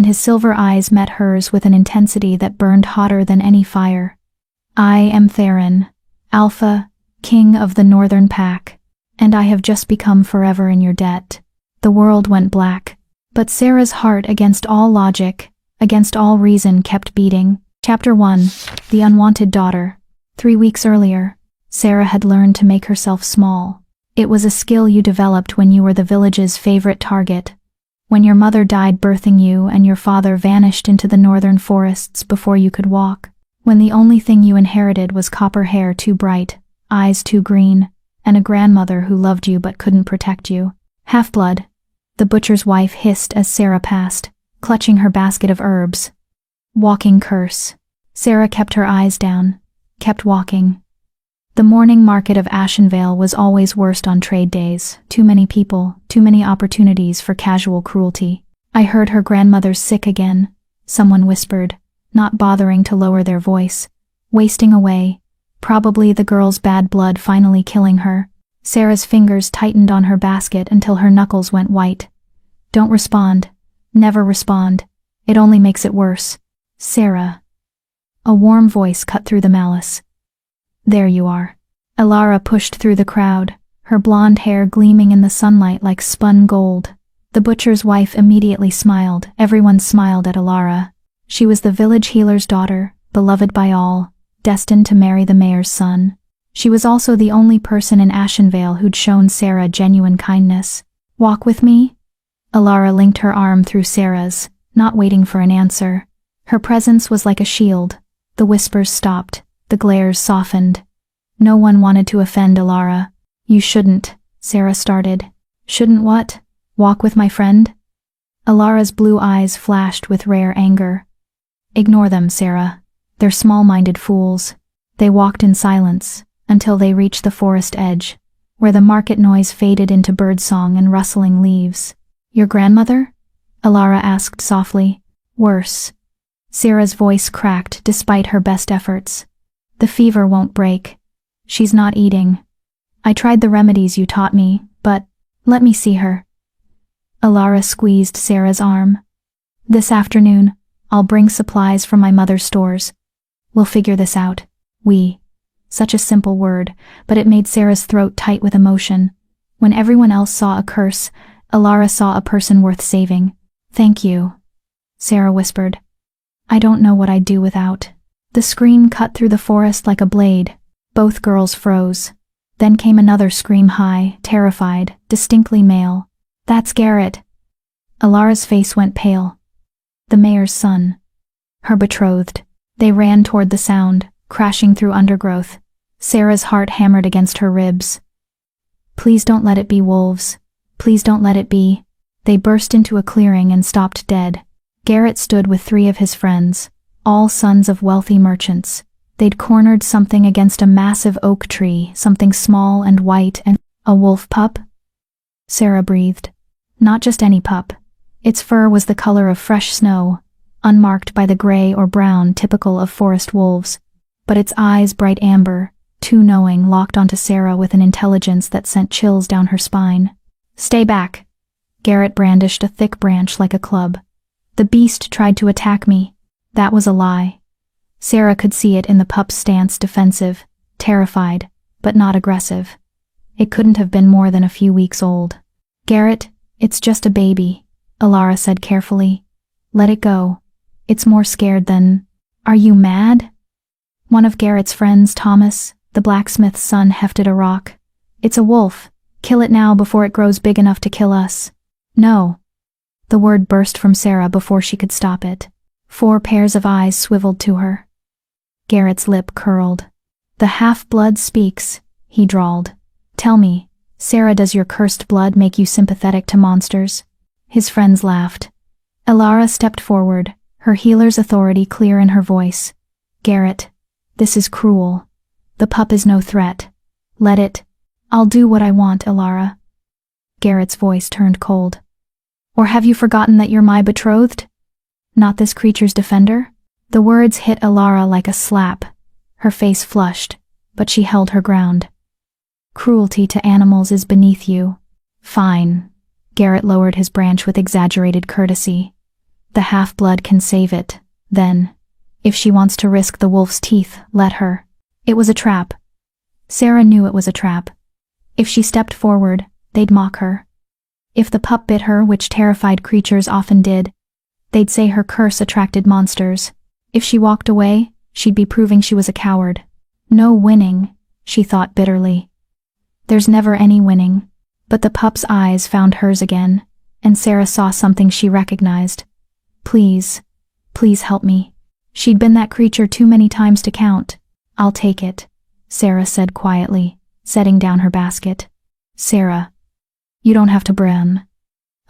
and his silver eyes met hers with an intensity that burned hotter than any fire. "I am Theron, Alpha, King of the Northern Pack, and I have just become forever in your debt." The world went black, but Sarah's heart, against all logic, against all reason, kept beating. Chapter 1. The Unwanted Daughter. 3 weeks earlier, Sarah had learned to make herself small. It was a skill you developed when you were the village's favorite target, when your mother died birthing you and your father vanished into the northern forests before you could walk, when the only thing you inherited was copper hair too bright, eyes too green, and a grandmother who loved you but couldn't protect you. "Half-blood," the butcher's wife hissed as Sarah passed, clutching her basket of herbs. "Walking curse." Sarah kept her eyes down, kept walking. The morning market of Ashenvale was always worst on trade days. Too many people, too many opportunities for casual cruelty. "I heard her grandmother's sick again," someone whispered, not bothering to lower their voice. "Wasting away. Probably the girl's bad blood finally killing her." Sarah's fingers tightened on her basket until her knuckles went white. "Don't respond. Never respond. It only makes it worse." "Sarah." A warm voice cut through the malice. "There you are." Alara pushed through the crowd, her blonde hair gleaming in the sunlight like spun gold. The butcher's wife immediately smiled. Everyone smiled at Alara. She was the village healer's daughter, beloved by all, destined to marry the mayor's son. She was also the only person in Ashenvale who'd shown Sarah genuine kindness. "Walk with me?" Alara linked her arm through Sarah's, not waiting for an answer. Her presence was like a shield. The whispers stopped, the glares softened. No one wanted to offend Alara. "You shouldn't," Sarah started. "Shouldn't what? Walk with my friend?" Alara's blue eyes flashed with rare anger. "Ignore them, Sarah. They're small-minded fools." They walked in silence, until they reached the forest edge, where the market noise faded into birdsong and rustling leaves. "Your grandmother?" Alara asked softly. "Worse." Sarah's voice cracked despite her best efforts. "The fever won't break. She's not eating. I tried the remedies you taught me, but let me see her." Alara squeezed Sarah's arm. "This afternoon, I'll bring supplies from my mother's stores. We'll figure this out. We." Such a simple word, but it made Sarah's throat tight with emotion. When everyone else saw a curse, Alara saw a person worth saving. "Thank you," Sarah whispered. "I don't know what I'd do without." The scream cut through the forest like a blade. Both girls froze. Then came another scream, high, terrified, distinctly male. "That's Garrett." Alara's face went pale. The mayor's son. Her betrothed. They ran toward the sound, crashing through undergrowth. Sarah's heart hammered against her ribs. "Please don't let it be wolves. Please don't let it be." They burst into a clearing and stopped dead. Garrett stood with 3 of his friends, all sons of wealthy merchants. They'd cornered something against a massive oak tree, something small and white, and a wolf pup? Sarah breathed. Not just any pup. Its fur was the color of fresh snow, unmarked by the gray or brown typical of forest wolves, but its eyes bright amber, too knowing, locked onto Sarah with an intelligence that sent chills down her spine. "Stay back." Garrett brandished a thick branch like a club. "The beast tried to attack me." That was a lie. Sarah could see it in the pup's stance, defensive, terrified, but not aggressive. It couldn't have been more than a few weeks old. "Garrett, it's just a baby," Alara said carefully. "Let it go. It's more scared than—" "Are you mad?" One of Garrett's friends, Thomas, the blacksmith's son, hefted a rock. "It's a wolf. Kill it now before it grows big enough to kill us." "No." The word burst from Sarah before she could stop it. 4 pairs of eyes swiveled to her. Garrett's lip curled. "The half-blood speaks," he drawled. "Tell me, Sarah, does your cursed blood make you sympathetic to monsters?" His friends laughed. Alara stepped forward, her healer's authority clear in her voice. "Garrett, this is cruel. The pup is no threat. Let it. I'll do what I want, Alara." Garrett's voice turned cold. "Or have you forgotten that you're my betrothed? Not this creature's defender?" The words hit Alara like a slap. Her face flushed, but she held her ground. "Cruelty to animals is beneath you." "Fine." Garrett lowered his branch with exaggerated courtesy. The half-blood can save it, then. If she wants to risk the wolf's teeth, let her. It was a trap. Sarah knew it was a trap. If she stepped forward, they'd mock her. If the pup bit her, which terrified creatures often did, they'd say her curse attracted monsters. If she walked away, she'd be proving she was a coward. No winning, she thought bitterly. There's never any winning. But the pup's eyes found hers again, and Sarah saw something she recognized. Please, please help me. She'd been that creature too many times to count. I'll take it, Sarah said quietly, setting down her basket. Sarah, you don't have to bran.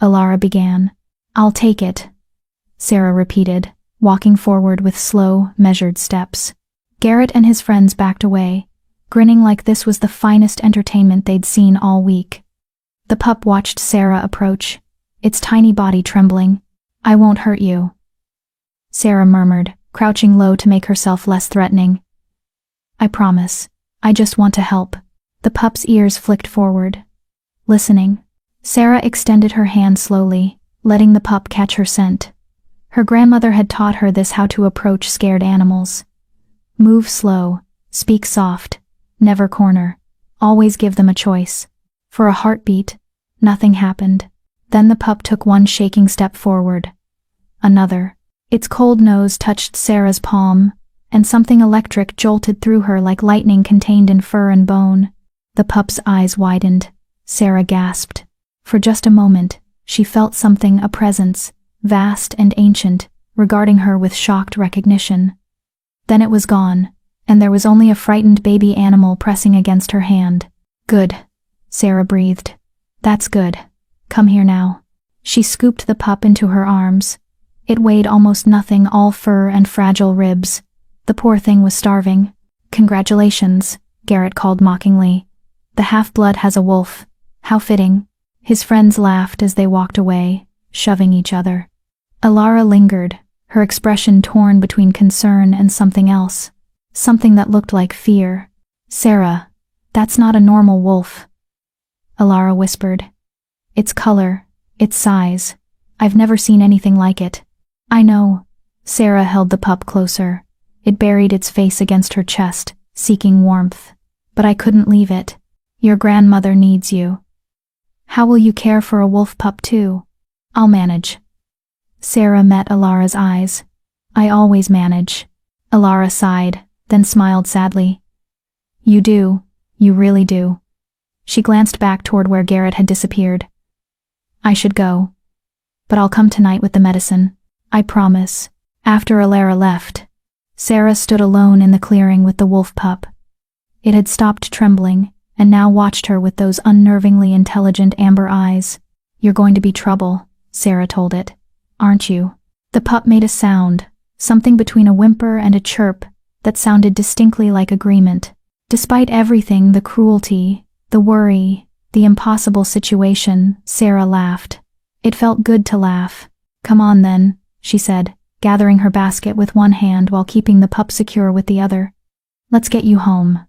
Alara began. I'll take it, Sarah repeated, walking forward with slow, measured steps. Garrett and his friends backed away, grinning like this was the finest entertainment they'd seen all week. The pup watched Sarah approach, its tiny body trembling. I won't hurt you, Sarah murmured, crouching low to make herself less threatening. I promise. I just want to help. The pup's ears flicked forward, listening. Sarah extended her hand slowly, letting the pup catch her scent. Her grandmother had taught her this: how to approach scared animals. Move slow, speak soft, never corner, always give them a choice. For a heartbeat, nothing happened. Then the pup took one shaking step forward. Another. Its cold nose touched Sarah's palm, and something electric jolted through her like lightning contained in fur and bone. The pup's eyes widened. Sarah gasped. For just a moment, she felt something, a presence, vast and ancient, regarding her with shocked recognition. Then it was gone, and there was only a frightened baby animal pressing against her hand. Good, Sarah breathed. That's good. Come here now. She scooped the pup into her arms. It weighed almost nothing, all fur and fragile ribs. The poor thing was starving. Congratulations, Garrett called mockingly. The half-blood has a wolf. How fitting. His friends laughed as they walked away, shoving each other. Alara lingered, her expression torn between concern and something else. Something that looked like fear. Sarah, that's not a normal wolf, Alara whispered. Its color, its size. I've never seen anything like it. I know. Sarah held the pup closer. It buried its face against her chest, seeking warmth. But I couldn't leave it. Your grandmother needs you. How will you care for a wolf pup too? I'll manage. Sarah met Alara's eyes. I always manage. Alara sighed, then smiled sadly. You do. You really do. She glanced back toward where Garrett had disappeared. I should go. But I'll come tonight with the medicine. I promise. After Alara left, Sarah stood alone in the clearing with the wolf pup. It had stopped trembling, and now watched her with those unnervingly intelligent amber eyes. You're going to be trouble, Sarah told it. Aren't you? The pup made a sound, something between a whimper and a chirp, that sounded distinctly like agreement. Despite everything, the cruelty, the worry, the impossible situation, Sarah laughed. It felt good to laugh. Come on then, she said, gathering her basket with one hand while keeping the pup secure with the other. Let's get you home.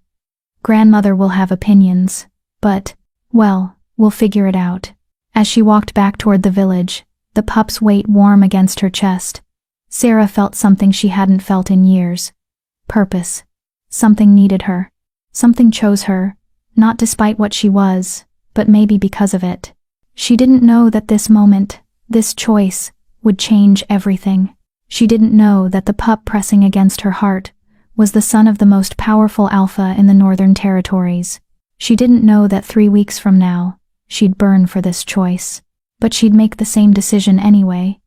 Grandmother will have opinions, but, well, we'll figure it out. As she walked back toward the village, the pup's weight warm against her chest, Sarah felt something she hadn't felt in years. Purpose. Something needed her. Something chose her, not despite what she was, but maybe because of it. She didn't know that this moment, this choice, would change everything. She didn't know that the pup pressing against her heart was the son of the most powerful alpha in the Northern Territories. She didn't know that 3 weeks from now, she'd burn for this choice. But she'd make the same decision anyway.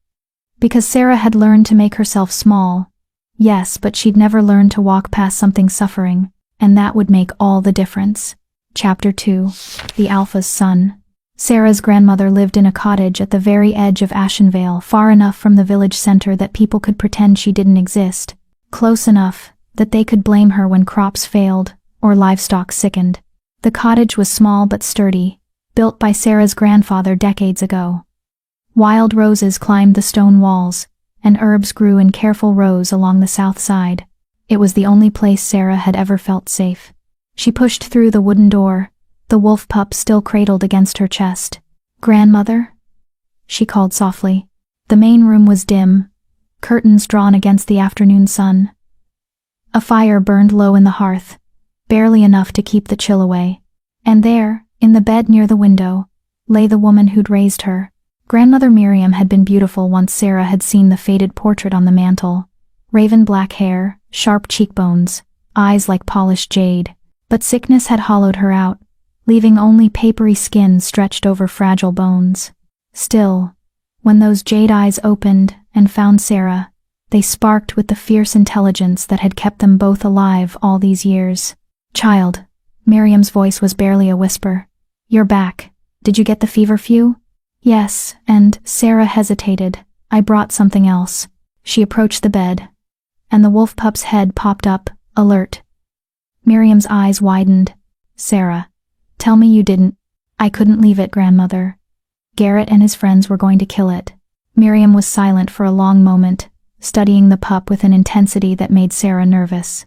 Because Sarah had learned to make herself small. Yes, but she'd never learned to walk past something suffering, and that would make all the difference. Chapter 2. The Alpha's Son. Sarah's grandmother lived in a cottage at the very edge of Ashenvale, far enough from the village center that people could pretend she didn't exist, close enough that they could blame her when crops failed or livestock sickened. The cottage was small but sturdy, built by Sarah's grandfather decades ago. Wild roses climbed the stone walls, and herbs grew in careful rows along the south side. It was the only place Sarah had ever felt safe. She pushed through the wooden door, the wolf pup still cradled against her chest. Grandmother? She called softly. The main room was dim, curtains drawn against the afternoon sun. A fire burned low in the hearth, barely enough to keep the chill away. And there, in the bed near the window, lay the woman who'd raised her. Grandmother Miriam had been beautiful once Sarah had seen the faded portrait on the mantel. Raven black hair, sharp cheekbones, eyes like polished jade. But sickness had hollowed her out, leaving only papery skin stretched over fragile bones. Still, when those jade eyes opened and found Sarah, they sparked with the fierce intelligence that had kept them both alive all these years. "Child," Miriam's voice was barely a whisper. "You're back. Did you get the feverfew?" "Yes," and Sarah hesitated. "I brought something else." She approached the bed, and the wolf pup's head popped up, alert. Miriam's eyes widened. "Sarah, tell me you didn't." "I couldn't leave it, grandmother. Garrett and his friends were going to kill it." Miriam was silent for a long moment, studying the pup with an intensity that made Sarah nervous.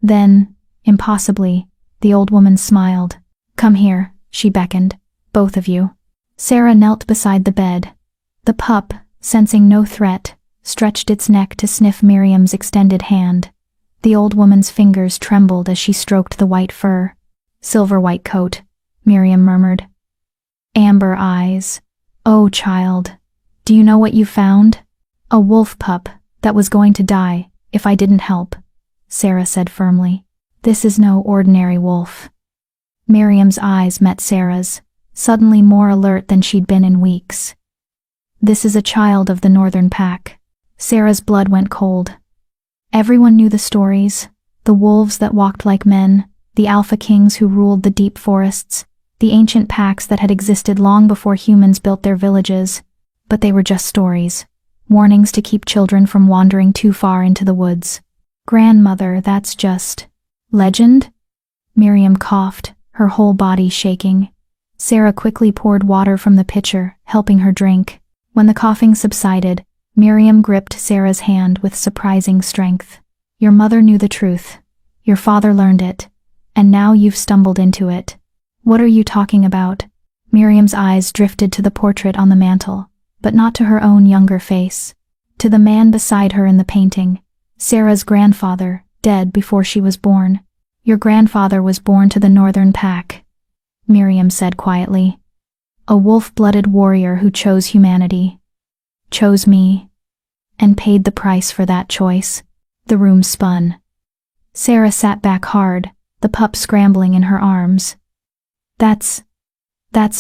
Then, impossibly, the old woman smiled. "Come here," she beckoned. "Both of you." Sarah knelt beside the bed. The pup, sensing no threat, stretched its neck to sniff Miriam's extended hand. The old woman's fingers trembled as she stroked the white fur. "Silver-white coat," Miriam murmured. "Amber eyes. Oh, child, do you know what you found?" "A wolf pup that was going to die if I didn't help," Sarah said firmly. "This is no ordinary wolf." Miriam's eyes met Sarah's, suddenly more alert than she'd been in weeks. "This is a child of the Northern Pack." Sarah's blood went cold. Everyone knew the stories, the wolves that walked like men, the alpha kings who ruled the deep forests, the ancient packs that had existed long before humans built their villages. But they were just stories, warnings to keep children from wandering too far into the woods. "Grandmother, that's just legend?" Miriam coughed, her whole body shaking. Sarah quickly poured water from the pitcher, helping her drink. When the coughing subsided, Miriam gripped Sarah's hand with surprising strength. "Your mother knew the truth. Your father learned it. And now you've stumbled into it." "What are you talking about?" Miriam's eyes drifted to the portrait on the mantel, but not to her own younger face. To the man beside her in the painting, Sarah's grandfather, dead before she was born. "Your grandfather was born to the Northern Pack," Miriam said quietly. "A wolf-blooded warrior who chose humanity. Chose me. And paid the price for that choice." The room spun. Sarah sat back hard, the pup scrambling in her arms. That's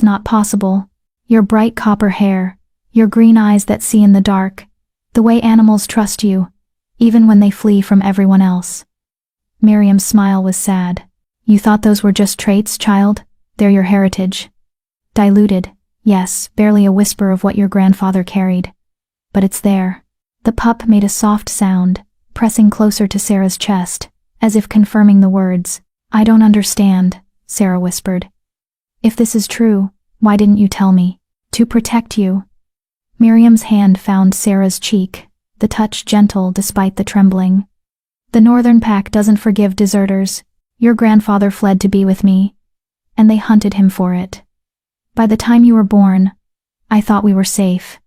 not possible. Your bright copper hair, your green eyes that see in the dark, the way animals trust you, even when they flee from everyone else." Miriam's smile was sad. "You thought those were just traits, child? They're your heritage. Diluted, yes, barely a whisper of what your grandfather carried. But it's there." The pup made a soft sound, pressing closer to Sarah's chest, as if confirming the words. "I don't understand," Sarah whispered. "If this is true, why didn't you tell me?" "To protect you." Miriam's hand found Sarah's cheek, the touch gentle despite the trembling. "The Northern Pack doesn't forgive deserters. Your grandfather fled to be with me, and they hunted him for it. By the time you were born, I thought we were safe.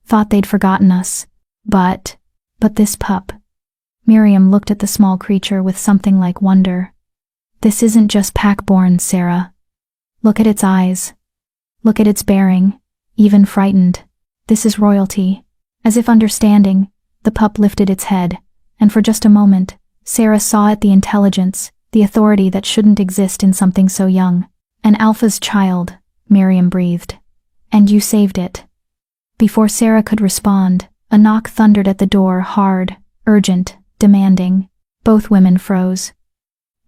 Thought they'd forgotten us. But this pup." Miriam looked at the small creature with something like wonder. "This isn't just pack-born, Sarah. Look at its eyes. Look at its bearing, even frightened. This is royalty." As if understanding, the pup lifted its head, and for just a moment, Sarah saw it the intelligence, the authority that shouldn't exist in something so young. "An alpha's child," Miriam breathed. "And you saved it." Before Sarah could respond, a knock thundered at the door, hard, urgent, demanding. Both women froze.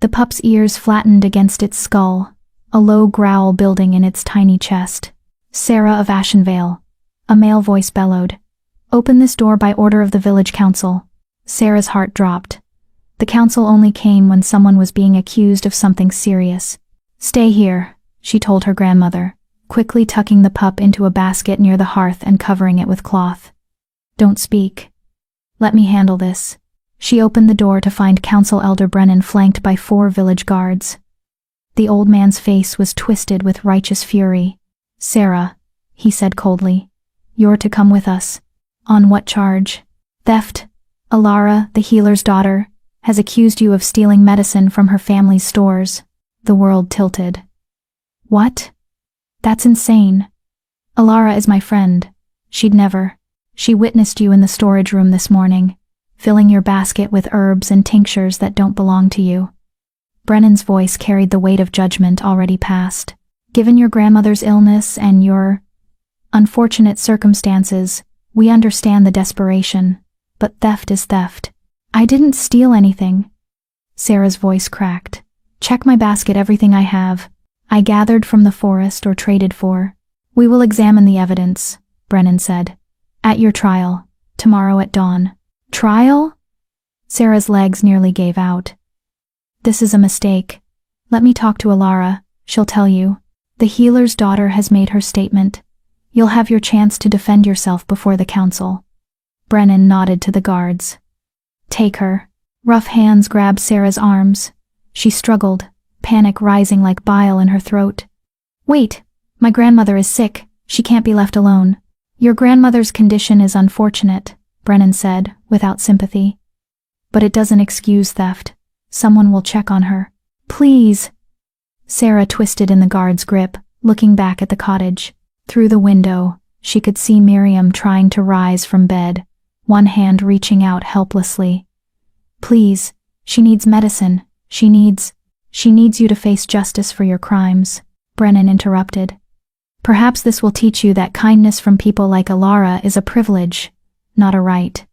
The pup's ears flattened against its skull, a low growl building in its tiny chest. "Sarah of Ashenvale," a male voice bellowed. "Open this door by order of the village council." Sarah's heart dropped. The council only came when someone was being accused of something serious. "Stay here," she told her grandmother, quickly tucking the pup into a basket near the hearth and covering it with cloth. "Don't speak. Let me handle this." She opened the door to find Council Elder Brennan flanked by 4 village guards. The old man's face was twisted with righteous fury. "Sarah," he said coldly, "you're to come with us. On what charge? Theft. Alara, the healer's daughter, has accused you of stealing medicine from her family's stores. The world tilted. What? That's insane. Alara is my friend. She'd never. She witnessed you in the storage room this morning, filling your basket with herbs and tinctures that don't belong to you. Brennan's voice carried the weight of judgment already past. Given your grandmother's illness and your unfortunate circumstances, we understand the desperation, but theft is theft. I didn't steal anything. Sarah's voice cracked. Check my basket, everything I have. I gathered from the forest or traded for. We will examine the evidence, Brennan said. At your trial, tomorrow at dawn. Trial? Sarah's legs nearly gave out. This is a mistake. Let me talk to Alara, she'll tell you. The healer's daughter has made her statement. You'll have your chance to defend yourself before the council. Brennan nodded to the guards. Take her. Rough hands grabbed Sarah's arms. She struggled, panic rising like bile in her throat. Wait, my grandmother is sick. She can't be left alone. Your grandmother's condition is unfortunate, Brennan said, without sympathy. But it doesn't excuse theft. Someone will check on her. Please. Sarah twisted in the guard's grip, looking back at the cottage. Through the window, she could see Miriam trying to rise from bed, one hand reaching out helplessly. Please, she needs medicine. She needs you to face justice for your crimes, Brennan interrupted. Perhaps this will teach you that kindness from people like Alara is a privilege, not a right.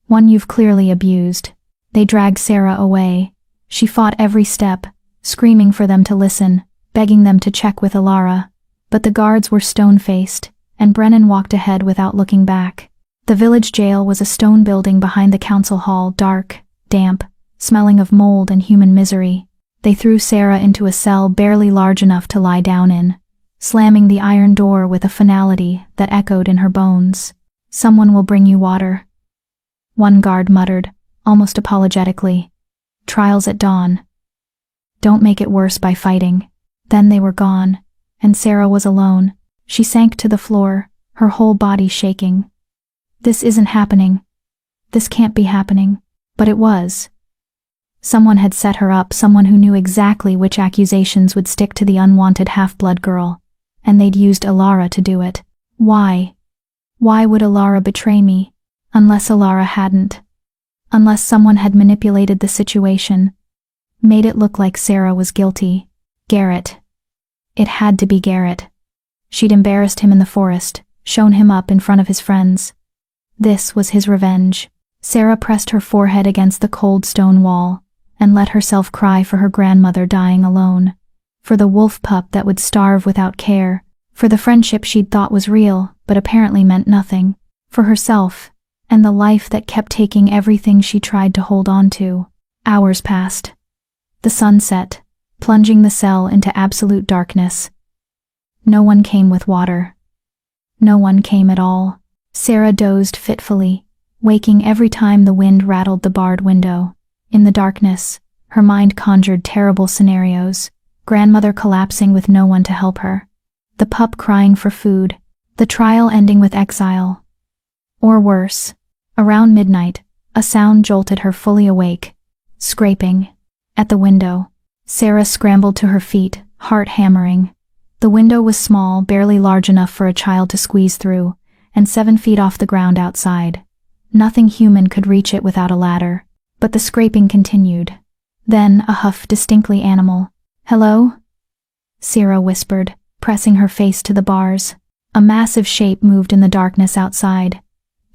One you've clearly abused. They dragged Sarah away. She fought every step, screaming for them to listen, begging them to check with Alara. But the guards were stone-faced, and Brennan walked ahead without looking back. The village jail was a stone building behind the council hall, dark, damp, smelling of mold and human misery. They threw Sarah into a cell barely large enough to lie down in, slamming the iron door with a finality that echoed in her bones. Someone will bring you water. One guard muttered, almost apologetically. Trials at dawn. Don't make it worse by fighting. Then they were gone, and Sarah was alone. She sank to the floor, her whole body shaking. This isn't happening. This can't be happening. But it was. Someone had set her up, someone who knew exactly which accusations would stick to the unwanted half-blood girl, and they'd used Alara to do it. Why? Why would Alara betray me? Unless Alara hadn't. Unless someone had manipulated the situation, made it look like Sarah was guilty. Garrett. It had to be Garrett. She'd embarrassed him in the forest, shown him up in front of his friends. This was his revenge. Sarah pressed her forehead against the cold stone wall, and let herself cry for her grandmother dying alone, for the wolf pup that would starve without care, for the friendship she'd thought was real, but apparently meant nothing, for herself, and the life that kept taking everything she tried to hold on to. Hours passed. The sun set, plunging the cell into absolute darkness. No one came with water. No one came at all. Sarah dozed fitfully, waking every time the wind rattled the barred window. In the darkness, her mind conjured terrible scenarios. Grandmother collapsing with no one to help her. The pup crying for food. The trial ending with exile. Or worse. Around midnight, a sound jolted her fully awake. Scraping. At the window. Sarah scrambled to her feet, heart hammering. The window was small, barely large enough for a child to squeeze through, and 7 feet off the ground outside. Nothing human could reach it without a ladder. But the scraping continued. Then a huff distinctly animal. Hello? Sarah whispered, pressing her face to the bars. A massive shape moved in the darkness outside.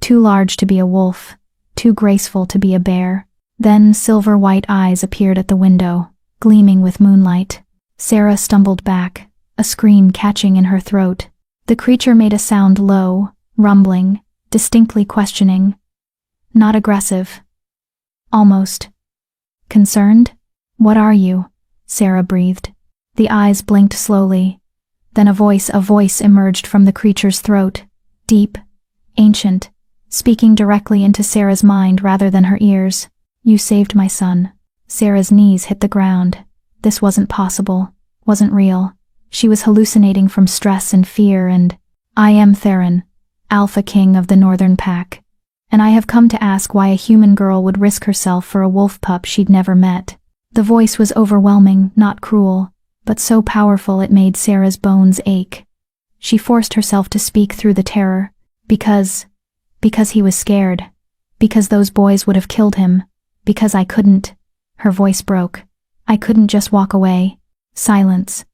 Too large to be a wolf, too graceful to be a bear. Then silver-white eyes appeared at the window, gleaming with moonlight. Sarah stumbled back, a scream catching in her throat. The creature made a sound low, rumbling, distinctly questioning. Not aggressive. Almost. Concerned? What are you? Sarah breathed. The eyes blinked slowly. Then a voice emerged from the creature's throat. Deep, ancient, speaking directly into Sarah's mind rather than her ears. You saved my son. Sarah's knees hit the ground. This wasn't possible, wasn't real. She was hallucinating from stress and fear and... I am Theron, Alpha King of the Northern Pack. and I have come to ask why a human girl would risk herself for a wolf pup she'd never met. The voice was overwhelming, not cruel, but so powerful it made Sarah's bones ache. She forced herself to speak through the terror, because he was scared, because those boys would have killed him, because I couldn't. Her voice broke. I couldn't just walk away. Silence.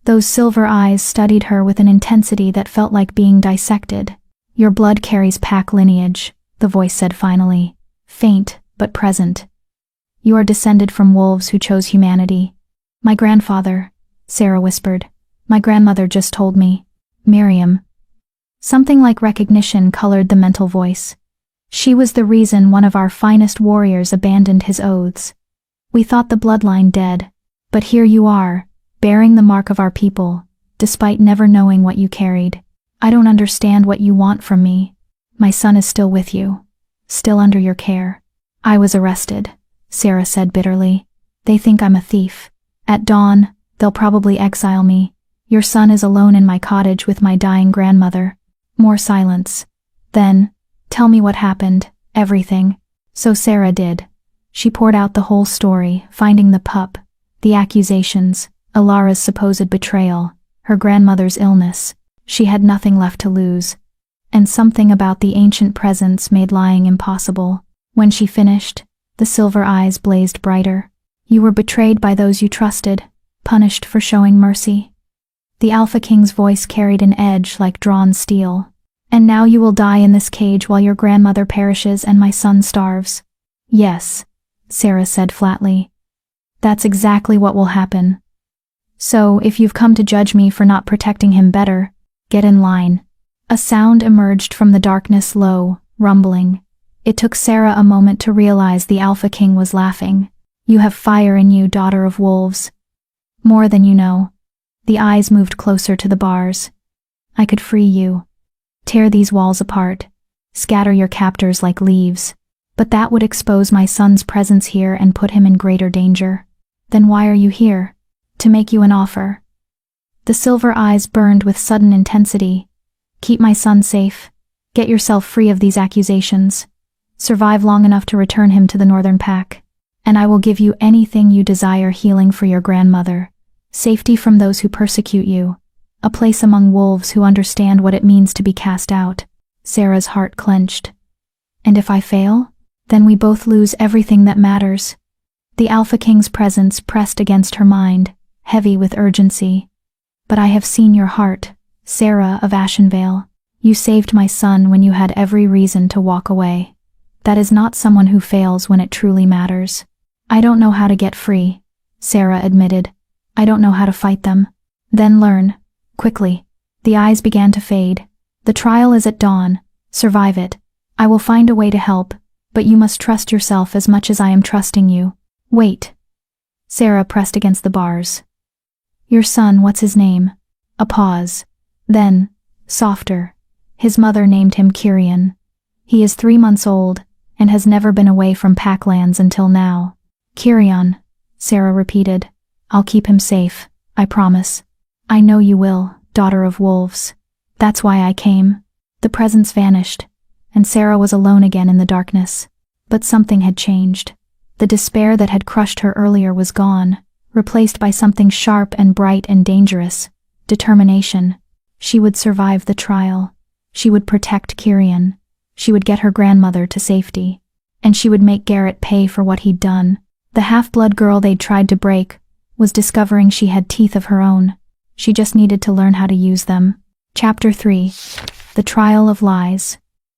Those silver eyes studied her with an intensity that felt like being dissected. Your blood carries pack lineage, the voice said finally, faint but present. You are descended from wolves who chose humanity. My grandfather, Sarah whispered. My grandmother just told me. Miriam. Something like recognition colored the mental voice. She was the reason one of our finest warriors abandoned his oaths. We thought the bloodline dead, but here you are, bearing the mark of our people, despite never knowing what you carried. I don't understand what you want from me. My son is still with you, still under your care. I was arrested, Sarah said bitterly. They think I'm a thief. At dawn, they'll probably exile me. Your son is alone in my cottage with my dying grandmother. More silence. Then, tell me what happened, everything. So Sarah did. She poured out the whole story, finding the pup, the accusations, Alara's supposed betrayal, her grandmother's illness. She had nothing left to lose. And something about the ancient presence made lying impossible. When she finished, the silver eyes blazed brighter. You were betrayed by those you trusted, punished for showing mercy. The Alpha King's voice carried an edge like drawn steel. And now you will die in this cage while your grandmother perishes and my son starves. Yes, Sarah said flatly. That's exactly what will happen. So, if you've come to judge me for not protecting him better, get in line. A sound emerged from the darkness, low, rumbling. It took Sarah a moment to realize the Alpha King was laughing. You have fire in you, daughter of wolves. More than you know. The eyes moved closer to the bars. I could free you. Tear these walls apart. Scatter your captors like leaves. But that would expose my son's presence here and put him in greater danger. Then why are you here? To make you an offer. The silver eyes burned with sudden intensity. Keep my son safe. Get yourself free of these accusations. Survive long enough to return him to the Northern Pack. And I will give you anything you desire: healing for your grandmother, safety from those who persecute you, a place among wolves who understand what it means to be cast out. Sarah's heart clenched. And if I fail? Then we both lose everything that matters. The Alpha King's presence pressed against her mind, heavy with urgency. But I have seen your heart, Sarah of Ashenvale. You saved my son when you had every reason to walk away. That is not someone who fails when it truly matters. I don't know how to get free, Sarah admitted. I don't know how to fight them. Then learn. Quickly. The eyes began to fade. The trial is at dawn. Survive it. I will find a way to help, but you must trust yourself as much as I am trusting you. Wait. Sarah pressed against the bars. Your son, what's his name? A pause. Then, softer. His mother named him Kyrian. He is 3 months old, and has never been away from Packlands until now. Kyrian, Sarah repeated. I'll keep him safe, I promise. I know you will, daughter of wolves. That's why I came. The presence vanished, and Sarah was alone again in the darkness. But something had changed. The despair that had crushed her earlier was gone, replaced by something sharp and bright and dangerous. Determination. She would survive the trial. She would protect Kyrian. She would get her grandmother to safety. And she would make Garrett pay for what he'd done. The half-blood girl they'd tried to break was discovering she had teeth of her own. She just needed to learn how to use them. Chapter 3. The Trial of Lies.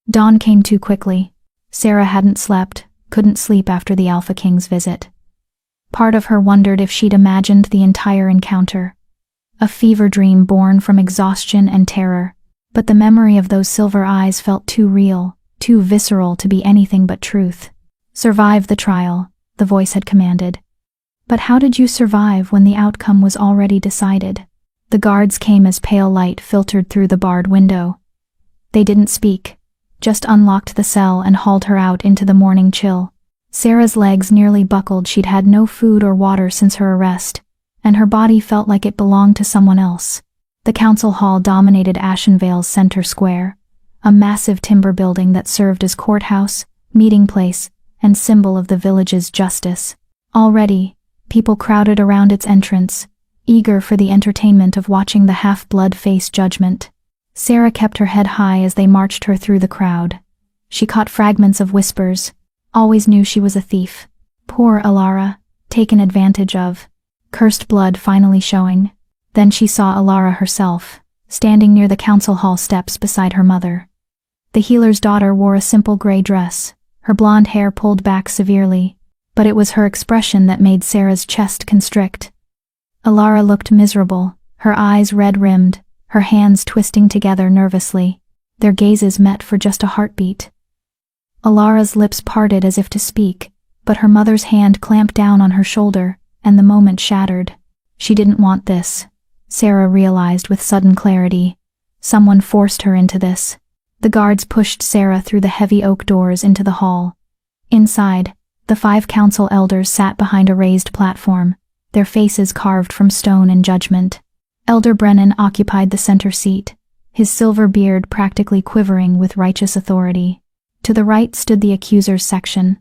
Dawn came too quickly. Sarah hadn't slept, couldn't sleep after the Alpha King's visit. Part of her wondered if she'd imagined the entire encounter. A fever dream born from exhaustion and terror. But the memory of those silver eyes felt too real, too visceral to be anything but truth. Survive the trial, the voice had commanded. But how did you survive when the outcome was already decided? The guards came as pale light filtered through the barred window. They didn't speak, just unlocked the cell and hauled her out into the morning chill. Sarah's legs nearly buckled. She'd had no food or water since her arrest, and her body felt like it belonged to someone else. The council hall dominated Ashenvale's center square, a massive timber building that served as courthouse, meeting place, and symbol of the village's justice. Already, people crowded around its entrance, eager for the entertainment of watching the half-blood face judgment. Sarah kept her head high as they marched her through the crowd. She caught fragments of whispers, always knew she was a thief. Poor Alara, taken advantage of. Cursed blood finally showing. Then she saw Alara herself, standing near the council hall steps beside her mother. The healer's daughter wore a simple gray dress, her blonde hair pulled back severely, but it was her expression that made Sarah's chest constrict. Alara looked miserable, her eyes red-rimmed, her hands twisting together nervously. Their gazes met for just a heartbeat. Alara's lips parted as if to speak, but her mother's hand clamped down on her shoulder, and the moment shattered. She didn't want this, Sarah realized with sudden clarity. Someone forced her into this. The guards pushed Sarah through the heavy oak doors into the hall. Inside, the 5 council elders sat behind a raised platform, their faces carved from stone in judgment. Elder Brennan occupied the center seat, his silver beard practically quivering with righteous authority. To the right stood the accusers' section.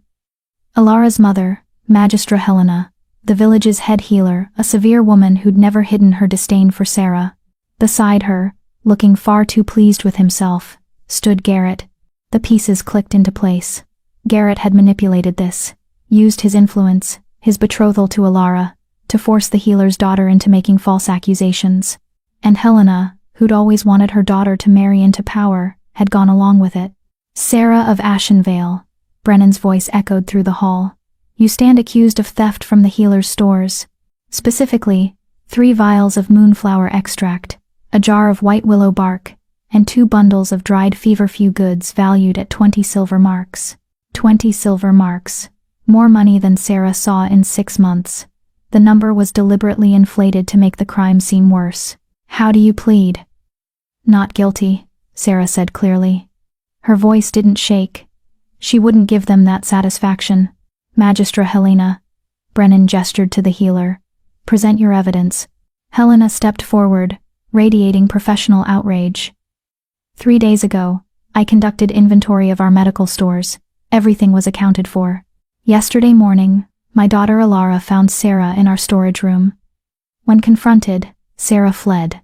Alara's mother, Magistra Helena, the village's head healer, a severe woman who'd never hidden her disdain for Sarah. Beside her, looking far too pleased with himself, stood Garrett. The pieces clicked into place. Garrett had manipulated this, used his influence, his betrothal to Alara, to force the healer's daughter into making false accusations. And Helena, who'd always wanted her daughter to marry into power, had gone along with it. Sarah of Ashenvale, Brennan's voice echoed through the hall. You stand accused of theft from the healer's stores. Specifically, 3 vials of moonflower extract, a jar of white willow bark, and 2 bundles of dried feverfew goods valued at 20 silver marks. 20 silver marks. More money than Sarah saw in 6 months. The number was deliberately inflated to make the crime seem worse. How do you plead? Not guilty, Sarah said clearly. Her voice didn't shake. She wouldn't give them that satisfaction. Magistra Helena. Brennan gestured to the healer. Present your evidence. Helena stepped forward, radiating professional outrage. 3 days ago, I conducted inventory of our medical stores. Everything was accounted for. Yesterday morning, my daughter Alara found Sarah in our storage room. When confronted, Sarah fled.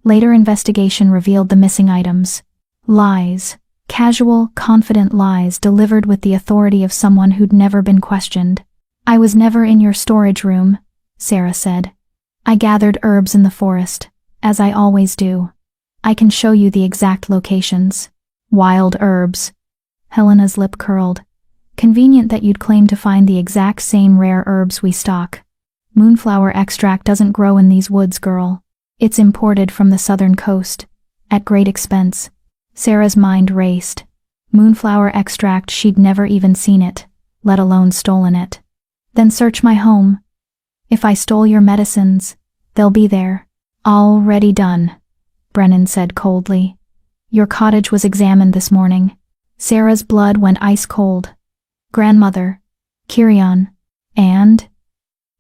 Later investigation revealed the missing items. Lies. Casual, confident lies delivered with the authority of someone who'd never been questioned. I was never in your storage room, Sarah said. I gathered herbs in the forest, as I always do. I can show you the exact locations. Wild herbs. Helena's lip curled. Convenient that you'd claim to find the exact same rare herbs we stock. Moonflower extract doesn't grow in these woods, girl. It's imported from the southern coast, at great expense. Sarah's mind raced. Moonflower extract, she'd never even seen it, let alone stolen it. Then search my home. If I stole your medicines, they'll be there. Already done, Brennan said coldly. Your cottage was examined this morning. Sarah's blood went ice cold. Grandmother, Kirion, and?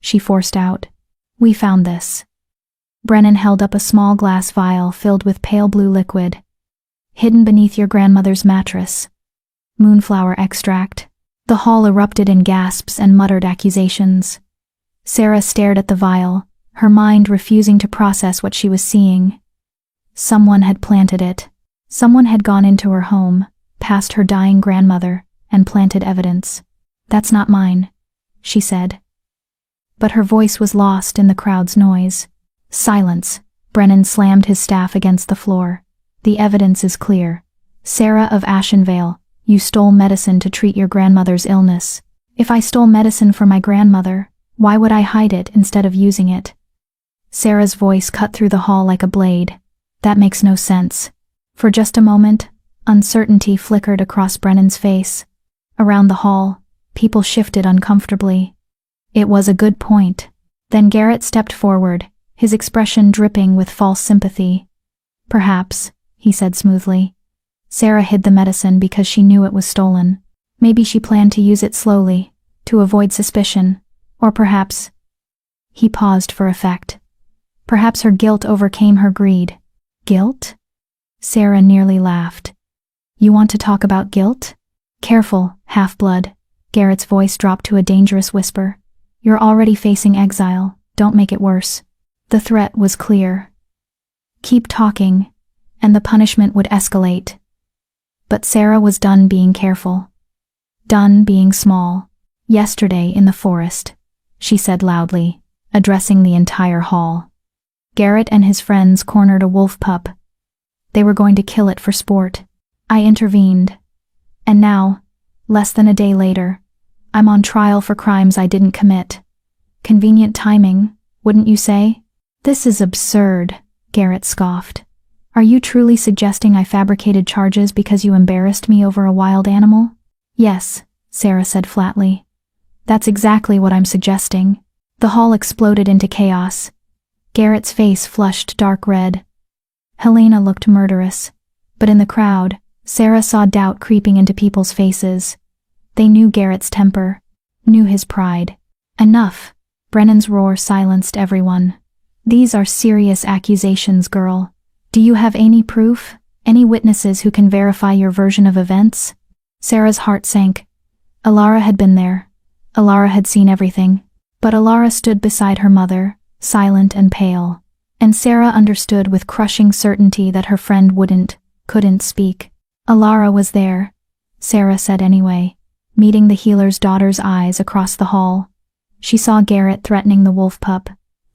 She forced out. We found this. Brennan held up a small glass vial filled with pale blue liquid. Hidden beneath your grandmother's mattress. Moonflower extract. The hall erupted in gasps and muttered accusations. Sarah stared at the vial, her mind refusing to process what she was seeing. Someone had planted it. Someone had gone into her home, past her dying grandmother, and planted evidence. That's not mine, she said. But her voice was lost in the crowd's noise. Silence. Brennan slammed his staff against the floor. The evidence is clear. Sarah of Ashenvale, you stole medicine to treat your grandmother's illness. If I stole medicine for my grandmother, why would I hide it instead of using it? Sarah's voice cut through the hall like a blade. That makes no sense. For just a moment, uncertainty flickered across Brennan's face. Around the hall, people shifted uncomfortably. It was a good point. Then Garrett stepped forward, his expression dripping with false sympathy. Perhaps, he said smoothly. Sarah hid the medicine because she knew it was stolen. Maybe she planned to use it slowly, to avoid suspicion, or perhaps... He paused for effect. Perhaps her guilt overcame her greed. Guilt? Sarah nearly laughed. You want to talk about guilt? Careful, half-blood. Garrett's voice dropped to a dangerous whisper. You're already facing exile. Don't make it worse. The threat was clear. Keep talking, and the punishment would escalate. But Sarah was done being careful. Done being small. Yesterday in the forest, she said loudly, addressing the entire hall. Garrett and his friends cornered a wolf pup. They were going to kill it for sport. I intervened. And now, less than a day later, I'm on trial for crimes I didn't commit. Convenient timing, wouldn't you say? This is absurd, Garrett scoffed. Are you truly suggesting I fabricated charges because you embarrassed me over a wild animal? Yes, Sarah said flatly. That's exactly what I'm suggesting. The hall exploded into chaos. Garrett's face flushed dark red. Helena looked murderous. But in the crowd, Sarah saw doubt creeping into people's faces. They knew Garrett's temper, knew his pride. Enough. Brennan's roar silenced everyone. These are serious accusations, girl. Do you have any proof? Any witnesses who can verify your version of events? Sarah's heart sank. Alara had been there. Alara had seen everything. But Alara stood beside her mother, silent and pale. And Sarah understood with crushing certainty that her friend couldn't speak. Alara was there, Sarah said anyway, meeting the healer's daughter's eyes across the hall. She saw Garrett threatening the wolf pup.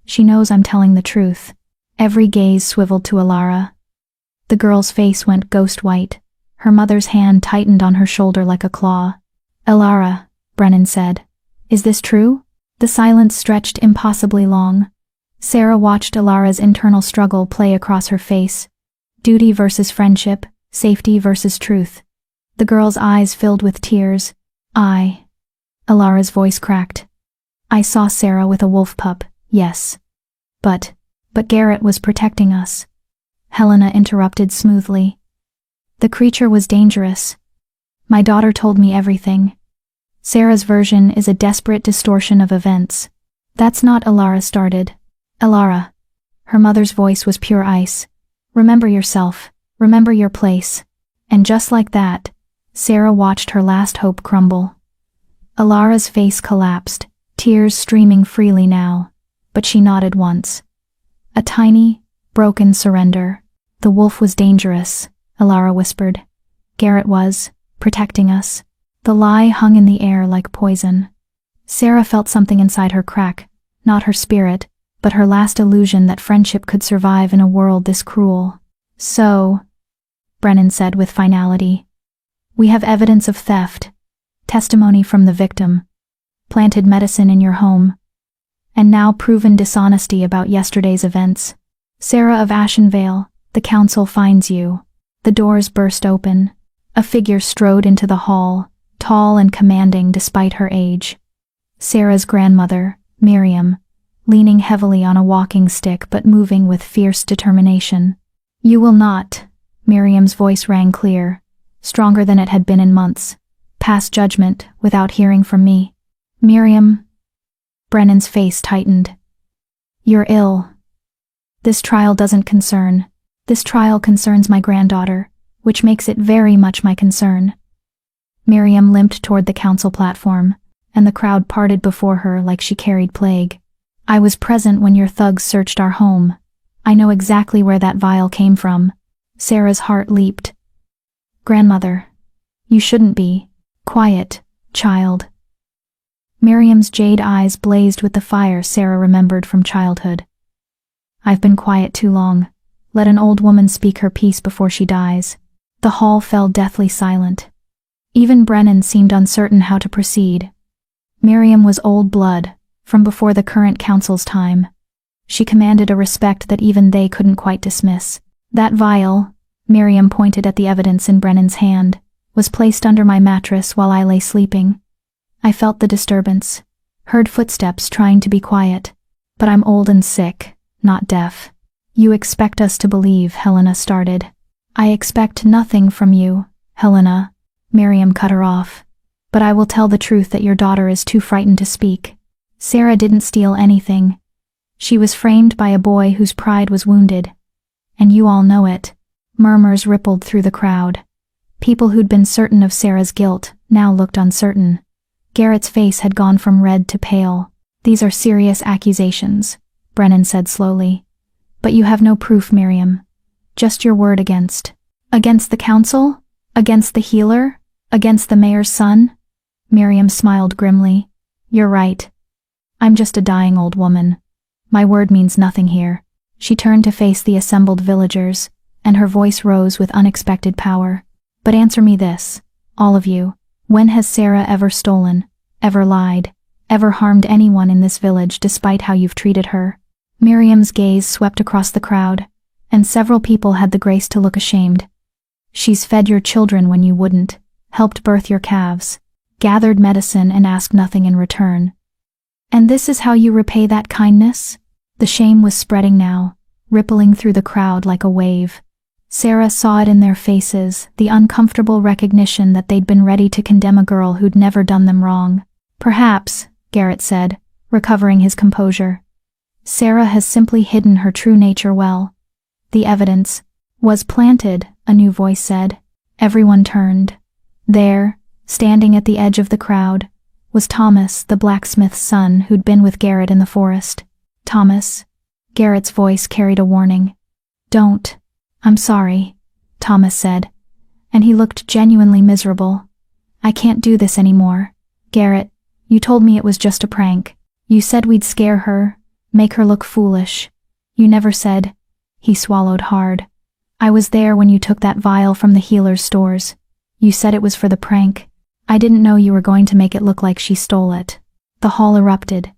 She knows I'm telling the truth. Every gaze swiveled to Alara. The girl's face went ghost white. Her mother's hand tightened on her shoulder like a claw. Alara, Brennan said. Is this true? The silence stretched impossibly long. Sarah watched Alara's internal struggle play across her face. Duty versus friendship, safety versus truth. The girl's eyes filled with tears. Alara's voice cracked. I saw Sarah with a wolf pup, yes. But Garrett was protecting us. Helena interrupted smoothly. The creature was dangerous. My daughter told me everything. Sarah's version is a desperate distortion of events. That's not Alara started. Alara. Her mother's voice was pure ice. Remember yourself. Remember your place. And just like that, Sarah watched her last hope crumble. Alara's face collapsed, tears streaming freely now, but she nodded once. A tiny, broken surrender. The wolf was dangerous, Alara whispered. Garrett was, protecting us. The lie hung in the air like poison. Sarah felt something inside her crack, not her spirit, but her last illusion that friendship could survive in a world this cruel. So, Brennan said with finality, we have evidence of theft, testimony from the victim, planted medicine in your home, and now proven dishonesty about yesterday's events. Sarah of Ashenvale, the council finds you. The doors burst open. A figure strode into the hall, tall and commanding despite her age. Sarah's grandmother, Miriam, leaning heavily on a walking stick but moving with fierce determination. You will not, Miriam's voice rang clear, stronger than it had been in months, pass judgment without hearing from me. Miriam. Brennan's face tightened. You're ill. This trial concerns my granddaughter, which makes it very much my concern. Miriam limped toward the council platform, and the crowd parted before her like she carried plague. I was present when your thugs searched our home. I know exactly where that vial came from. Sarah's heart leaped. Grandmother, you shouldn't be. Quiet, child. Miriam's jade eyes blazed with the fire Sarah remembered from childhood. I've been quiet too long. Let an old woman speak her piece before she dies. The hall fell deathly silent. Even Brennan seemed uncertain how to proceed. Miriam was old blood, from before the current council's time. She commanded a respect that even they couldn't quite dismiss. That vial, Miriam pointed at the evidence in Brennan's hand, was placed under my mattress while I lay sleeping. I felt the disturbance, heard footsteps trying to be quiet, but I'm old and sick, not deaf. You expect us to believe, Helena started. I expect nothing from you, Helena, Miriam cut her off. But I will tell the truth that your daughter is too frightened to speak. Sarah didn't steal anything. She was framed by a boy whose pride was wounded. And you all know it. Murmurs rippled through the crowd. People who'd been certain of Sarah's guilt now looked uncertain. Garrett's face had gone from red to pale. "These are serious accusations," Brennan said slowly. "But you have no proof, Miriam. Just your word against the council? Against the healer? Against the mayor's son?" Miriam smiled grimly. "You're right. I'm just a dying old woman. My word means nothing here." She turned to face the assembled villagers, and her voice rose with unexpected power. "But answer me this, all of you. When has Sarah ever stolen, ever lied, ever harmed anyone in this village despite how you've treated her?" Miriam's gaze swept across the crowd, and several people had the grace to look ashamed. "She's fed your children when you wouldn't, helped birth your calves, gathered medicine and asked nothing in return. And this is how you repay that kindness?" The shame was spreading now, rippling through the crowd like a wave. Sarah saw it in their faces, the uncomfortable recognition that they'd been ready to condemn a girl who'd never done them wrong. "Perhaps," Garrett said, recovering his composure, "Sarah has simply hidden her true nature well. The evidence was planted," a new voice said. Everyone turned. There, standing at the edge of the crowd, was Thomas, the blacksmith's son who'd been with Garrett in the forest. "Thomas." Garrett's voice carried a warning. "Don't." "I'm sorry," Thomas said, and he looked genuinely miserable. "I can't do this anymore. Garrett, you told me it was just a prank. You said we'd scare her, make her look foolish. You never said—" He swallowed hard. "I was there when you took that vial from the healer's stores. You said it was for the prank. I didn't know you were going to make it look like she stole it." The hall erupted.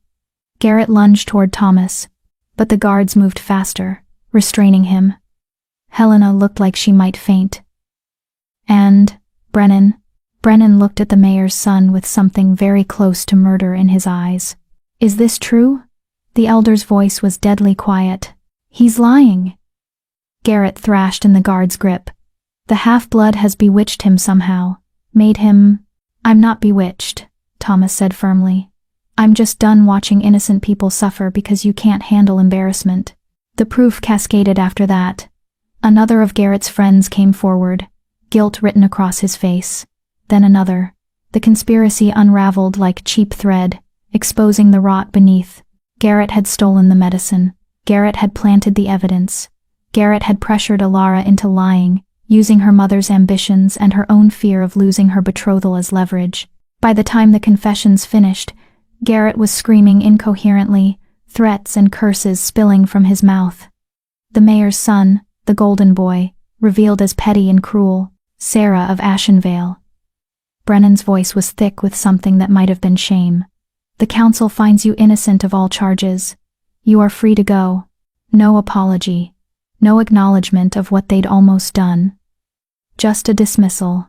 Garrett lunged toward Thomas, but the guards moved faster, restraining him. Helena looked like she might faint. "And Brennan?" Brennan looked at the mayor's son with something very close to murder in his eyes. "Is this true?" The elder's voice was deadly quiet. "He's lying." Garrett thrashed in the guard's grip. "The half-blood has bewitched him somehow, made him—" "I'm not bewitched," Thomas said firmly. "I'm just done watching innocent people suffer because you can't handle embarrassment." The proof cascaded after that. Another of Garrett's friends came forward, guilt written across his face. Then another. The conspiracy unraveled like cheap thread, exposing the rot beneath. Garrett had stolen the medicine. Garrett had planted the evidence. Garrett had pressured Alara into lying, using her mother's ambitions and her own fear of losing her betrothal as leverage. By the time the confessions finished, Garrett was screaming incoherently, threats and curses spilling from his mouth. The mayor's son, the golden boy, revealed as petty and cruel, Sarah of Ashenvale. Brennan's voice was thick with something that might have been shame. "The council finds you innocent of all charges. You are free to go. No apology. No acknowledgement of what they'd almost done. Just a dismissal,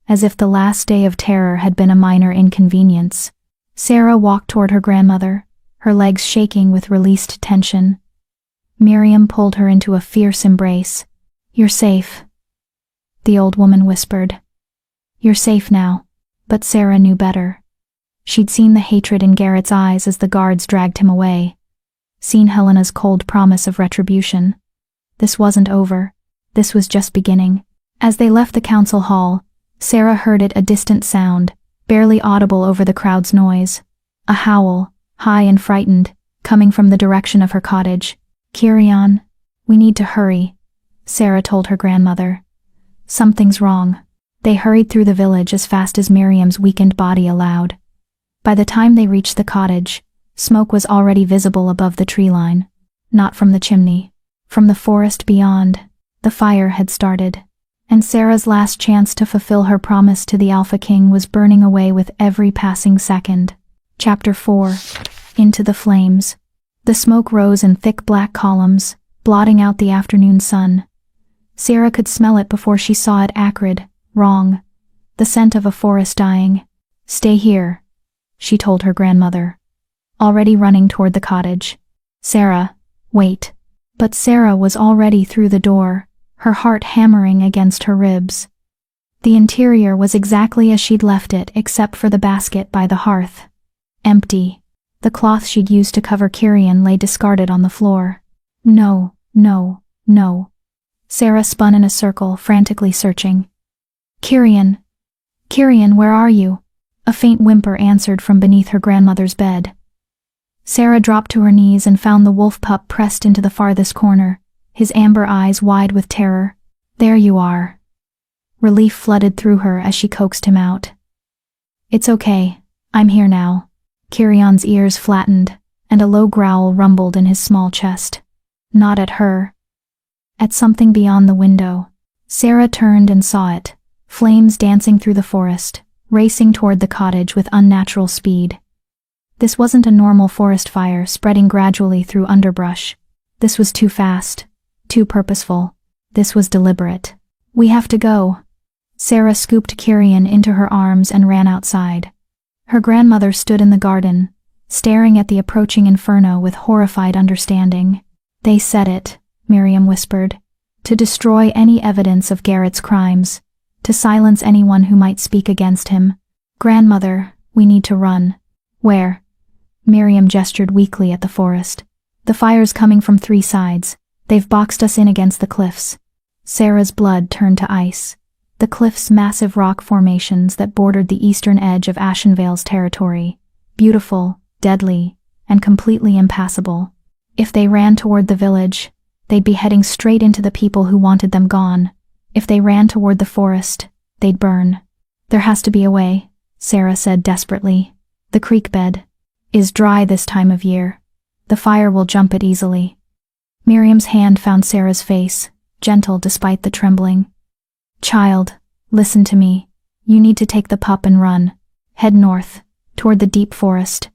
as if the last day of terror had been a minor inconvenience." Sarah walked toward her grandmother, her legs shaking with released tension. Miriam pulled her into a fierce embrace. "You're safe," the old woman whispered. "You're safe now." But Sarah knew better. She'd seen the hatred in Garrett's eyes as the guards dragged him away, seen Helena's cold promise of retribution. This wasn't over. This was just beginning. As they left the council hall, Sarah heard it, a distant sound, barely audible over the crowd's noise. A howl, high and frightened, coming from the direction of her cottage. "Kirian, we need to hurry," Sarah told her grandmother. "Something's wrong." They hurried through the village as fast as Miriam's weakened body allowed. By the time they reached the cottage, smoke was already visible above the tree line. Not from the chimney. From the forest beyond, the fire had started. And Sarah's last chance to fulfill her promise to the Alpha King was burning away with every passing second. Chapter 4. Into the Flames. The smoke rose in thick black columns, blotting out the afternoon sun. Sarah could smell it before she saw it, acrid, wrong. The scent of a forest dying. "Stay here," she told her grandmother, already running toward the cottage. "Sarah, wait." But Sarah was already through the door, her heart hammering against her ribs. The interior was exactly as she'd left it, except for the basket by the hearth. Empty. The cloth she'd used to cover Kirian lay discarded on the floor. No, no, no. Sarah spun in a circle, frantically searching. Kyrian! Kyrian, where are you? A faint whimper answered from beneath her grandmother's bed. Sarah dropped to her knees and found the wolf pup pressed into the farthest corner, his amber eyes wide with terror. There you are. Relief flooded through her as she coaxed him out. It's okay, I'm here now. Kyrian's ears flattened, and a low growl rumbled in his small chest. Not at her. At something beyond the window. Sarah turned and saw it, flames dancing through the forest, racing toward the cottage with unnatural speed. This wasn't a normal forest fire spreading gradually through underbrush. This was too fast, too purposeful. This was deliberate. We have to go. Sarah scooped Kyrian into her arms and ran outside. Her grandmother stood in the garden, staring at the approaching inferno with horrified understanding. They said it, Miriam whispered, to destroy any evidence of Garrett's crimes, to silence anyone who might speak against him. Grandmother, we need to run. Where? Miriam gestured weakly at the forest. The fire's coming from 3 sides. They've boxed us in against the cliffs. Sarah's blood turned to ice. The cliff's massive rock formations that bordered the eastern edge of Ashenvale's territory. Beautiful, deadly, and completely impassable. If they ran toward the village, they'd be heading straight into the people who wanted them gone. If they ran toward the forest, they'd burn. There has to be a way, Sarah said desperately. The creek bed is dry this time of year. The fire will jump it easily. Miriam's hand found Sarah's face, gentle despite the trembling. Child, listen to me. You need to take the pup and run. Head north, toward the deep forest.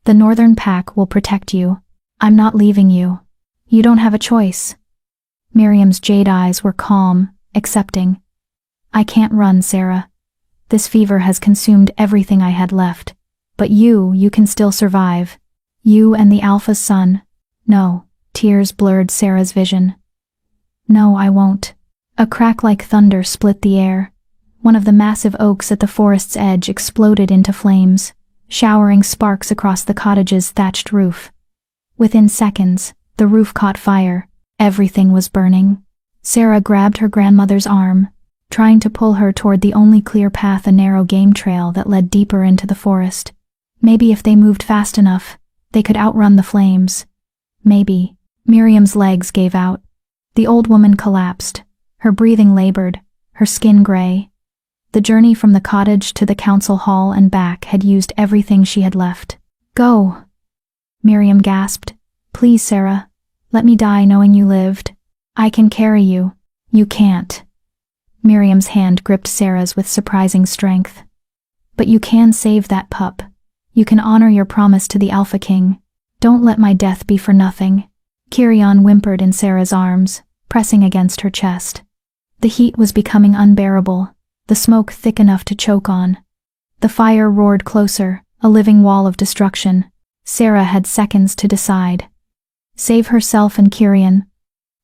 The northern pack will protect you. I'm not leaving you. You don't have a choice. Miriam's jade eyes were calm, accepting. I can't run, Sarah. This fever has consumed everything I had left. But you can still survive. You and the Alpha's son. No, tears blurred Sarah's vision. No, I won't. A crack like thunder split the air. One of the massive oaks at the forest's edge exploded into flames, showering sparks across the cottage's thatched roof. Within seconds, the roof caught fire. Everything was burning. Sarah grabbed her grandmother's arm, trying to pull her toward the only clear path, a narrow game trail that led deeper into the forest. Maybe if they moved fast enough, they could outrun the flames. Maybe. Miriam's legs gave out. The old woman collapsed. Her breathing labored, her skin gray. The journey from the cottage to the council hall and back had used everything she had left. Go! Miriam gasped. Please, Sarah. Let me die knowing you lived. I can carry you. You can't. Miriam's hand gripped Sarah's with surprising strength. But you can save that pup. You can honor your promise to the Alpha King. Don't let my death be for nothing. Kyrian whimpered in Sarah's arms, pressing against her chest. The heat was becoming unbearable, the smoke thick enough to choke on. The fire roared closer, a living wall of destruction. Sarah had seconds to decide. Save herself and Kyrian,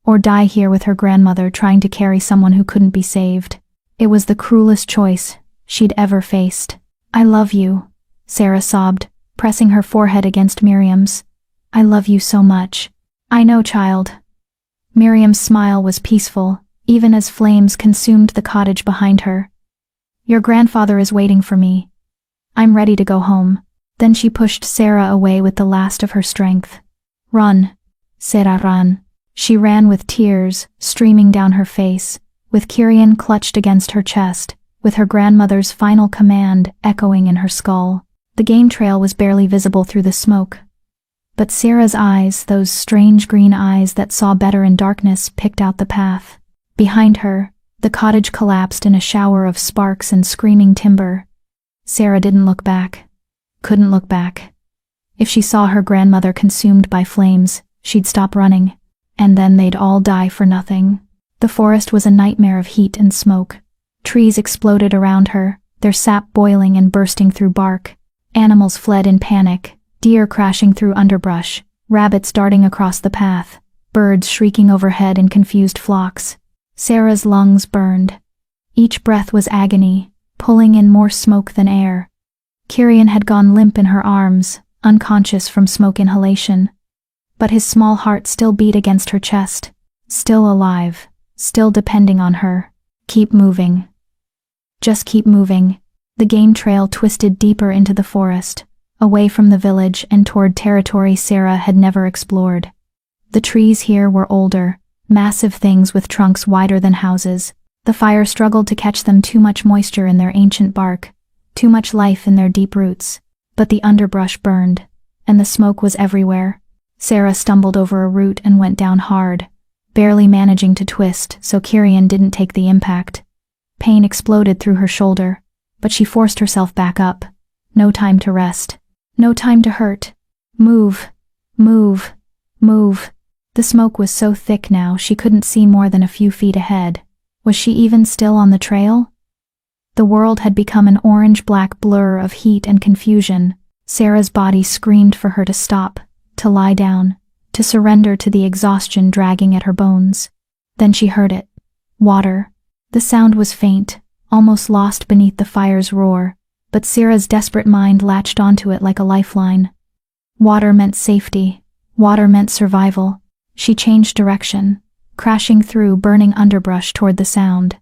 or die here with her grandmother trying to carry someone who couldn't be saved. It was the cruelest choice she'd ever faced. I love you, Sarah sobbed, pressing her forehead against Miriam's. I love you so much. I know, child. Miriam's smile was peaceful, even as flames consumed the cottage behind her. Your grandfather is waiting for me. I'm ready to go home. Then she pushed Sarah away with the last of her strength. Run, Sarah, run. She ran with tears streaming down her face, with Kyrian clutched against her chest, with her grandmother's final command echoing in her skull. The game trail was barely visible through the smoke. But Sarah's eyes, those strange green eyes that saw better in darkness, picked out the path. Behind her, the cottage collapsed in a shower of sparks and screaming timber. Sarah didn't look back. Couldn't look back. If she saw her grandmother consumed by flames, she'd stop running, and then they'd all die for nothing. The forest was a nightmare of heat and smoke. Trees exploded around her, their sap boiling and bursting through bark. Animals fled in panic, deer crashing through underbrush, rabbits darting across the path, birds shrieking overhead in confused flocks. Sarah's lungs burned. Each breath was agony, pulling in more smoke than air. Kyrian had gone limp in her arms, unconscious from smoke inhalation. But his small heart still beat against her chest, still alive, still depending on her. Keep moving. Just keep moving. The game trail twisted deeper into the forest, away from the village and toward territory Sarah had never explored. The trees here were older, massive things with trunks wider than houses. The fire struggled to catch them, too much moisture in their ancient bark, too much life in their deep roots. But the underbrush burned, and the smoke was everywhere. Sarah stumbled over a root and went down hard, barely managing to twist so Kirian didn't take the impact. Pain exploded through her shoulder, but she forced herself back up. No time to rest. No time to hurt. Move. Move. Move. The smoke was so thick now she couldn't see more than a few feet ahead. Was she even still on the trail? The world had become an orange-black blur of heat and confusion. Sarah's body screamed for her to stop, to lie down, to surrender to the exhaustion dragging at her bones. Then she heard it. Water. The sound was faint, almost lost beneath the fire's roar, but Sarah's desperate mind latched onto it like a lifeline. Water meant safety. Water meant survival. She changed direction, crashing through burning underbrush toward the sound.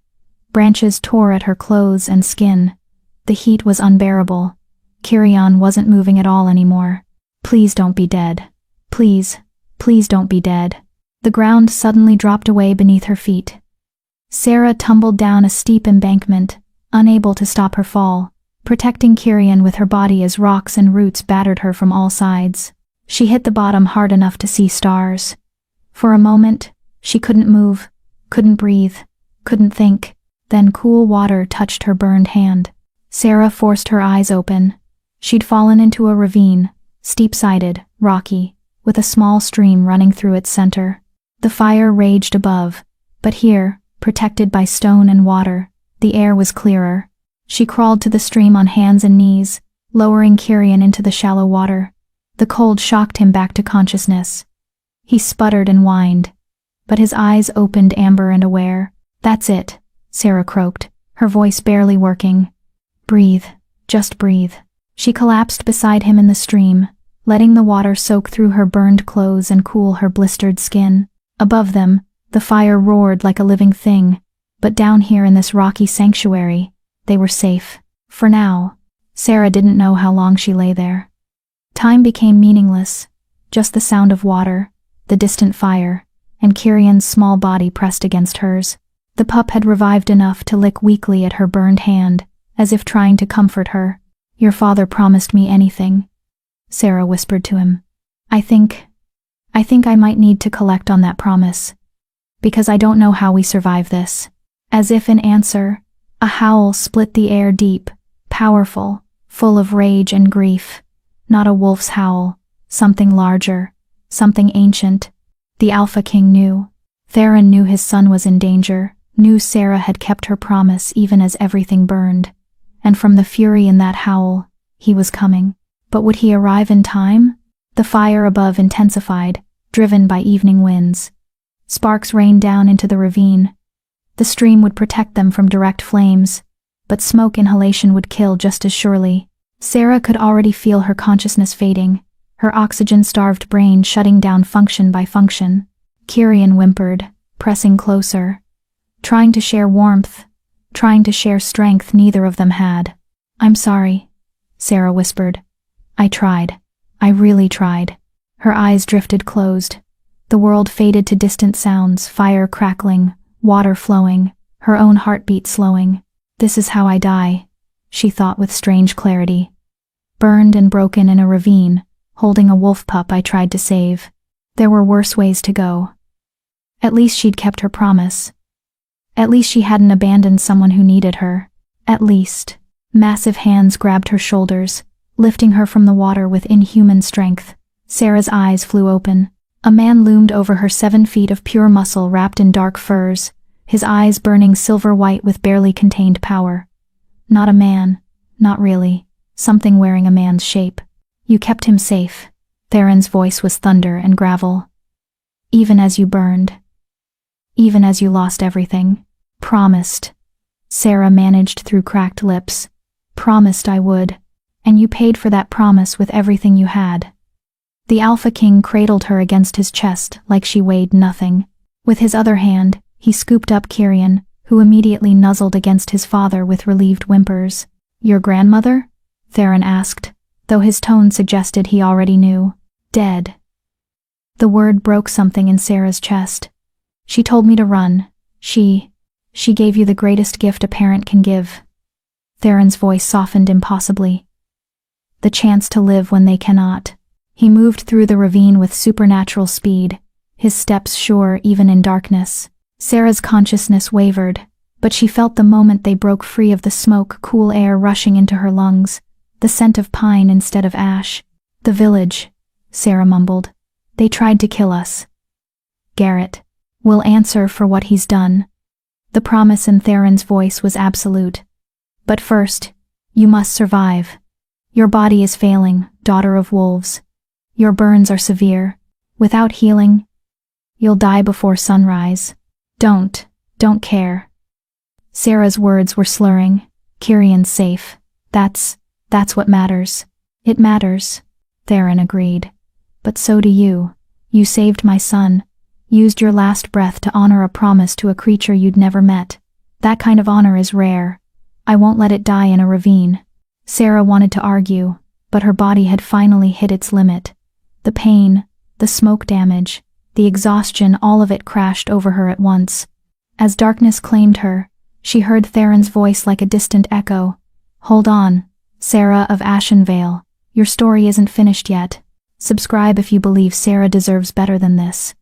Branches tore at her clothes and skin. The heat was unbearable. Kirian wasn't moving at all anymore. Please don't be dead. Please, please don't be dead. The ground suddenly dropped away beneath her feet. Sarah tumbled down a steep embankment, unable to stop her fall, protecting Kirian with her body as rocks and roots battered her from all sides. She hit the bottom hard enough to see stars. For a moment, she couldn't move, couldn't breathe, couldn't think. Then cool water touched her burned hand. Sarah forced her eyes open. She'd fallen into a ravine, steep-sided, rocky, with a small stream running through its center. The fire raged above, but here, protected by stone and water, the air was clearer. She crawled to the stream on hands and knees, lowering Kirian into the shallow water. The cold shocked him back to consciousness. He sputtered and whined, but his eyes opened amber and aware. "That's it," Sarah croaked, her voice barely working. "Breathe, just breathe." She collapsed beside him in the stream, letting the water soak through her burned clothes and cool her blistered skin. Above them, the fire roared like a living thing, but down here in this rocky sanctuary, they were safe. For now. Sarah didn't know how long she lay there. Time became meaningless, just the sound of water, the distant fire, and Kirian's small body pressed against hers. The pup had revived enough to lick weakly at her burned hand, as if trying to comfort her. "Your father promised me anything," Sarah whispered to him. I think I might need to collect on that promise. Because I don't know how we survive this." As if in answer, a howl split the air deep, powerful, full of rage and grief. Not a wolf's howl, something larger, something ancient. The Alpha King knew. Theron knew his son was in danger, knew Sarah had kept her promise even as everything burned. And from the fury in that howl, he was coming. But would he arrive in time? The fire above intensified, driven by evening winds. Sparks rained down into the ravine. The stream would protect them from direct flames, but smoke inhalation would kill just as surely. Sarah could already feel her consciousness fading, her oxygen-starved brain shutting down function by function. Kirian whimpered, pressing closer. Trying to share warmth, trying to share strength neither of them had. "I'm sorry," Sarah whispered. "I tried. I really tried." Her eyes drifted closed. The world faded to distant sounds, fire crackling, water flowing, her own heartbeat slowing. "This is how I die," she thought with strange clarity. "Burned and broken in a ravine, holding a wolf pup I tried to save. There were worse ways to go." At least she'd kept her promise. At least she hadn't abandoned someone who needed her. At least. Massive hands grabbed her shoulders, lifting her from the water with inhuman strength. Sarah's eyes flew open. A man loomed over her, 7 feet of pure muscle wrapped in dark furs, his eyes burning silver-white with barely contained power. Not a man, not really, something wearing a man's shape. "You kept him safe." Theron's voice was thunder and gravel. "Even as you burned. Even as you lost everything. Promised." Sarah managed through cracked lips. "Promised I would. And you paid for that promise with everything you had." The Alpha King cradled her against his chest like she weighed nothing. With his other hand, he scooped up Kirian, who immediately nuzzled against his father with relieved whimpers. "Your grandmother?" Theron asked, though his tone suggested he already knew. "Dead." The word broke something in Sarah's chest. "She told me to run. She gave you the greatest gift a parent can give." Theron's voice softened impossibly. "The chance to live when they cannot." He moved through the ravine with supernatural speed, his steps sure even in darkness. Sarah's consciousness wavered, but she felt the moment they broke free of the smoke, cool air rushing into her lungs, the scent of pine instead of ash. "The village," Sarah mumbled. "They tried to kill us. Garrett will answer for what he's done." The promise in Theron's voice was absolute. "But first, you must survive. Your body is failing, daughter of wolves. Your burns are severe. Without healing, you'll die before sunrise. Don't care." Sarah's words were slurring. "Kirian's safe. That's what matters." "It matters," Theron agreed. "But so do you. You saved my son, used your last breath to honor a promise to a creature you'd never met. That kind of honor is rare. I won't let it die in a ravine." Sarah wanted to argue, but her body had finally hit its limit. The pain, the smoke damage, the exhaustion, all of it crashed over her at once. As darkness claimed her, she heard Theron's voice like a distant echo. "Hold on, Sarah of Ashenvale. Your story isn't finished yet. Subscribe if you believe Sarah deserves better than this.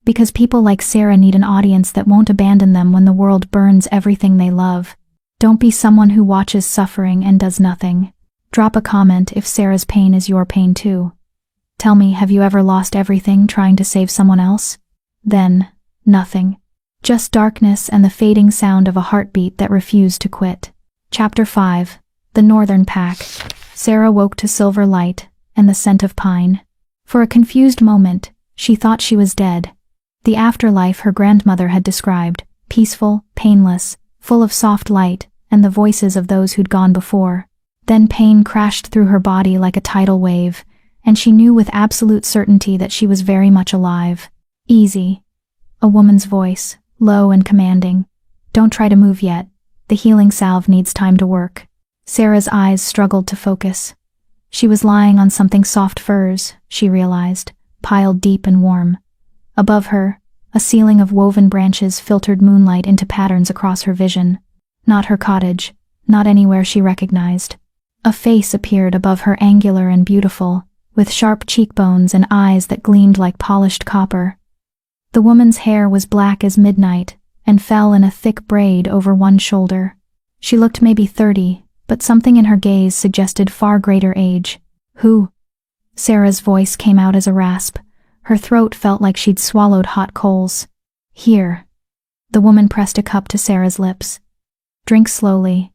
Because people like Sarah need an audience that won't abandon them when the world burns everything they love. Don't be someone who watches suffering and does nothing. Drop a comment if Sarah's pain is your pain too. Tell me, have you ever lost everything trying to save someone else? Then, nothing. Just darkness and the fading sound of a heartbeat that refused to quit." Chapter 5. The Northern Pack. Sarah woke to silver light and the scent of pine. For a confused moment, she thought she was dead. The afterlife her grandmother had described, peaceful, painless, full of soft light and the voices of those who'd gone before. Then pain crashed through her body like a tidal wave, and she knew with absolute certainty that she was very much alive. "Easy." A woman's voice, low and commanding. "Don't try to move yet. The healing salve needs time to work." Sarah's eyes struggled to focus. She was lying on something soft furs, she realized, piled deep and warm. Above her, a ceiling of woven branches filtered moonlight into patterns across her vision. Not her cottage, not anywhere she recognized. A face appeared above her, angular and beautiful, with sharp cheekbones and eyes that gleamed like polished copper. The woman's hair was black as midnight and fell in a thick braid over one shoulder. She looked maybe 30, but something in her gaze suggested far greater age. "Who?" Sarah's voice came out as a rasp. Her throat felt like she'd swallowed hot coals. "Here." The woman pressed a cup to Sarah's lips. "Drink slowly.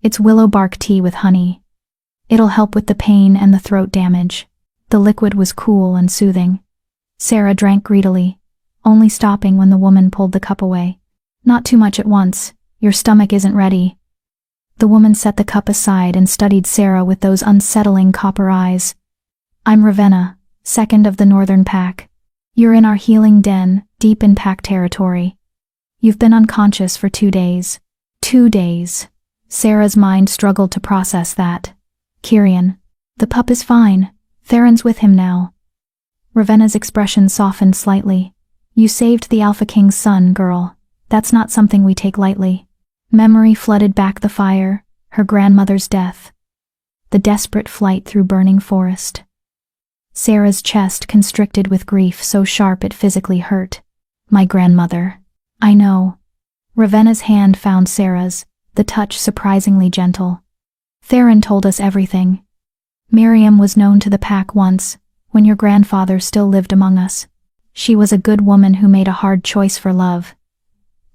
It's willow bark tea with honey. It'll help with the pain and the throat damage." The liquid was cool and soothing. Sarah drank greedily, only stopping when the woman pulled the cup away. "Not too much at once. Your stomach isn't ready." The woman set the cup aside and studied Sarah with those unsettling copper eyes. "I'm Ravenna, second of the Northern Pack. You're in our healing den, deep in Pack territory. You've been unconscious for 2 days. 2 days. Sarah's mind struggled to process that. "Kirian. The pup is fine. Theron's with him now." Ravenna's expression softened slightly. "You saved the Alpha King's son, girl. That's not something we take lightly." Memory flooded back the fire, her grandmother's death. The desperate flight through burning forest. Sarah's chest constricted with grief so sharp it physically hurt. "My grandmother." "I know." Ravenna's hand found Sarah's, the touch surprisingly gentle. "Theron told us everything. Miriam was known to the Pack once, when your grandfather still lived among us. She was a good woman who made a hard choice for love.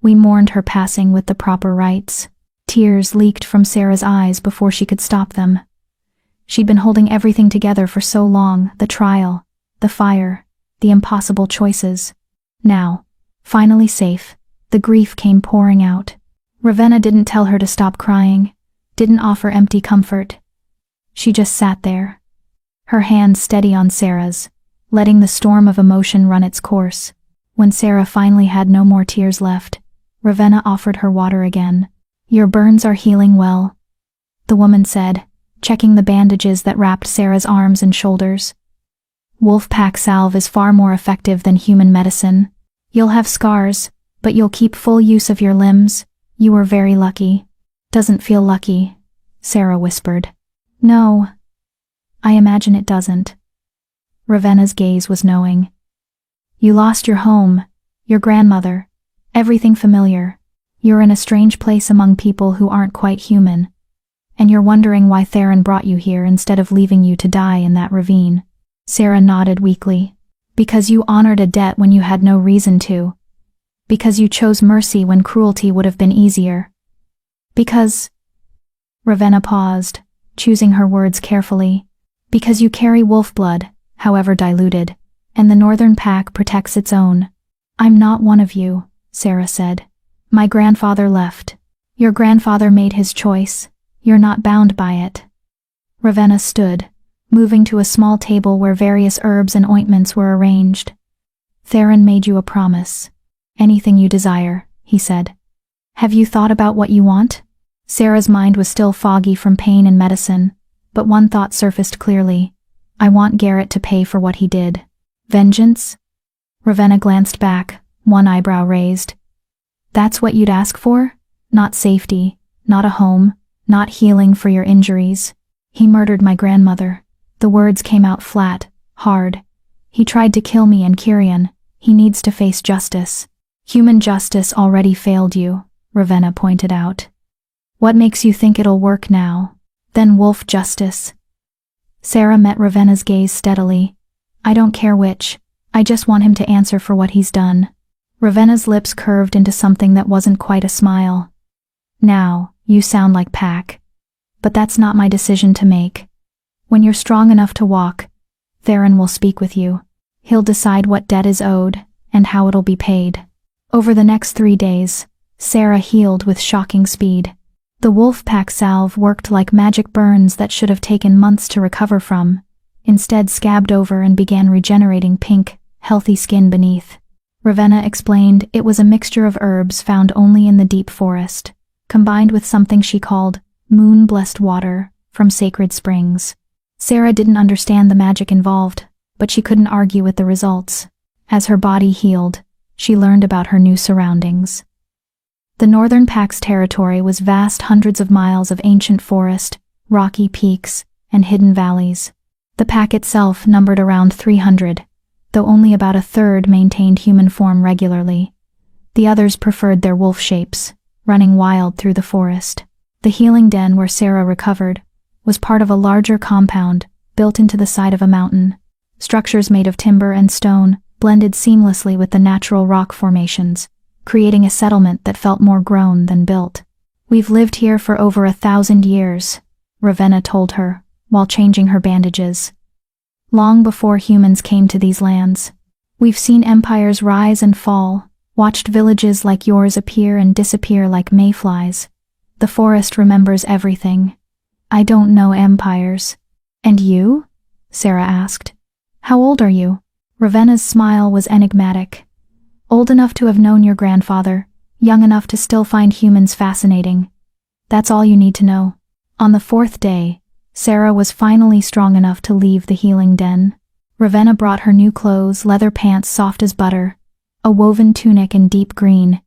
We mourned her passing with the proper rites." Tears leaked from Sarah's eyes before she could stop them. She'd been holding everything together for so long, the trial, the fire, the impossible choices. Now, finally safe, the grief came pouring out. Ravenna didn't tell her to stop crying, didn't offer empty comfort. She just sat there, her hand steady on Sarah's, letting the storm of emotion run its course. When Sarah finally had no more tears left, Ravenna offered her water again. Your burns are healing well, the woman said, checking the bandages that wrapped Sarah's arms and shoulders. Wolfpack salve is far more effective than human medicine. You'll have scars, but you'll keep full use of your limbs. You were very lucky. Doesn't feel lucky, Sarah whispered. No. I imagine it doesn't. Ravenna's gaze was knowing. You lost your home, your grandmother, everything familiar. You're in a strange place among people who aren't quite human. And you're wondering why Theron brought you here instead of leaving you to die in that ravine. Sarah nodded weakly. Because you honored a debt when you had no reason to. Because you chose mercy when cruelty would have been easier. Because... Ravenna paused, choosing her words carefully. Because you carry wolf blood, however diluted, and the Northern Pack protects its own. I'm not one of you, Sarah said. My grandfather left. Your grandfather made his choice. You're not bound by it. Ravenna stood, moving to a small table where various herbs and ointments were arranged. Theron made you a promise. Anything you desire, he said. Have you thought about what you want? Sarah's mind was still foggy from pain and medicine, but one thought surfaced clearly. I want Garrett to pay for what he did. Vengeance? Ravenna glanced back, one eyebrow raised. That's what you'd ask for? Not safety, not a home, not healing for your injuries. He murdered my grandmother. The words came out flat, hard. He tried to kill me and Kyrian. He needs to face justice. Human justice already failed you, Ravenna pointed out. What makes you think it'll work now? Then wolf justice. Sarah met Ravenna's gaze steadily. I don't care which. I just want him to answer for what he's done. Ravenna's lips curved into something that wasn't quite a smile. Now, you sound like Pack. But that's not my decision to make. When you're strong enough to walk, Theron will speak with you. He'll decide what debt is owed, and how it'll be paid. Over the next 3 days, Sarah healed with shocking speed. The Wolfpack salve worked like magic burns that should have taken months to recover from, instead scabbed over and began regenerating pink, healthy skin beneath. Ravenna explained it was a mixture of herbs found only in the deep forest, combined with something she called moon-blessed water from sacred springs. Sarah didn't understand the magic involved, but she couldn't argue with the results. As her body healed, she learned about her new surroundings. The Northern Pack's territory was vast hundreds of miles of ancient forest, rocky peaks, and hidden valleys. The pack itself numbered around 300, though only about a third maintained human form regularly. The others preferred their wolf shapes, running wild through the forest. The healing den where Sarah recovered was part of a larger compound built into the side of a mountain. Structures made of timber and stone blended seamlessly with the natural rock formations, creating a settlement that felt more grown than built. We've lived here for over 1,000 years, Ravenna told her, while changing her bandages. Long before humans came to these lands, we've seen empires rise and fall, watched villages like yours appear and disappear like mayflies. The forest remembers everything. I don't know empires. And you? Sarah asked. How old are you? Ravenna's smile was enigmatic. Old enough to have known your grandfather, young enough to still find humans fascinating. That's all you need to know. On the 4th day, Sarah was finally strong enough to leave the healing den. Ravenna brought her new clothes, leather pants soft as butter, a woven tunic in deep green,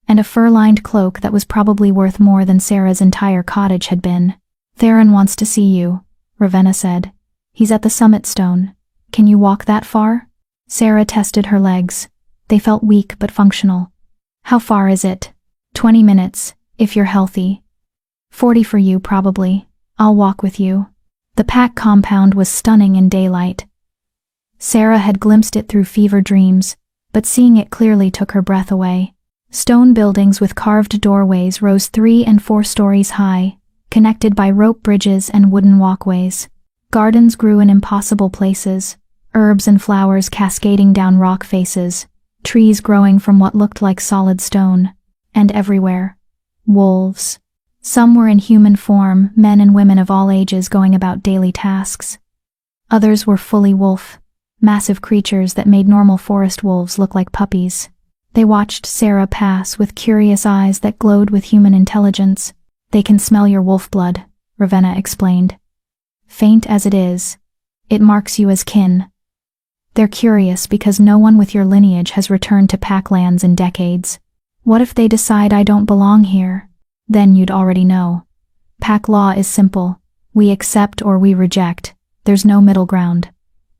and a fur-lined cloak that was probably worth more than Sarah's entire cottage had been. Theron wants to see you, Ravenna said. He's at the summit stone. Can you walk that far? Sarah tested her legs. They felt weak but functional. How far is it? 20 minutes, if you're healthy. 40 for you, probably. I'll walk with you. The pack compound was stunning in daylight. Sarah had glimpsed it through fever dreams, but seeing it clearly took her breath away. Stone buildings with carved doorways rose 3 and 4 stories high, connected by rope bridges and wooden walkways. Gardens grew in impossible places, herbs and flowers cascading down rock faces, trees growing from what looked like solid stone, and everywhere, wolves. Some were in human form, men and women of all ages going about daily tasks. Others were fully wolf, massive creatures that made normal forest wolves look like puppies. They watched Sarah pass with curious eyes that glowed with human intelligence. They can smell your wolf blood, Ravenna explained. Faint as it is, it marks you as kin. They're curious because no one with your lineage has returned to Packlands in decades. What if they decide I don't belong here? Then you'd already know. Pack law is simple. We accept or we reject. There's no middle ground.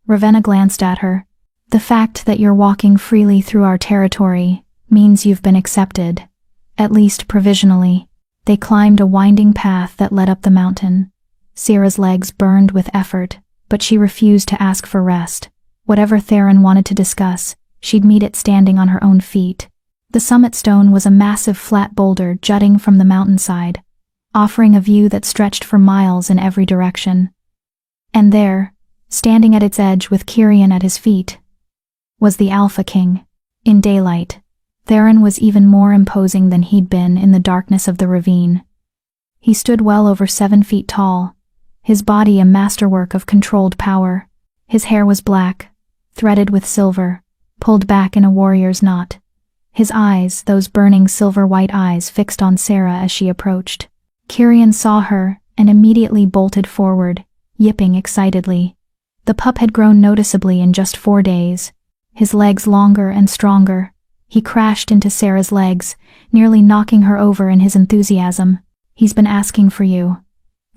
Ravenna glanced at her. The fact that you're walking freely through our territory means you've been accepted, at least provisionally. They climbed a winding path that led up the mountain. Sarah's legs burned with effort, but she refused to ask for rest. Whatever Theron wanted to discuss, she'd meet it standing on her own feet. The summit stone was a massive flat boulder jutting from the mountainside, offering a view that stretched for miles in every direction. And there, standing at its edge with Kyrian at his feet, was the Alpha King. In daylight, Theron was even more imposing than he'd been in the darkness of the ravine. He stood well over 7 feet tall, his body a masterwork of controlled power. His hair was black, threaded with silver, pulled back in a warrior's knot. His eyes, those burning silver-white eyes, fixed on Sarah as she approached. Kyrian saw her and immediately bolted forward, yipping excitedly. The pup had grown noticeably in just 4 days, his legs longer and stronger. He crashed into Sarah's legs, nearly knocking her over in his enthusiasm. "He's been asking for you,"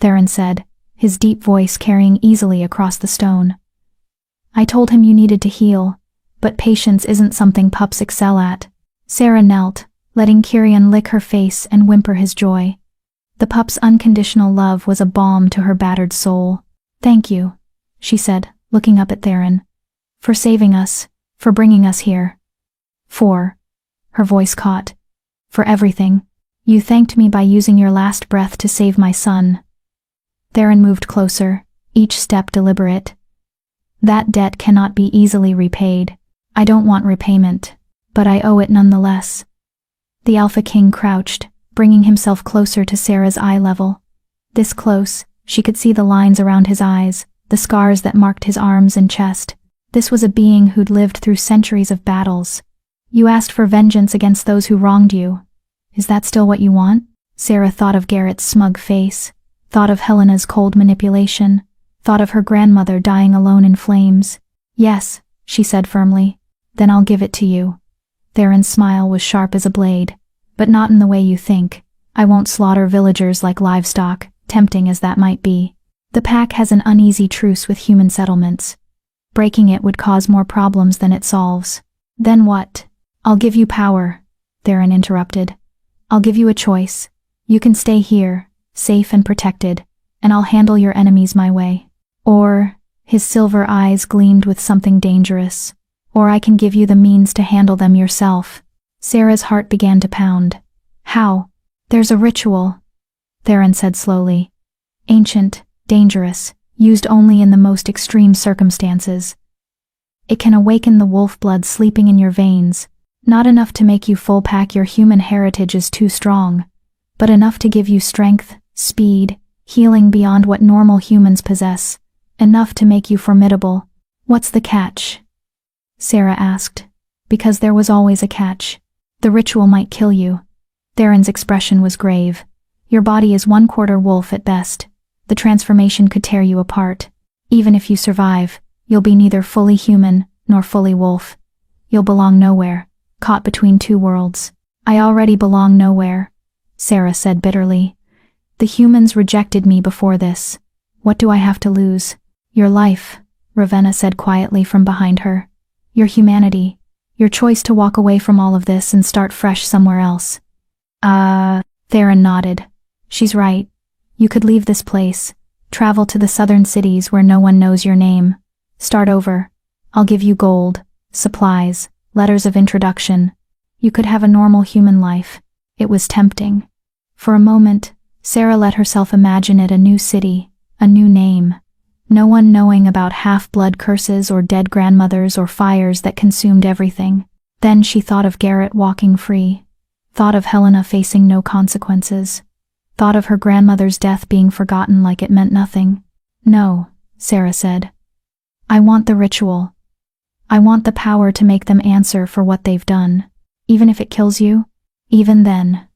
Theron said, his deep voice carrying easily across the stone. "I told him you needed to heal, but patience isn't something pups excel at." Sarah knelt, letting Kyrian lick her face and whimper his joy. The pup's unconditional love was a balm to her battered soul. "Thank you," she said, looking up at Theron. "For saving us, for bringing us here. Her voice caught. "For everything. You thanked me by using your last breath to save my son." Theron moved closer, each step deliberate. "That debt cannot be easily repaid. I don't want repayment, but I owe it nonetheless." The Alpha King crouched, bringing himself closer to Sarah's eye level. This close, she could see the lines around his eyes, the scars that marked his arms and chest. This was a being who'd lived through centuries of battles. "You asked for vengeance against those who wronged you. Is that still what you want?" Sarah thought of Garrett's smug face, thought of Helena's cold manipulation, thought of her grandmother dying alone in flames. "Yes," she said firmly. "Then I'll give it to you." Theron's smile was sharp as a blade. "But not in the way you think. I won't slaughter villagers like livestock, tempting as that might be. The pack has an uneasy truce with human settlements. Breaking it would cause more problems than it solves." "Then what?" "I'll give you power," Theron interrupted. "I'll give you a choice. You can stay here, safe and protected, and I'll handle your enemies my way. Or," his silver eyes gleamed with something dangerous, "or I can give you the means to handle them yourself." Sarah's heart began to pound. "How?" "There's a ritual," Theron said slowly. "Ancient, dangerous, used only in the most extreme circumstances. It can awaken the wolf blood sleeping in your veins, not enough to make you full pack. Your human heritage is too strong, but enough to give you strength, speed, healing beyond what normal humans possess, enough to make you formidable." "What's the catch?" Sarah asked. Because there was always a catch. "The ritual might kill you." Theron's expression was grave. "Your body is 1/4 wolf at best. The transformation could tear you apart. Even if you survive, you'll be neither fully human nor fully wolf. You'll belong nowhere, caught between 2 worlds." "I already belong nowhere," Sarah said bitterly. "The humans rejected me before this. What do I have to lose?" "Your life," Ravenna said quietly from behind her. "Your humanity. Your choice to walk away from all of this and start fresh somewhere else." Theron nodded. "She's right. You could leave this place, travel to the southern cities where no one knows your name. Start over. I'll give you gold, supplies, letters of introduction. You could have a normal human life." It was tempting. For a moment, Sarah let herself imagine it a new city, a new name. No one knowing about half-blood curses or dead grandmothers or fires that consumed everything. Then she thought of Garrett walking free, thought of Helena facing no consequences, thought of her grandmother's death being forgotten like it meant nothing. "No," Sarah said. "I want the ritual. I want the power to make them answer for what they've done." even if it kills you? Even then,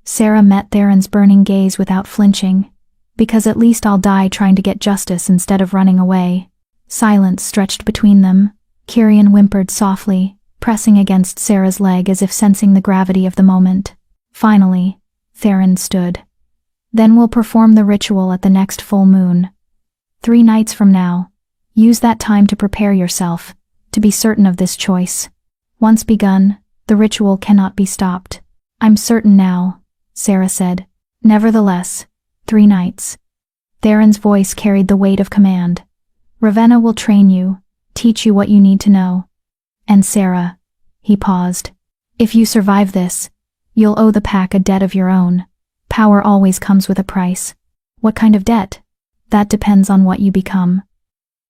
Sarah met Theron's burning gaze without flinching. Because at least I'll die trying to get justice instead of running away. Silence stretched between them. Kyrian whimpered softly, pressing against Sarah's leg as if sensing the gravity of the moment. Finally, Theron stood. Then we'll perform the ritual at the next full moon. 3 nights from now. Use that time to prepare yourself, to be certain of this choice. Once begun, the ritual cannot be stopped. I'm certain now, Sarah said. Nevertheless, 3 nights. Theron's voice carried the weight of command. Ravenna will train you, teach you what you need to know. And Sarah, he paused. If you survive this, you'll owe the pack a debt of your own. Power always comes with a price. What kind of debt? That depends on what you become.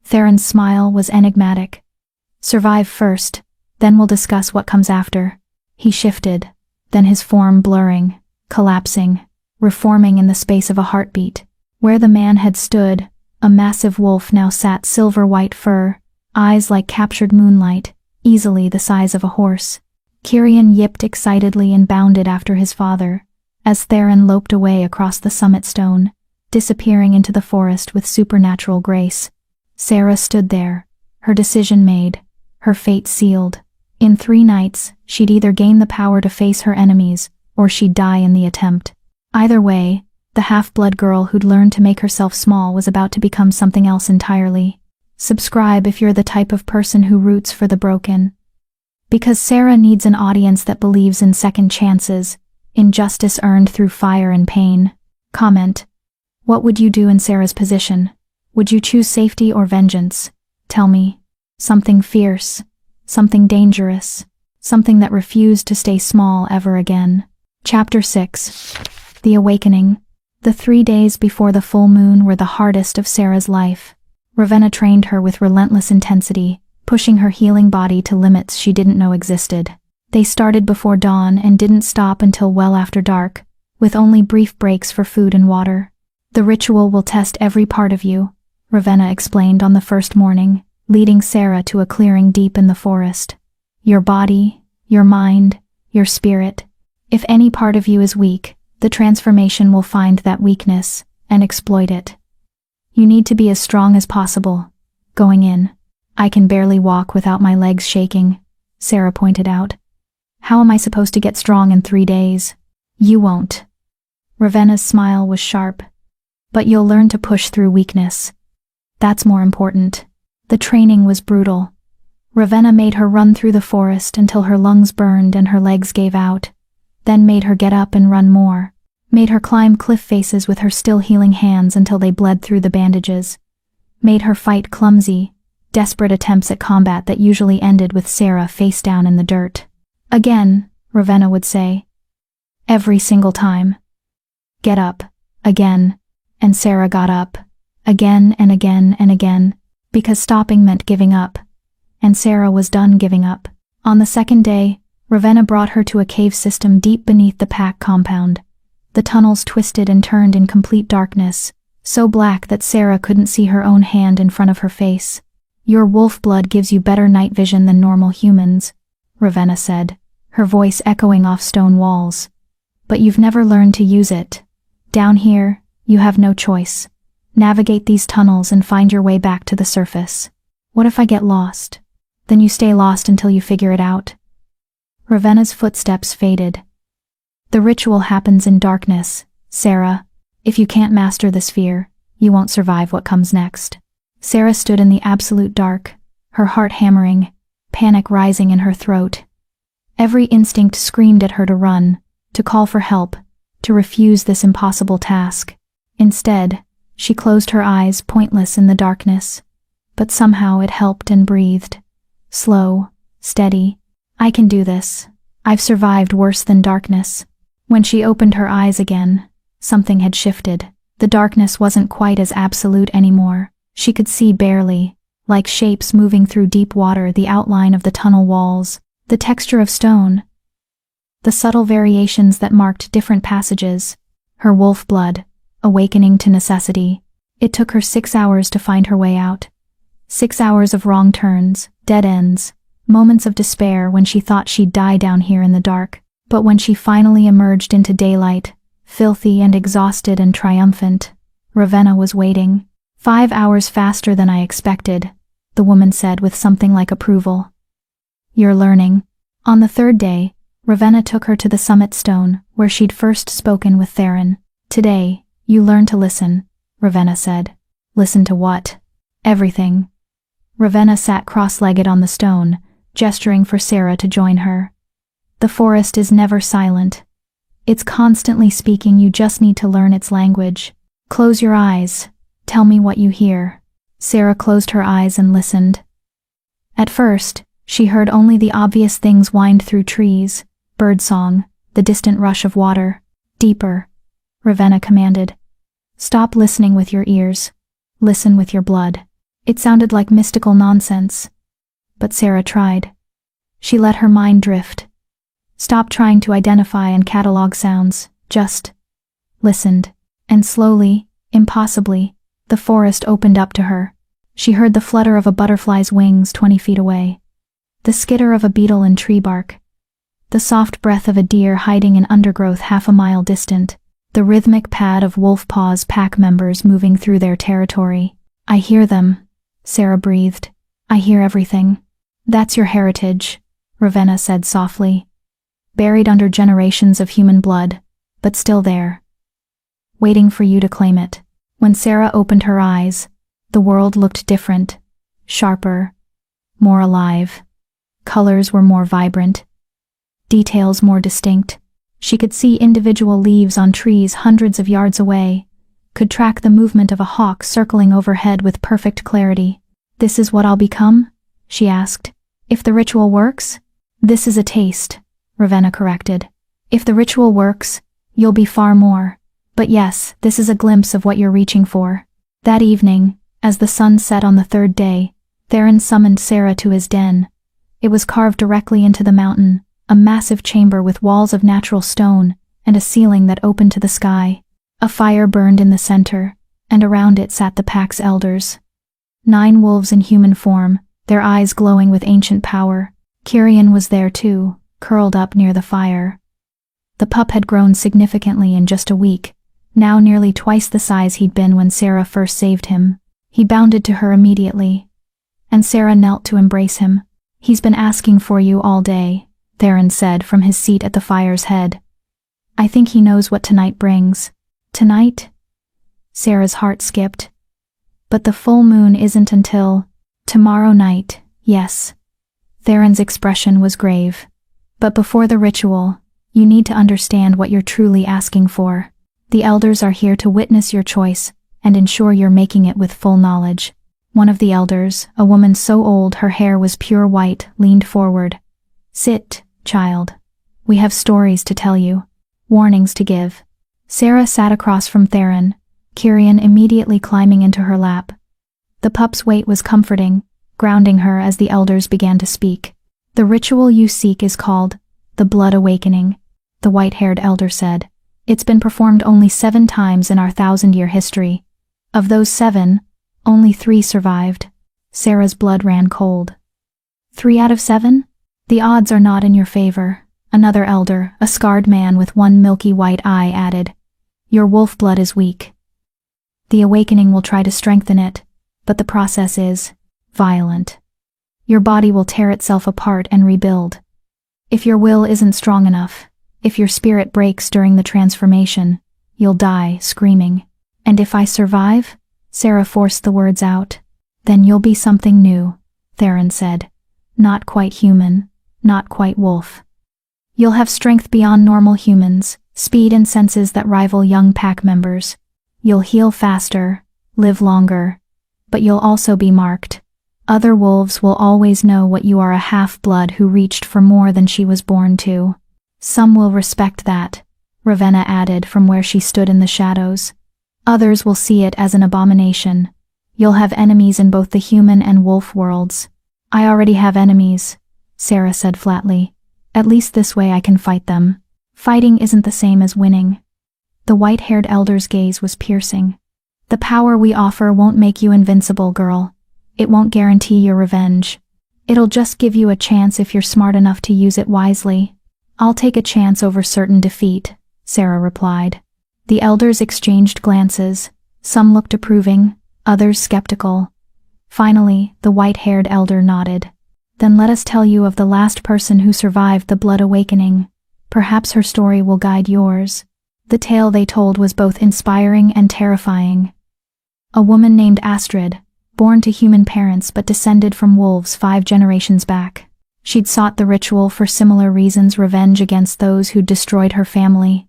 Theron's smile was enigmatic. Survive first, then we'll discuss what comes after. He shifted, then his form blurring, collapsing, reforming in the space of a heartbeat. Where the man had stood, a massive wolf now sat, silver-white fur, eyes like captured moonlight, easily the size of a horse. Kyrian yipped excitedly and bounded after his father, as Theron loped away across the summit stone, disappearing into the forest with supernatural grace. Sarah stood there, her decision made, her fate sealed. In 3 nights, she'd either gain the power to face her enemies, or she'd die in the attempt. Either way, the half-blood girl who'd learned to make herself small was about to become something else entirely. Subscribe if you're the type of person who roots for the broken. Because Sarah needs an audience that believes in second chances, in justice earned through fire and pain. Comment. What would you do in Sarah's position? Would you choose safety or vengeance? Tell me. Something fierce, something dangerous, something that refused to stay small ever again. Chapter 6. The Awakening. The 3 days before the full moon were the hardest of Sarah's life. Ravenna trained her with relentless intensity, pushing her healing body to limits she didn't know existed. They started before dawn and didn't stop until well after dark, with only brief breaks for food and water. The ritual will test every part of you, Ravenna explained on the first morning, leading Sarah to a clearing deep in the forest. Your body, your mind, your spirit. If any part of you is weak, the transformation will find that weakness and exploit it. You need to be as strong as possible. Going in. I can barely walk without my legs shaking, Sarah pointed out. How am I supposed to get strong in 3 days? You won't. Ravenna's smile was sharp. But you'll learn to push through weakness. That's more important. The training was brutal. Ravenna made her run through the forest until her lungs burned and her legs gave out, then made her get up and run more, made her climb cliff faces with her still healing hands until they bled through the bandages, made her fight clumsy, desperate attempts at combat that usually ended with Sarah face down in the dirt. Again, Ravenna would say. Every single time. Get up. Again. And Sarah got up. Again and again and again. Because stopping meant giving up. And Sarah was done giving up. On the second day, Ravenna brought her to a cave system deep beneath the pack compound. The tunnels twisted and turned in complete darkness, so black that Sarah couldn't see her own hand in front of her face. Your wolf blood gives you better night vision than normal humans, Ravenna said, her voice echoing off stone walls. But you've never learned to use it. Down here, you have no choice. Navigate these tunnels and find your way back to the surface. What if I get lost? Then you stay lost until you figure it out. Ravenna's footsteps faded. The ritual happens in darkness, Sarah. If you can't master the sphere, you won't survive what comes next. Sarah stood in the absolute dark, her heart hammering, panic rising in her throat. Every instinct screamed at her to run, to call for help, to refuse this impossible task. Instead, she closed her eyes, pointless in the darkness. But somehow it helped and breathed. Slow, steady. I can do this. I've survived worse than darkness. When she opened her eyes again, something had shifted. The darkness wasn't quite as absolute anymore. She could see barely, like shapes moving through deep water, the outline of the tunnel walls, the texture of stone, the subtle variations that marked different passages. Her wolf blood, awakening to necessity. It took her 6 hours to find her way out. 6 hours of wrong turns, dead ends, moments of despair when she thought she'd die down here in the dark. But when she finally emerged into daylight, filthy and exhausted and triumphant, Ravenna was waiting. 5 hours faster than I expected, the woman said with something like approval. You're learning. On the third day, Ravenna took her to the summit stone, where she'd first spoken with Theron. Today, you learn to listen, Ravenna said. Listen to what? Everything. Ravenna sat cross-legged on the stone, gesturing for Sarah to join her. The forest is never silent. It's constantly speaking, you just need to learn its language. Close your eyes. Tell me what you hear. Sarah closed her eyes and listened. At first, she heard only the obvious things wind through trees, birdsong, the distant rush of water. Deeper, Ravenna commanded. Stop listening with your ears. Listen with your blood. It sounded like mystical nonsense. But Sarah tried. She let her mind drift. Stop trying to identify and catalog sounds, just listened. And slowly, impossibly, the forest opened up to her. She heard the flutter of a butterfly's wings 20 feet away, the skitter of a beetle in tree bark, the soft breath of a deer hiding in undergrowth half a mile distant, the rhythmic pad of Wolfpaw's pack members moving through their territory. I hear them, Sarah breathed. I hear everything. That's your heritage, Ravenna said softly. Buried under generations of human blood, but still there, waiting for you to claim it. When Sarah opened her eyes, the world looked different, sharper, more alive. Colors were more vibrant, details more distinct. She could see individual leaves on trees hundreds of yards away, could track the movement of a hawk circling overhead with perfect clarity. This is what I'll become? She asked. If the ritual works? This is a taste, Ravenna corrected. If the ritual works, you'll be far more. But yes, this is a glimpse of what you're reaching for. That evening, as the sun set on the third day, Theron summoned Sarah to his den. It was carved directly into the mountain, a massive chamber with walls of natural stone and a ceiling that opened to the sky. A fire burned in the center, and around it sat the pack's elders. 9 wolves in human form, their eyes glowing with ancient power. Kirian was there too, curled up near the fire. The pup had grown significantly in just a week, now nearly twice the size he'd been when Sarah first saved him. He bounded to her immediately, and Sarah knelt to embrace him. He's been asking for you all day, Theron said from his seat at the fire's head. I think he knows what tonight brings. Tonight? Sarah's heart skipped. But the full moon isn't until tomorrow night, yes. Theron's expression was grave. But before the ritual, you need to understand what you're truly asking for. The elders are here to witness your choice and ensure you're making it with full knowledge. One of the elders, a woman so old her hair was pure white, leaned forward. Sit, child. We have stories to tell you, warnings to give. Sarah sat across from Theron, Kirian immediately climbing into her lap. The pup's weight was comforting, grounding her as the elders began to speak. The ritual you seek is called the Blood Awakening, the white-haired elder said. It's been performed only 7 times in our 1,000-year history. Of those 7, only 3 survived. Sarah's blood ran cold. 3 out of 7? The odds are not in your favor, another elder, a scarred man with one milky white eye, added. Your wolf blood is weak. The awakening will try to strengthen it, but the process is violent. Your body will tear itself apart and rebuild. If your will isn't strong enough, if your spirit breaks during the transformation, you'll die screaming. And if I survive, Sarah forced the words out, then you'll be something new, Theron said. Not quite human, not quite wolf. You'll have strength beyond normal humans, speed and senses that rival young pack members. You'll heal faster, live longer, but you'll also be marked. Other wolves will always know what you are, a half-blood who reached for more than she was born to. Some will respect that, Ravenna added from where she stood in the shadows. Others will see it as an abomination. You'll have enemies in both the human and wolf worlds. I already have enemies, Sarah said flatly. At least this way I can fight them. Fighting isn't the same as winning. The white-haired elder's gaze was piercing. The power we offer won't make you invincible, girl. It won't guarantee your revenge. It'll just give you a chance if you're smart enough to use it wisely. I'll take a chance over certain defeat, Sarah replied. The elders exchanged glances. Some looked approving, others skeptical. Finally, the white-haired elder nodded. Then let us tell you of the last person who survived the Blood Awakening. Perhaps her story will guide yours. The tale they told was both inspiring and terrifying. A woman named Astrid, born to human parents but descended from wolves 5 generations back. She'd sought the ritual for similar reasons, revenge against those who'd destroyed her family.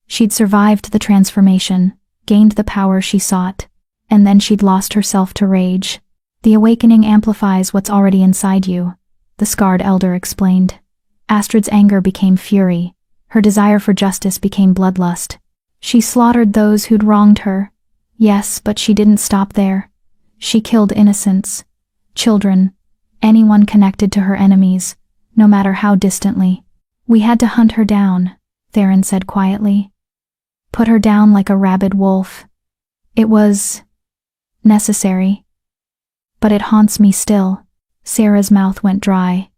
She'd survived the transformation, gained the power she sought, and then she'd lost herself to rage. The awakening amplifies what's already inside you, the scarred elder explained. Astrid's anger became fury. Her desire for justice became bloodlust. She slaughtered those who'd wronged her. Yes, but she didn't stop there. She killed innocents, children, anyone connected to her enemies, no matter how distantly. We had to hunt her down, Theron said quietly. Put her down like a rabid wolf. It was necessary. But it haunts me still. Sarah's mouth went dry.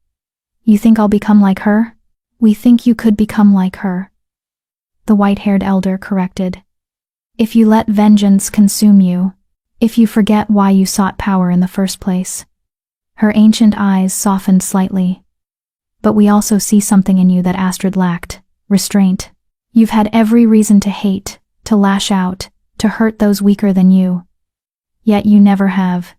You think I'll become like her? We think you could become like her, the white-haired elder corrected. If you let vengeance consume you, if you forget why you sought power in the first place. Her ancient eyes softened slightly. But we also see something in you that Astrid lacked, restraint. You've had every reason to hate, to lash out, to hurt those weaker than you. Yet you never have.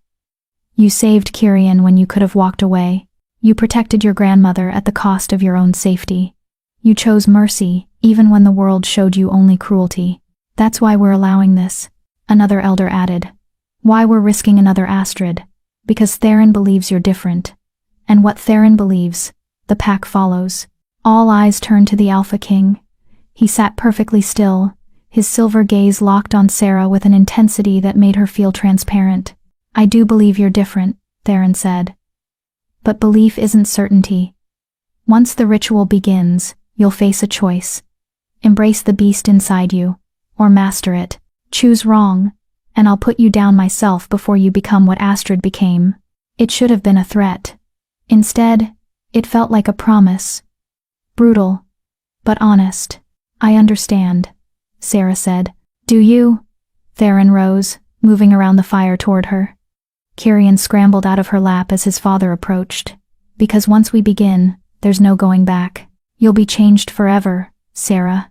You saved Kyrian when you could have walked away. You protected your grandmother at the cost of your own safety. You chose mercy, even when the world showed you only cruelty. That's why we're allowing this, another elder added. Why we're risking another Astrid. Because Theron believes you're different. And what Theron believes, the pack follows. All eyes turned to the Alpha King. He sat perfectly still, his silver gaze locked on Sarah with an intensity that made her feel transparent. I do believe you're different, Theron said. But belief isn't certainty. Once the ritual begins, you'll face a choice. Embrace the beast inside you, or master it. Choose wrong, and I'll put you down myself before you become what Astrid became. It should have been a threat. Instead, it felt like a promise. Brutal, but honest. I understand, Sarah said. Do you? Theron rose, moving around the fire toward her. Kyrian scrambled out of her lap as his father approached. Because once we begin, there's no going back. You'll be changed forever, Sarah.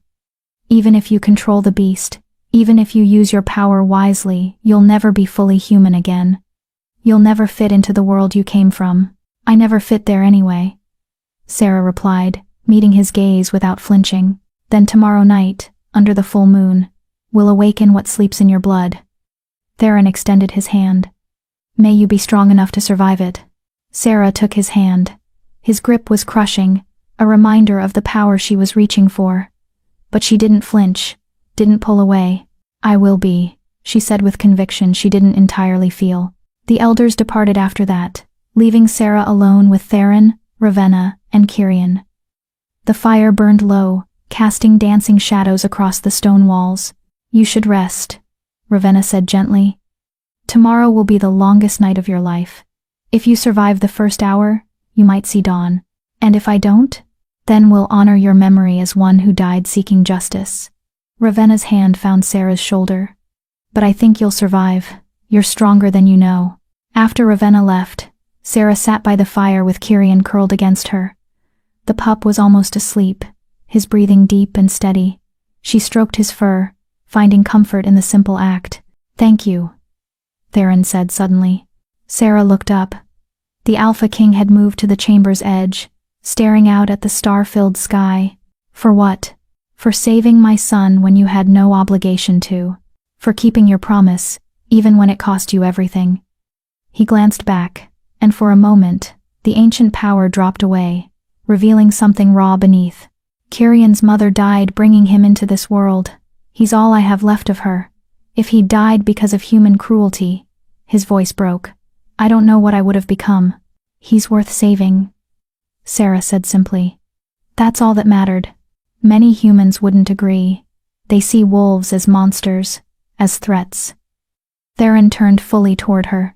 Even if you control the beast, even if you use your power wisely, you'll never be fully human again. You'll never fit into the world you came from. I never fit there anyway, Sarah replied, meeting his gaze without flinching. Then tomorrow night, under the full moon, we'll awaken what sleeps in your blood. Theron extended his hand. May you be strong enough to survive it. Sarah took his hand. His grip was crushing, a reminder of the power she was reaching for. But she didn't flinch, didn't pull away. I will be, she said with conviction she didn't entirely feel. The elders departed after that, leaving Sarah alone with Theron, Ravenna, and Kyrian. The fire burned low, casting dancing shadows across the stone walls. You should rest, Ravenna said gently. Tomorrow will be the longest night of your life. If you survive the first hour, you might see dawn. And if I don't, then we'll honor your memory as one who died seeking justice. Ravenna's hand found Sarah's shoulder. But I think you'll survive. You're stronger than you know. After Ravenna left, Sarah sat by the fire with Kyrian curled against her. The pup was almost asleep, his breathing deep and steady. She stroked his fur, finding comfort in the simple act. Thank you, Theron said suddenly. Sarah looked up. The Alpha King had moved to the chamber's edge, staring out at the star-filled sky. For what? For saving my son when you had no obligation to. For keeping your promise, even when it cost you everything. He glanced back, and for a moment, the ancient power dropped away, revealing something raw beneath. Kyrian's mother died bringing him into this world. He's all I have left of her. If he died because of human cruelty, his voice broke. I don't know what I would have become. He's worth saving, Sarah said simply. That's all that mattered. Many humans wouldn't agree. They see wolves as monsters, as threats. Theron turned fully toward her.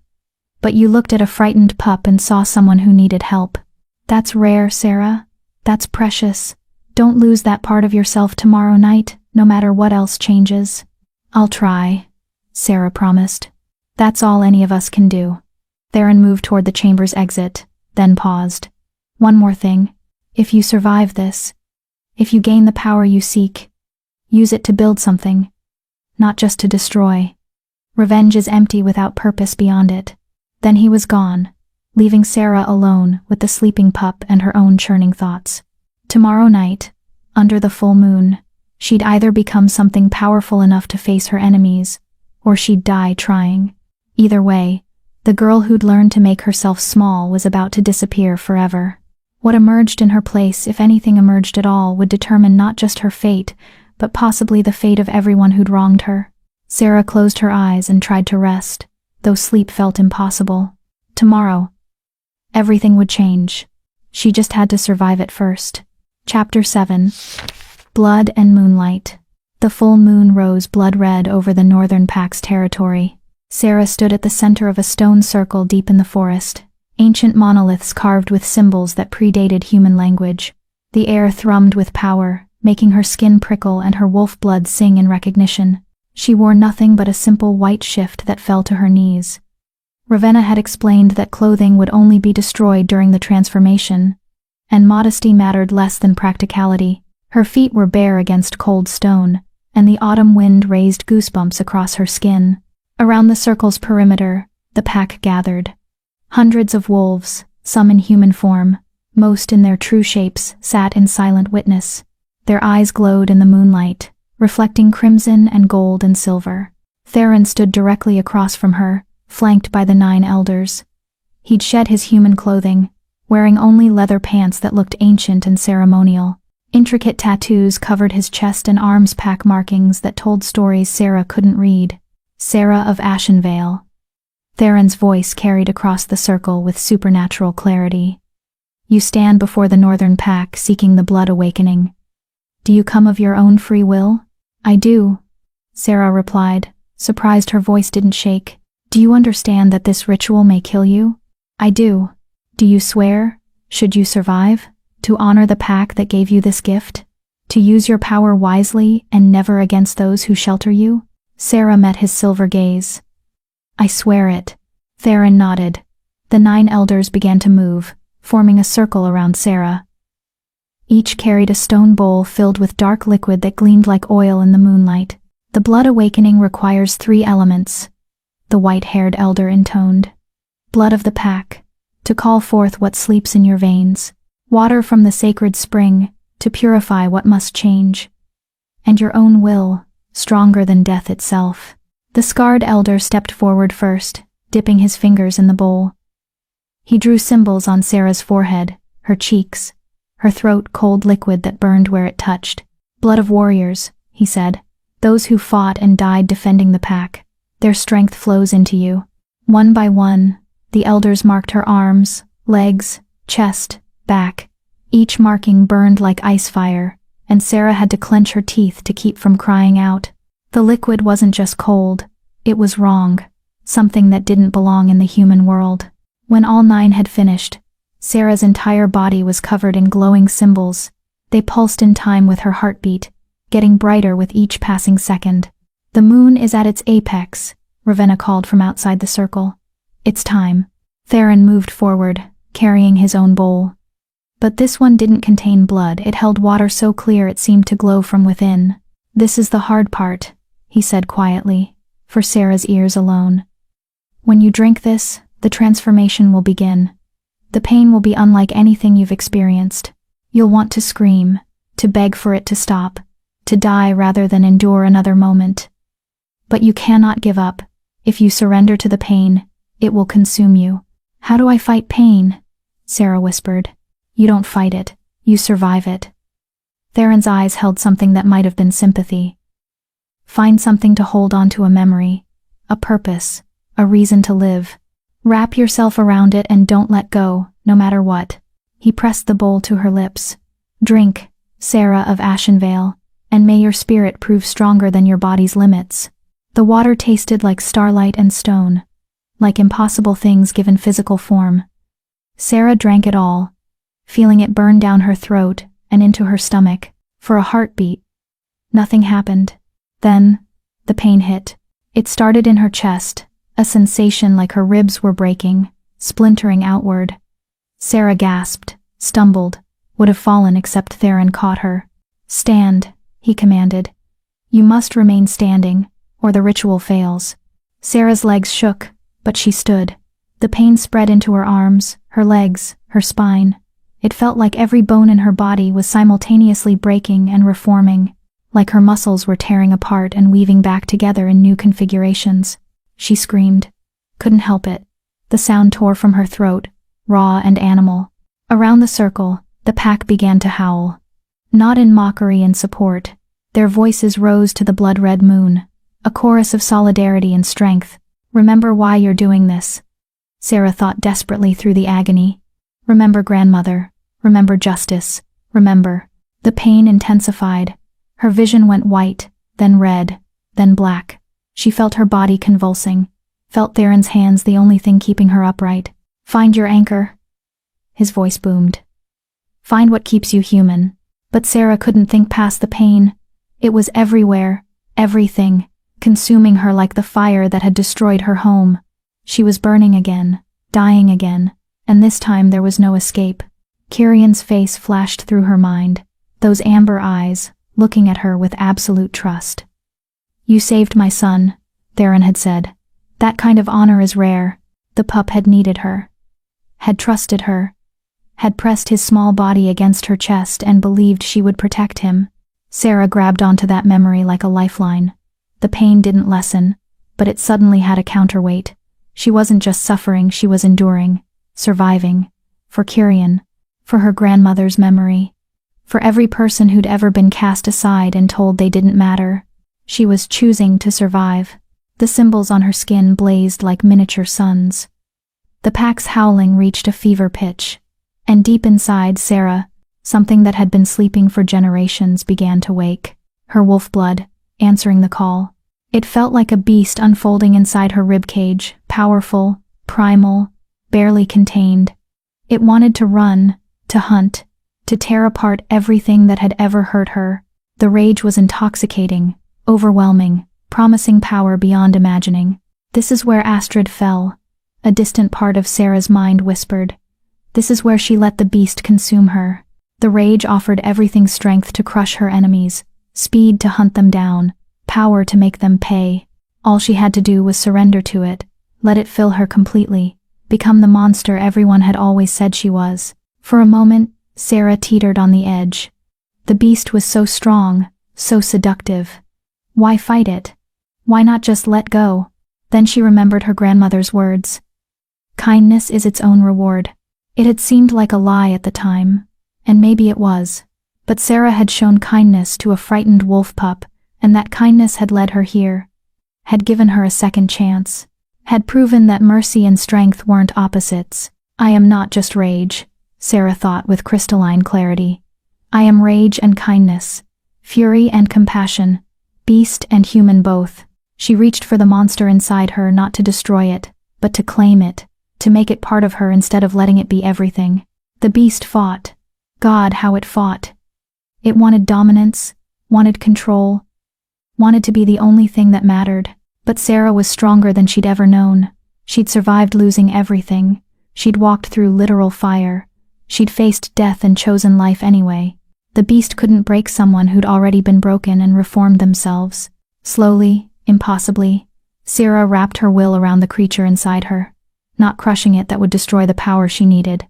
But you looked at a frightened pup and saw someone who needed help. That's rare, Sarah. That's precious. Don't lose that part of yourself tomorrow night, no matter what else changes. I'll try, Sarah promised. That's all any of us can do. Theron moved toward the chamber's exit, then paused. One more thing. If you survive this, if you gain the power you seek, use it to build something, not just to destroy. Revenge is empty without purpose beyond it. Then he was gone, leaving Sarah alone with the sleeping pup and her own churning thoughts. Tomorrow night, under the full moon, she'd either become something powerful enough to face her enemies, or she'd die trying. Either way, the girl who'd learned to make herself small was about to disappear forever. What emerged in her place, if anything emerged at all, would determine not just her fate, but possibly the fate of everyone who'd wronged her. Sarah closed her eyes and tried to rest, though sleep felt impossible. Tomorrow, everything would change. She just had to survive it first. Chapter 7. Blood and Moonlight. The full moon rose blood-red over the Northern Pack's territory. Sarah stood at the center of a stone circle deep in the forest, ancient monoliths carved with symbols that predated human language. The air thrummed with power, making her skin prickle and her wolf blood sing in recognition. She wore nothing but a simple white shift that fell to her knees. Ravenna had explained that clothing would only be destroyed during the transformation, and modesty mattered less than practicality. Her feet were bare against cold stone, and the autumn wind raised goosebumps across her skin. Around the circle's perimeter, the pack gathered. Hundreds of wolves, some in human form, most in their true shapes, sat in silent witness. Their eyes glowed in the moonlight, reflecting crimson and gold and silver. Theron stood directly across from her, flanked by the 9 elders. He'd shed his human clothing, wearing only leather pants that looked ancient and ceremonial. Intricate tattoos covered his chest and arms, pack markings that told stories Sarah couldn't read. Sarah of Ashenvale. Theron's voice carried across the circle with supernatural clarity. You stand before the Northern Pack seeking the Blood Awakening. Do you come of your own free will? I do, Sarah replied, surprised her voice didn't shake. Do you understand that this ritual may kill you? I do. Do you swear, should you survive, to honor the pack that gave you this gift? To use your power wisely and never against those who shelter you? Sarah met his silver gaze. I swear it. Theron nodded. The 9 elders began to move, forming a circle around Sarah. Each carried a stone bowl filled with dark liquid that gleamed like oil in the moonlight. The Blood Awakening requires 3 elements, the white-haired elder intoned. Blood of the pack, to call forth what sleeps in your veins. Water from the sacred spring, to purify what must change. And your own will, stronger than death itself. The scarred elder stepped forward first, dipping his fingers in the bowl. He drew symbols on Sarah's forehead, her cheeks, her throat cold liquid that burned where it touched. Blood of warriors, he said, those who fought and died defending the pack. Their strength flows into you. One by one, the elders marked her arms, legs, chest, back. Each marking burned like ice fire, and Sarah had to clench her teeth to keep from crying out. The liquid wasn't just cold, it was wrong, something that didn't belong in the human world. When all 9 had finished, Sarah's entire body was covered in glowing symbols. They pulsed in time with her heartbeat, getting brighter with each passing second. The moon is at its apex, Ravenna called from outside the circle. It's time. Theron moved forward, carrying his own bowl. But this one didn't contain blood. It held water so clear it seemed to glow from within. This is the hard part, he said quietly, for Sarah's ears alone. When you drink this, the transformation will begin. The pain will be unlike anything you've experienced. You'll want to scream, to beg for it to stop, to die rather than endure another moment. But you cannot give up. If you surrender to the pain, it will consume you. How do I fight pain? Sarah whispered. You don't fight it, you survive it. Theron's eyes held something that might have been sympathy. Find something to hold on to, a memory, a purpose, a reason to live. Wrap yourself around it and don't let go, no matter what. He pressed the bowl to her lips. Drink, Sarah of Ashenvale, and may your spirit prove stronger than your body's limits. The water tasted like starlight and stone. like impossible things given physical form. Sarah drank it all, feeling it burn down her throat and into her stomach. For a heartbeat. Nothing happened. Then, the pain hit. It started in her chest, a sensation like her ribs were breaking, splintering outward. Sarah gasped, stumbled, would have fallen except Theron caught her. "Stand," he commanded. "You must remain standing, or the ritual fails." Sarah's legs shook, but she stood. The pain spread into her arms, her legs, her spine. It felt like every bone in her body was simultaneously breaking and reforming, like her muscles were tearing apart and weaving back together in new configurations. She screamed. Couldn't help it. The sound tore from her throat, raw and animal. Around the circle, the pack began to howl. Not in mockery and support. Their voices rose to the blood-red moon, a chorus of solidarity and strength. "Remember why you're doing this." Sarah thought desperately through the agony. Remember grandmother. Remember justice. Remember. The pain intensified. Her vision went white, then red, then black. She felt her body convulsing, felt Theron's hands the only thing keeping her upright. "Find your anchor." His voice boomed. "Find what keeps you human." But Sarah couldn't think past the pain. It was everywhere, everything, consuming her like the fire that had destroyed her home. She was burning again, dying again, and this time there was no escape. Kyrion's face flashed through her mind, those amber eyes, looking at her with absolute trust. "You saved my son," Theron had said. "That kind of honor is rare." The pup had needed her, had trusted her, had pressed his small body against her chest and believed she would protect him. Sarah grabbed onto that memory like a lifeline. The pain didn't lessen, but it suddenly had a counterweight. She wasn't just suffering, she was enduring, surviving. For Kyrion. For her grandmother's memory. For every person who'd ever been cast aside and told they didn't matter. She was choosing to survive. The symbols on her skin blazed like miniature suns. The pack's howling reached a fever pitch. And deep inside Sarah, something that had been sleeping for generations began to wake. Her wolf blood, answering the call. It felt like a beast unfolding inside her ribcage, powerful, primal, barely contained. It wanted to run, to hunt, to tear apart everything that had ever hurt her. The rage was intoxicating, overwhelming, promising power beyond imagining. This is where Astrid fell, a distant part of Sarah's mind whispered. This is where she let the beast consume her. The rage offered everything: strength to crush her enemies, speed to hunt them down, power to make them pay. All she had to do was surrender to it, let it fill her completely, become the monster everyone had always said she was. For a moment, Sarah teetered on the edge. The beast was so strong, so seductive. Why fight it? Why not just let go? Then she remembered her grandmother's words. Kindness is its own reward. It had seemed like a lie at the time, and maybe it was. But Sarah had shown kindness to a frightened wolf pup, and that kindness had led her here, had given her a second chance, had proven that mercy and strength weren't opposites. I am not just rage, Sarah thought with crystalline clarity. I am rage and kindness, fury and compassion, beast and human both. She reached for the monster inside her, not to destroy it, but to claim it, to make it part of her instead of letting it be everything. The beast fought. God, how it fought. It wanted dominance, wanted control, wanted to be the only thing that mattered. But Sarah was stronger than she'd ever known. She'd survived losing everything. She'd walked through literal fire. She'd faced death and chosen life anyway. The beast couldn't break someone who'd already been broken and reformed themselves. Slowly, impossibly, Sarah wrapped her will around the creature inside her, not crushing it that would destroy the power she needed,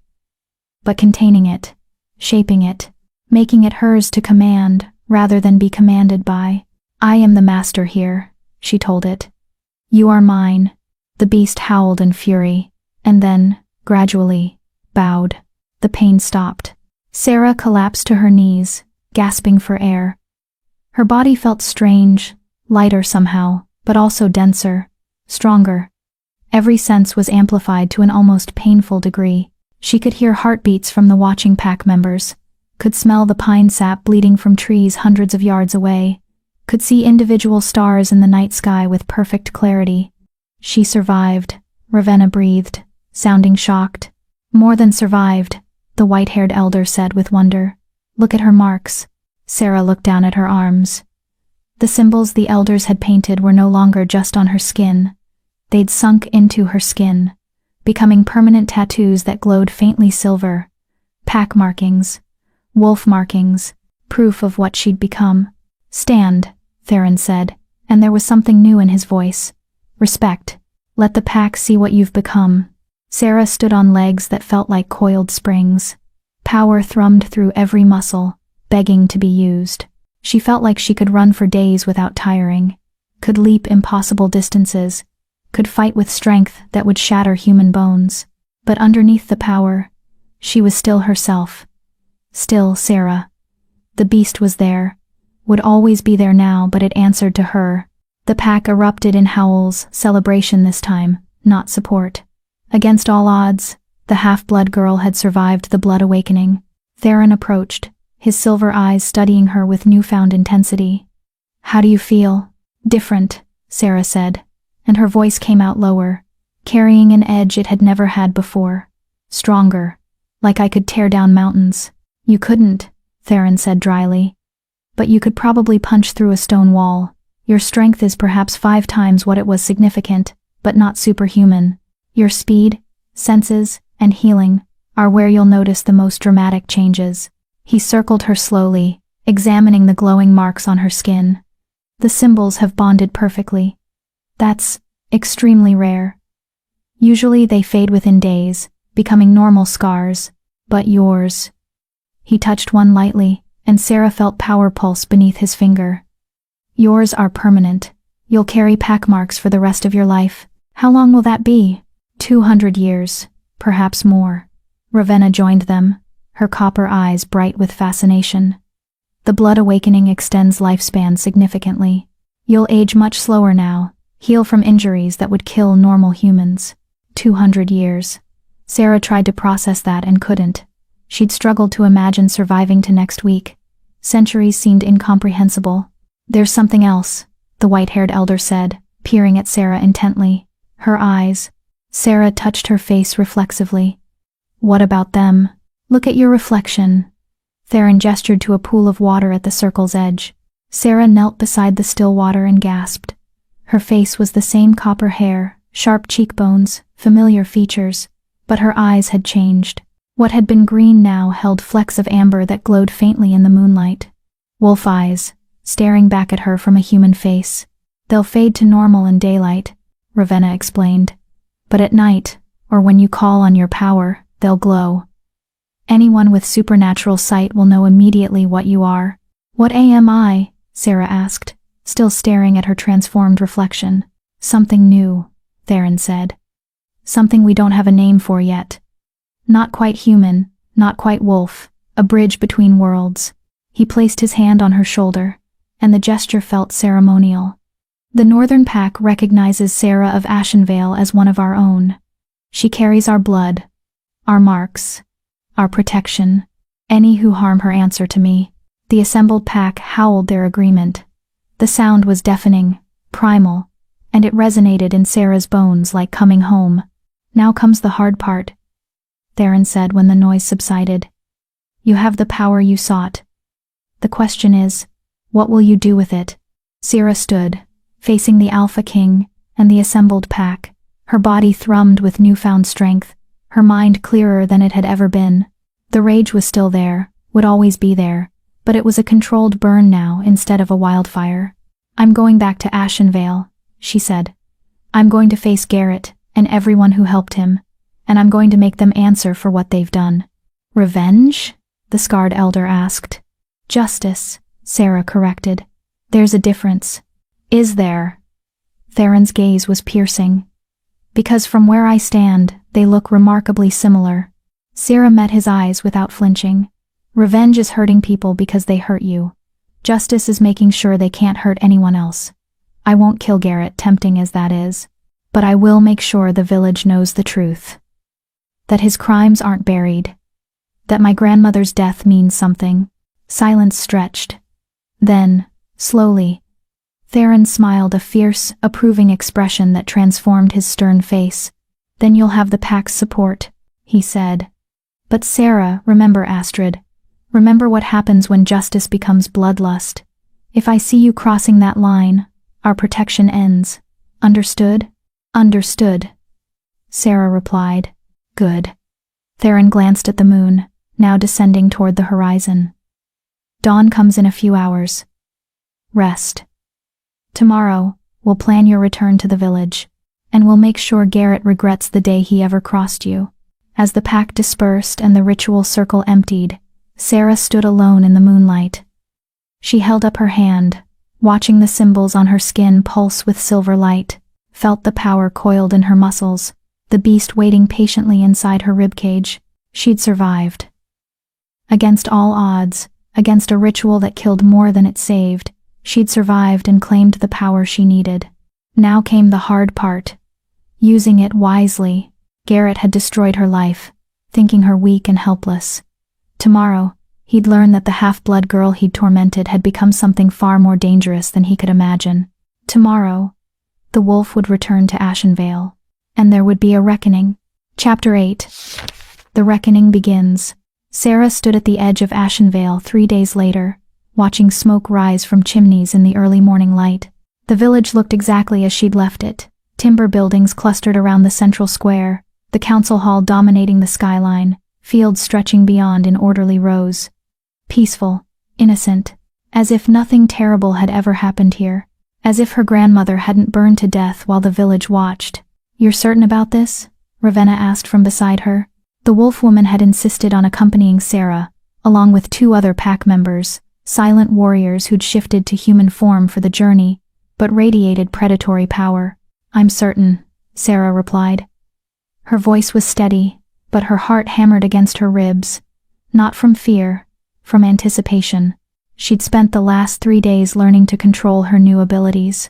but containing it, shaping it, making it hers to command rather than be commanded by. I am the master here, she told it. You are mine. The beast howled in fury, and then, gradually, bowed. The pain stopped. Sarah collapsed to her knees, gasping for air. Her body felt strange, lighter somehow, but also denser, stronger. Every sense was amplified to an almost painful degree. She could hear heartbeats from the watching pack members, could smell the pine sap bleeding from trees hundreds of yards away, could see individual stars in the night sky with perfect clarity. She survived, Ravenna breathed, sounding shocked. More than survived, the white-haired elder said with wonder. Look at her marks. Sarah looked down at her arms. The symbols the elders had painted were no longer just on her skin. They'd sunk into her skin, becoming permanent tattoos that glowed faintly silver. Pack markings, wolf markings, proof of what she'd become. Stand, Theron said, and there was something new in his voice. Respect. Let the pack see what you've become. Sarah stood on legs that felt like coiled springs. Power thrummed through every muscle, begging to be used. She felt like she could run for days without tiring, could leap impossible distances, could fight with strength that would shatter human bones. But underneath the power, she was still herself. Still Sarah. The beast was there, would always be there now, but it answered to her. The pack erupted in howls, celebration this time, not support. Against all odds, the half-blood girl had survived the blood awakening. Theron approached, his silver eyes studying her with newfound intensity. How do you feel? Different, Sarah said, and her voice came out lower, carrying an edge it had never had before. Stronger, like I could tear down mountains. You couldn't, Theron said dryly. But you could probably punch through a stone wall. Your strength is perhaps 5 times what it was significant, but not superhuman. Your speed, senses, and healing are where you'll notice the most dramatic changes. He circled her slowly, examining the glowing marks on her skin. The symbols have bonded perfectly. That's extremely rare. Usually they fade within days, becoming normal scars, but yours. He touched one lightly, and Sarah felt power pulse beneath his finger. Yours are permanent. You'll carry pack marks for the rest of your life. How long will that be? 200 years, perhaps more. Ravenna joined them, her copper eyes bright with fascination. The blood awakening extends lifespan significantly. You'll age much slower now, heal from injuries that would kill normal humans. 200 years. Sarah tried to process that and couldn't. She'd struggled to imagine surviving to next week. Centuries seemed incomprehensible. There's something else, the white-haired elder said, peering at Sarah intently. Her eyes. Sarah touched her face reflexively. What about them? Look at your reflection. Theron gestured to a pool of water at the circle's edge. Sarah knelt beside the still water and gasped. Her face was the same copper hair, sharp cheekbones, familiar features, but her eyes had changed. What had been green now held flecks of amber that glowed faintly in the moonlight. Wolf eyes, staring back at her from a human face. They'll fade to normal in daylight, Ravenna explained. But at night, or when you call on your power, they'll glow. Anyone with supernatural sight will know immediately what you are. What am I? Sarah asked, still staring at her transformed reflection. Something new, Theron said. Something we don't have a name for yet. Not quite human, not quite wolf, a bridge between worlds. He placed his hand on her shoulder, and the gesture felt ceremonial. The Northern Pack recognizes Sarah of Ashenvale as one of our own. She carries our blood, our marks, our protection. Any who harm her answer to me. The assembled pack howled their agreement. The sound was deafening, primal, and it resonated in Sarah's bones like coming home. Now comes the hard part, Theron said when the noise subsided. You have the power you sought. The question is, what will you do with it? Sarah stood, facing the Alpha King and the assembled pack. Her body thrummed with newfound strength, her mind clearer than it had ever been. The rage was still there, would always be there, but it was a controlled burn now instead of a wildfire. I'm going back to Ashenvale, she said. I'm going to face Garrett and everyone who helped him, and I'm going to make them answer for what they've done. Revenge? The scarred elder asked. Justice, Sarah corrected. There's a difference. Is there? Theron's gaze was piercing. Because from where I stand, they look remarkably similar. Sarah met his eyes without flinching. Revenge is hurting people because they hurt you. Justice is making sure they can't hurt anyone else. I won't kill Garrett, tempting as that is, but I will make sure the village knows the truth. That his crimes aren't buried. That my grandmother's death means something. Silence stretched. Then, slowly, Theron smiled a fierce, approving expression that transformed his stern face. Then you'll have the pack's support, he said. But Sarah, remember Astrid. Remember what happens when justice becomes bloodlust. If I see you crossing that line, our protection ends. Understood? Understood, Sarah replied. Good. Theron glanced at the moon, now descending toward the horizon. Dawn comes in a few hours. Rest. Tomorrow, we'll plan your return to the village, and we'll make sure Garrett regrets the day he ever crossed you. As the pack dispersed and the ritual circle emptied, Sarah stood alone in the moonlight. She held up her hand, watching the symbols on her skin pulse with silver light, felt the power coiled in her muscles, the beast waiting patiently inside her ribcage. She'd survived. Against all odds, against a ritual that killed more than it saved, she'd survived and claimed the power she needed. Now came the hard part. Using it wisely. Garrett had destroyed her life, thinking her weak and helpless. Tomorrow, he'd learn that the half-blood girl he'd tormented had become something far more dangerous than he could imagine. Tomorrow, the wolf would return to Ashenvale, and there would be a reckoning. Chapter 8. The reckoning begins. Sarah stood at the edge of Ashenvale 3 days later, watching smoke rise from chimneys in the early morning light. The village looked exactly as she'd left it. Timber buildings clustered around the central square, the council hall dominating the skyline, fields stretching beyond in orderly rows. Peaceful, innocent, as if nothing terrible had ever happened here, as if her grandmother hadn't burned to death while the village watched. You're certain about this? Ravenna asked from beside her. The wolf woman had insisted on accompanying Sarah, along with 2 other pack members, silent warriors who'd shifted to human form for the journey, but radiated predatory power. I'm certain, Sarah replied. Her voice was steady, but her heart hammered against her ribs. Not from fear, from anticipation. She'd spent the last 3 days learning to control her new abilities.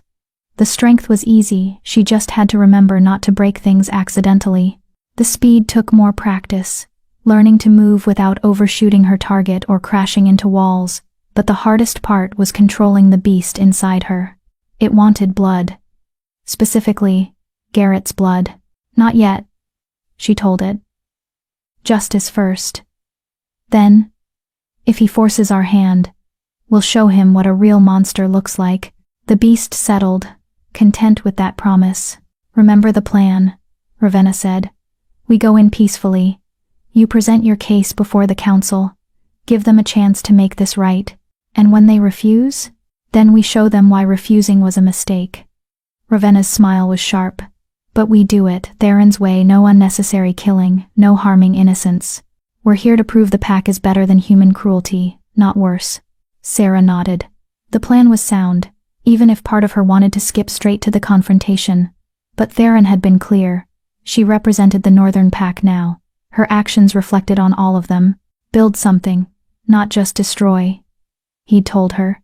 The strength was easy, she just had to remember not to break things accidentally. The speed took more practice, learning to move without overshooting her target or crashing into walls, but the hardest part was controlling the beast inside her. It wanted blood. Specifically, Garrett's blood. Not yet, she told it. Justice first. Then, if he forces our hand, we'll show him what a real monster looks like. The beast settled, content with that promise. Remember the plan, Ravenna said. We go in peacefully. You present your case before the council, give them a chance to make this right, and when they refuse, then we show them why refusing was a mistake. Ravenna's smile was sharp. But we do it, Theron's way, no unnecessary killing, no harming innocents. We're here to prove the pack is better than human cruelty, not worse. Sarah nodded. The plan was sound, even if part of her wanted to skip straight to the confrontation. But Theron had been clear. She represented the Northern Pack now. Her actions reflected on all of them. Build something, not just destroy, he'd told her.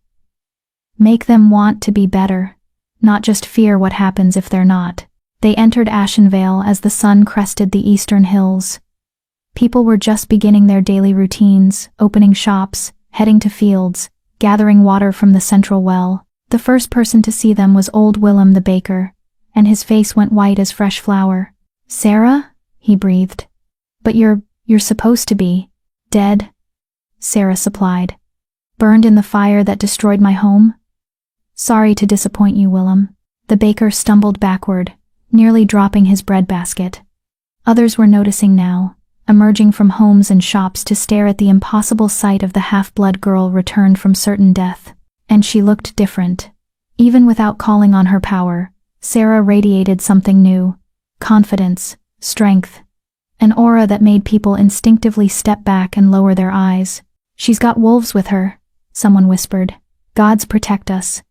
Make them want to be better, not just fear what happens if they're not. They entered Ashenvale as the sun crested the eastern hills. People were just beginning their daily routines, opening shops, heading to fields, gathering water from the central well. The first person to see them was old Willem the baker, and his face went white as fresh flour. Sarah? He breathed. But you're supposed to be dead, Sarah supplied. Burned in the fire that destroyed my home? Sorry to disappoint you, Willem. The baker stumbled backward, nearly dropping his breadbasket. Others were noticing now, emerging from homes and shops to stare at the impossible sight of the half-blood girl returned from certain death. And she looked different. Even without calling on her power, Sarah radiated something new. Confidence, strength, an aura that made people instinctively step back and lower their eyes. She's got wolves with her, someone whispered. Gods protect us.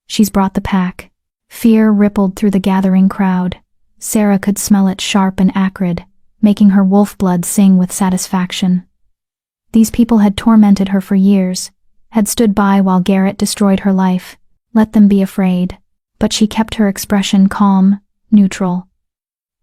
She's brought the pack. Fear rippled through the gathering crowd. Sarah could smell it sharp and acrid, making her wolf blood sing with satisfaction. These people had tormented her for years, had stood by while Garrett destroyed her life. Let them be afraid. But she kept her expression calm, neutral.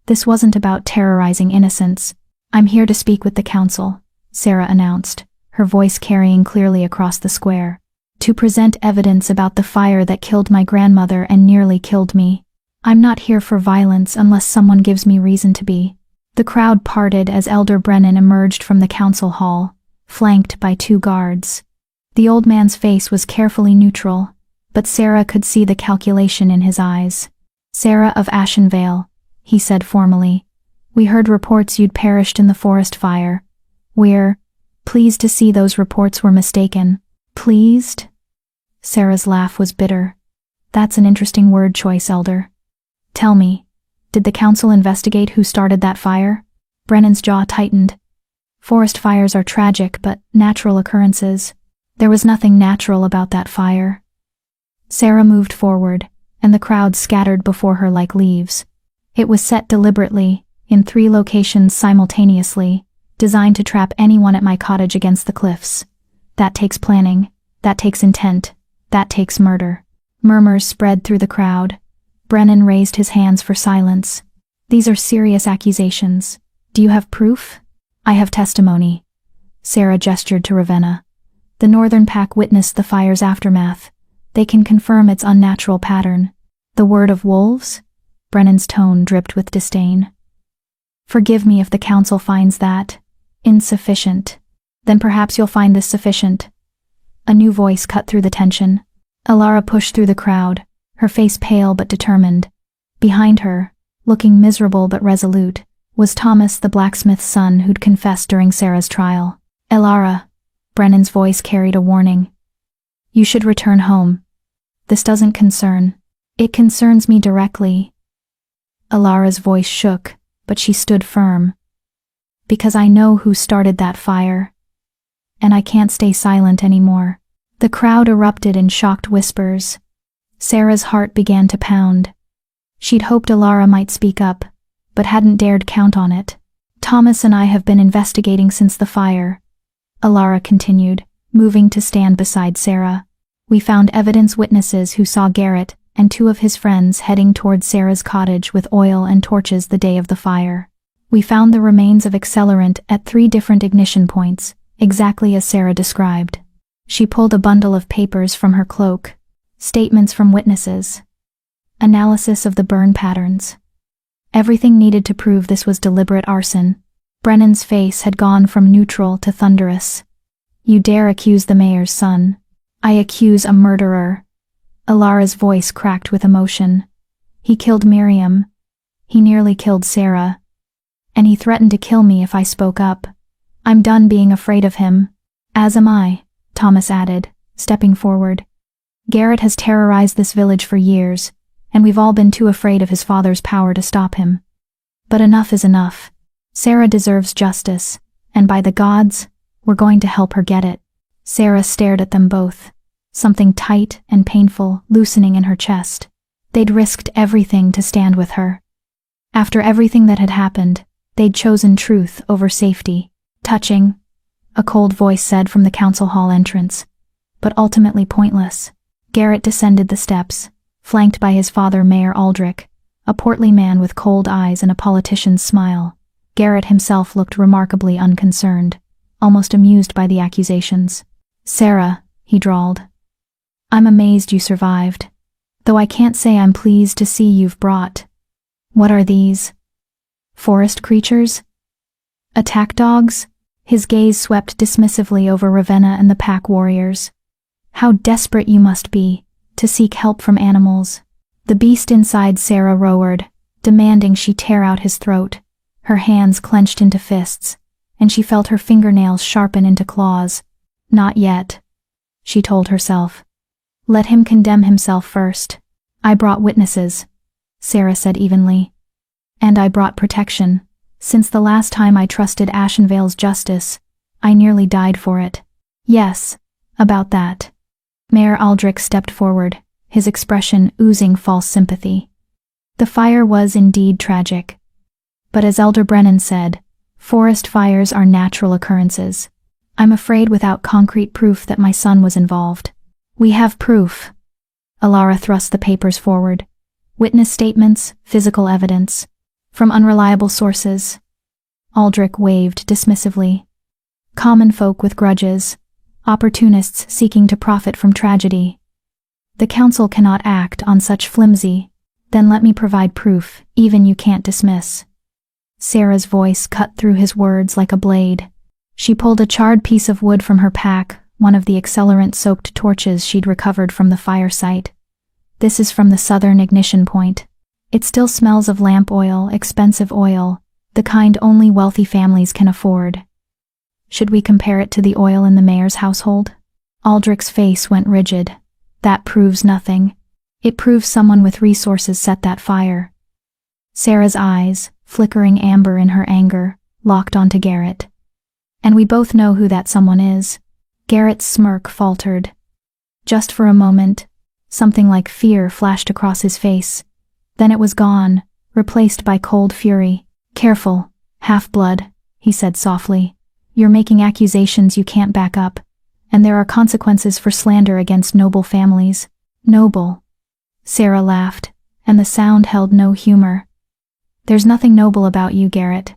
This wasn't about terrorizing innocents. I'm here to speak with the council, Sarah announced, her voice carrying clearly across the square. To present evidence about the fire that killed my grandmother and nearly killed me. I'm not here for violence unless someone gives me reason to be. The crowd parted as Elder Brennan emerged from the council hall, flanked by 2 guards. The old man's face was carefully neutral, but Sarah could see the calculation in his eyes. "Sarah of Ashenvale," he said formally. "We heard reports you'd perished in the forest fire. We're pleased to see those reports were mistaken." "Pleased?" Sarah's laugh was bitter. "That's an interesting word choice, Elder. Tell me, did the council investigate who started that fire?" Brennan's jaw tightened. Forest fires are tragic but natural occurrences. There was nothing natural about that fire. Sarah moved forward, and the crowd scattered before her like leaves. It was set deliberately, in 3 locations simultaneously, designed to trap anyone at my cottage against the cliffs. That takes planning, that takes intent, that takes murder. Murmurs spread through the crowd. Brennan raised his hands for silence. "These are serious accusations. Do you have proof?" "I have testimony." Sarah gestured to Ravenna. "The Northern Pack witnessed the fire's aftermath. They can confirm its unnatural pattern." "The word of wolves?" Brennan's tone dripped with disdain. "Forgive me if the council finds that insufficient. Then perhaps you'll find this sufficient." A new voice cut through the tension. Elara pushed through the crowd, her face pale but determined. Behind her, looking miserable but resolute, was Thomas, the blacksmith's son who'd confessed during Sarah's trial. "Elara," Brennan's voice carried a warning. "You should return home. This doesn't concern. It concerns me directly." Elara's voice shook, but she stood firm. "Because I know who started that fire. And I can't stay silent anymore." The crowd erupted in shocked whispers. Sarah's heart began to pound. She'd hoped Elara might speak up, but hadn't dared count on it. "Thomas and I have been investigating since the fire," Elara continued, moving to stand beside Sarah. "We found evidence witnesses who saw Garrett and 2 of his friends heading toward Sarah's cottage with oil and torches the day of the fire. We found the remains of accelerant at 3 different ignition points, exactly as Sarah described." She pulled a bundle of papers from her cloak. Statements from witnesses. Analysis of the burn patterns. Everything needed to prove this was deliberate arson. Brennan's face had gone from neutral to thunderous. "You dare accuse the mayor's son?" "I accuse a murderer." Elara's voice cracked with emotion. "He killed Miriam. He nearly killed Sarah. And he threatened to kill me if I spoke up. I'm done being afraid of him." "As am I," Thomas added, stepping forward. "Garrett has terrorized this village for years, and we've all been too afraid of his father's power to stop him. But enough is enough. Sarah deserves justice, and by the gods, we're going to help her get it." Sarah stared at them both, something tight and painful loosening in her chest. They'd risked everything to stand with her. After everything that had happened, they'd chosen truth over safety. "Touching," a cold voice said from the council hall entrance, "but ultimately pointless." Garrett descended the steps, flanked by his father, Mayor Aldrich, a portly man with cold eyes and a politician's smile. Garrett himself looked remarkably unconcerned, almost amused by the accusations. "Sarah," he drawled, "I'm amazed you survived, though I can't say I'm pleased to see you've brought. What are these? Forest creatures? Attack dogs?" His gaze swept dismissively over Ravenna and the pack warriors. "How desperate you must be, to seek help from animals." The beast inside Sarah roared, demanding she tear out his throat. Her hands clenched into fists, and she felt her fingernails sharpen into claws. "Not yet," she told herself. "Let him condemn himself first." "I brought witnesses," Sarah said evenly. "And I brought protection. Since the last time I trusted Ashenvale's justice, I nearly died for it." "Yes, about that." Mayor Aldrich stepped forward, his expression oozing false sympathy. "The fire was indeed tragic. But as Elder Brennan said, forest fires are natural occurrences. I'm afraid without concrete proof that my son was involved." "We have proof." Elara thrust the papers forward. "Witness statements, physical evidence. From unreliable sources." Aldrich waved dismissively. "Common folk with grudges. Opportunists seeking to profit from tragedy. The council cannot act on such flimsy." Then let me provide proof, even you can't dismiss. Sarah's voice cut through his words like a blade. She pulled a charred piece of wood from her pack, one of the accelerant-soaked torches she'd recovered from the fire site. This is from the southern ignition point. It still smells of lamp oil, expensive oil, the kind only wealthy families can afford. Should we compare it to the oil in the mayor's household? Aldrich's face went rigid. That proves nothing. It proves someone with resources set that fire. Sarah's eyes, flickering amber in her anger, locked onto Garrett. And we both know who that someone is. Garrett's smirk faltered. Just for a moment, something like fear flashed across his face. Then it was gone, replaced by cold fury. Careful, half-blood, he said softly. You're making accusations you can't back up, and there are consequences for slander against noble families. Noble. Sarah laughed, and the sound held no humor. There's nothing noble about you, Garrett.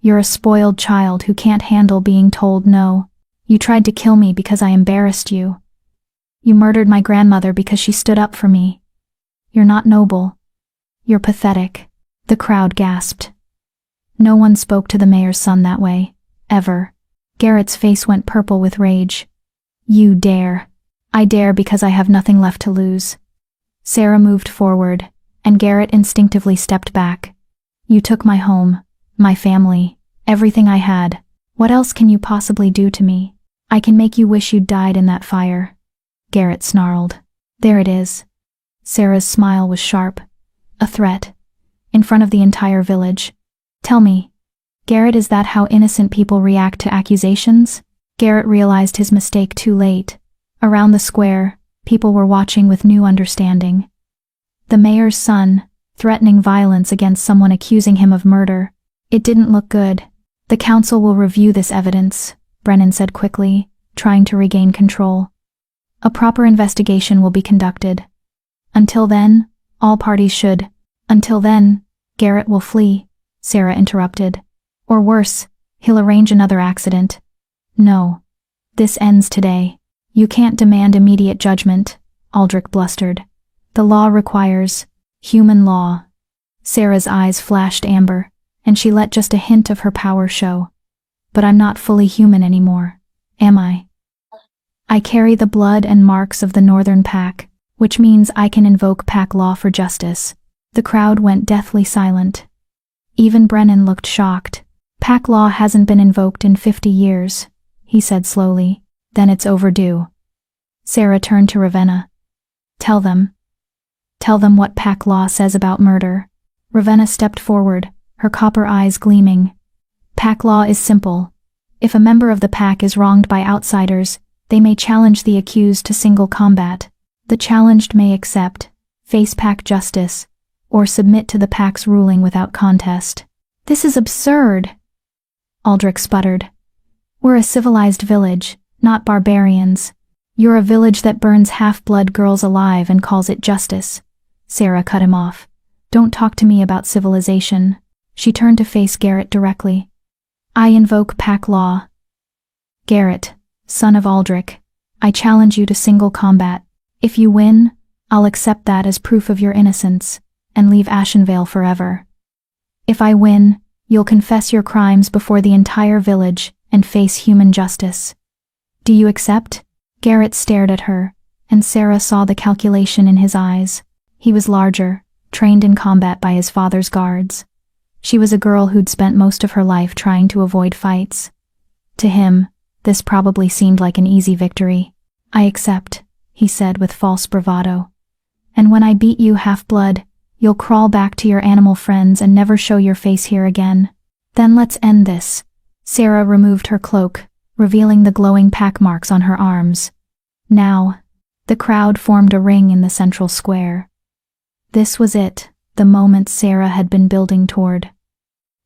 You're a spoiled child who can't handle being told no. You tried to kill me because I embarrassed you. You murdered my grandmother because she stood up for me. You're not noble. You're pathetic. The crowd gasped. No one spoke to the mayor's son that way, ever. Garrett's face went purple with rage. You dare. I dare because I have nothing left to lose. Sarah moved forward, and Garrett instinctively stepped back. You took my home, my family, everything I had. What else can you possibly do to me? I can make you wish you'd died in that fire. Garrett snarled. There it is. Sarah's smile was sharp. A threat. In front of the entire village. Tell me, Garrett, is that how innocent people react to accusations? Garrett realized his mistake too late. Around the square, people were watching with new understanding. The mayor's son, threatening violence against someone accusing him of murder. It didn't look good. The council will review this evidence, Brennan said quickly, trying to regain control. A proper investigation will be conducted. Until then, all parties should. Until then, Garrett will flee, Sarah interrupted. Or worse, he'll arrange another accident. No. This ends today. You can't demand immediate judgment, Aldrich blustered. The law requires human law. Sarah's eyes flashed amber, and she let just a hint of her power show. But I'm not fully human anymore, am I? I carry the blood and marks of the Northern Pack, which means I can invoke pack law for justice. The crowd went deathly silent. Even Brennan looked shocked. Pack law hasn't been invoked in 50 years, he said slowly. Then it's overdue. Sarah turned to Ravenna. Tell them what pack law says about murder. Ravenna stepped forward, her copper eyes gleaming. Pack law is simple. If a member of the pack is wronged by outsiders, they may challenge the accused to single combat. The challenged may accept, face pack justice, or submit to the pack's ruling without contest. This is absurd, Aldrich sputtered. We're a civilized village, not barbarians. You're a village that burns half-blood girls alive and calls it justice. Sarah cut him off. Don't talk to me about civilization. She turned to face Garrett directly. I invoke pack law. Garrett, son of Aldrich, I challenge you to single combat. If you win, I'll accept that as proof of your innocence, and leave Ashenvale forever. If I win, you'll confess your crimes before the entire village and face human justice. Do you accept? Garrett stared at her, and Sarah saw the calculation in his eyes. He was larger, trained in combat by his father's guards. She was a girl who'd spent most of her life trying to avoid fights. To him, this probably seemed like an easy victory. I accept, he said with false bravado. And when I beat you half-blood, you'll crawl back to your animal friends and never show your face here again. Then let's end this. Sarah removed her cloak, revealing the glowing pack marks on her arms. Now, the crowd formed a ring in the central square. This was it, the moment Sarah had been building toward.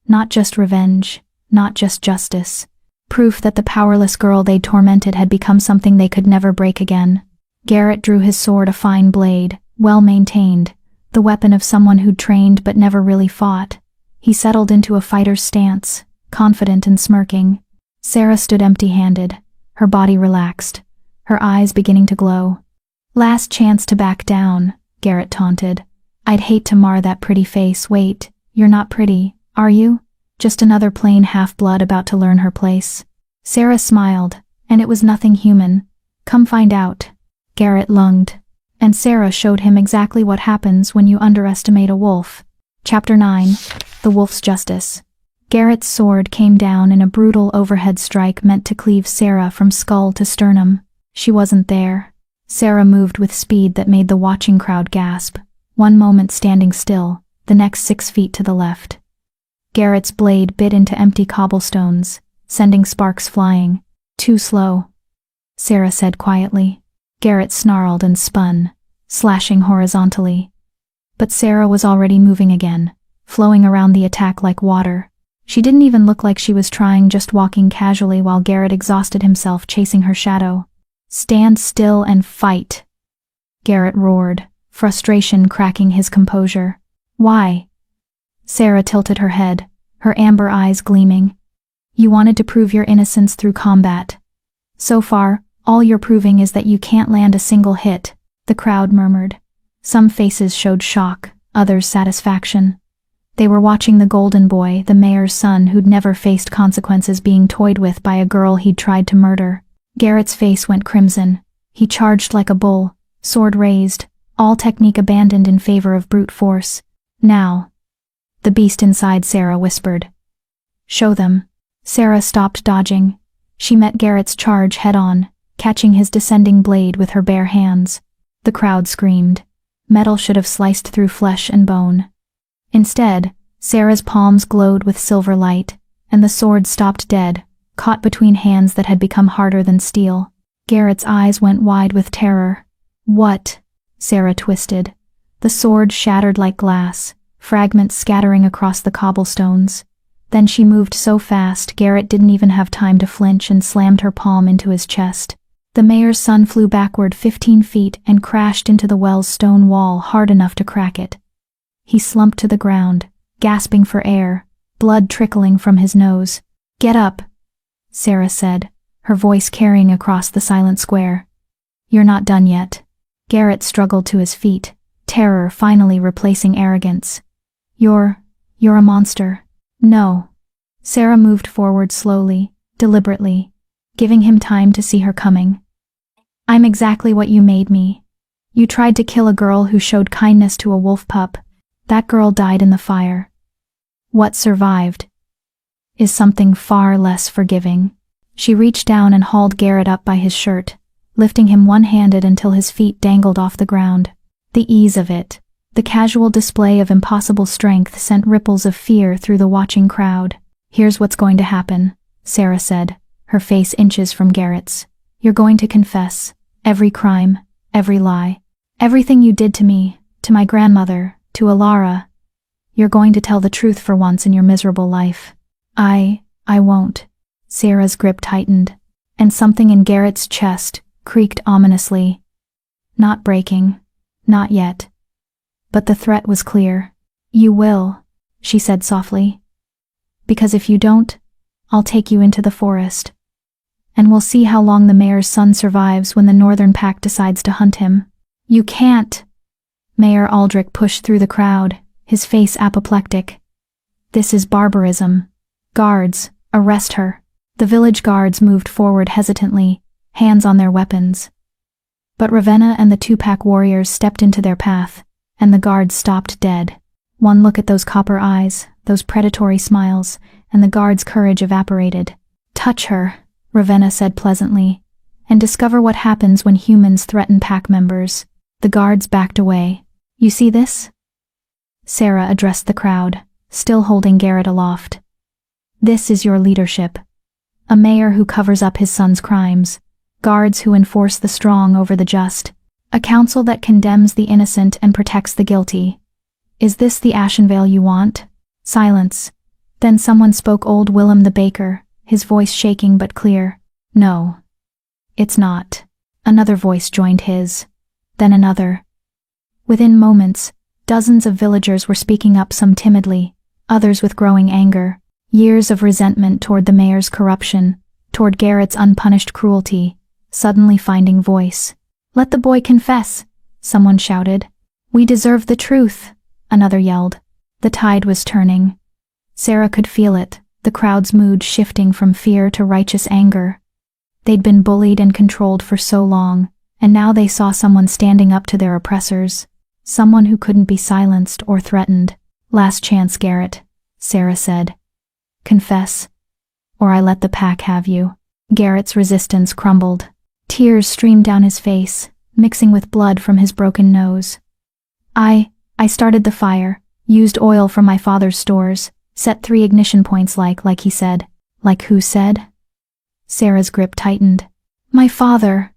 Not just revenge, not just justice. Proof that the powerless girl they'd tormented had become something they could never break again. Garrett drew his sword, a fine blade, well maintained, the weapon of someone who'd trained but never really fought. He settled into a fighter's stance, confident and smirking. Sarah stood empty-handed, her body relaxed, her eyes beginning to glow. Last chance to back down, Garrett taunted. I'd hate to mar that pretty face. Wait, you're not pretty, are you? Just another plain half-blood about to learn her place. Sarah smiled, and it was nothing human. Come find out. Garrett lunged, and Sarah showed him exactly what happens when you underestimate a wolf. Chapter 9. The Wolf's Justice. Garrett's sword came down in a brutal overhead strike meant to cleave Sarah from skull to sternum. She wasn't there. Sarah moved with speed that made the watching crowd gasp, one moment standing still, the next 6 feet to the left. Garrett's blade bit into empty cobblestones, sending sparks flying. Too slow, Sarah said quietly. Garrett snarled and spun, slashing horizontally. But Sarah was already moving again, flowing around the attack like water. She didn't even look like she was trying, just walking casually while Garrett exhausted himself chasing her shadow. Stand still and fight, Garrett roared, frustration cracking his composure. Why? Sarah tilted her head, her amber eyes gleaming. You wanted to prove your innocence through combat. So far, all you're proving is that you can't land a single hit, the crowd murmured. Some faces showed shock, others satisfaction. They were watching the golden boy, the mayor's son who'd never faced consequences, being toyed with by a girl he'd tried to murder. Garrett's face went crimson. He charged like a bull, sword raised, all technique abandoned in favor of brute force. Now, the beast inside Sarah whispered. Show them. Sarah stopped dodging. She met Garrett's charge head-on, catching his descending blade with her bare hands. The crowd screamed. Metal should have sliced through flesh and bone. Instead, Sarah's palms glowed with silver light, and the sword stopped dead, caught between hands that had become harder than steel. Garrett's eyes went wide with terror. What? Sarah twisted. The sword shattered like glass, fragments scattering across the cobblestones. Then she moved so fast Garrett didn't even have time to flinch and slammed her palm into his chest. The mayor's son flew backward 15 feet and crashed into the well's stone wall hard enough to crack it. He slumped to the ground, gasping for air, blood trickling from his nose. Get up, Sarah said, her voice carrying across the silent square. You're not done yet. Garrett struggled to his feet, terror finally replacing arrogance. You're a monster. No. Sarah moved forward slowly, deliberately, giving him time to see her coming. I'm exactly what you made me. You tried to kill a girl who showed kindness to a wolf pup. That girl died in the fire. What survived is something far less forgiving. She reached down and hauled Garrett up by his shirt, lifting him one-handed until his feet dangled off the ground. The ease of it, the casual display of impossible strength, sent ripples of fear through the watching crowd. Here's what's going to happen, Sarah said, her face inches from Garrett's. You're going to confess. Every crime, every lie. Everything you did to me, to my grandmother, to Alara. You're going to tell the truth for once in your miserable life. I won't. Sarah's grip tightened, and something in Garrett's chest creaked ominously. Not breaking. Not yet. But the threat was clear. You will, she said softly. Because if you don't, I'll take you into the forest. And we'll see how long the mayor's son survives when the Northern Pack decides to hunt him. You can't. Mayor Aldrich pushed through the crowd, his face apoplectic. This is barbarism. Guards, arrest her. The village guards moved forward hesitantly, hands on their weapons. But Ravenna and the two-pack warriors stepped into their path, and the guards stopped dead. One look at those copper eyes, those predatory smiles, and the guards' courage evaporated. Touch her, Ravenna said pleasantly, and discover what happens when humans threaten pack members. The guards backed away. You see this? Sarah addressed the crowd, still holding Garrett aloft. This is your leadership. A mayor who covers up his son's crimes, guards who enforce the strong over the just, a council that condemns the innocent and protects the guilty. Is this the Ashenvale you want? Silence. Then someone spoke, old Willem the baker, his voice shaking but clear. No. It's not. Another voice joined his. Then another. Within moments, dozens of villagers were speaking up, some timidly, others with growing anger. Years of resentment toward the mayor's corruption, toward Garrett's unpunished cruelty, suddenly finding voice. Let the boy confess, someone shouted. "We deserve the truth," another yelled. The tide was turning. Sarah could feel it, the crowd's mood shifting from fear to righteous anger. They'd been bullied and controlled for so long, and now they saw someone standing up to their oppressors, someone who couldn't be silenced or threatened. "Last chance, Garrett," Sarah said. "Confess, or I let the pack have you." Garrett's resistance crumbled. Tears streamed down his face, mixing with blood from his broken nose. I started the fire, used oil from my father's stores, set 3 ignition points like he said." "Like who said?" Sarah's grip tightened. "My father,"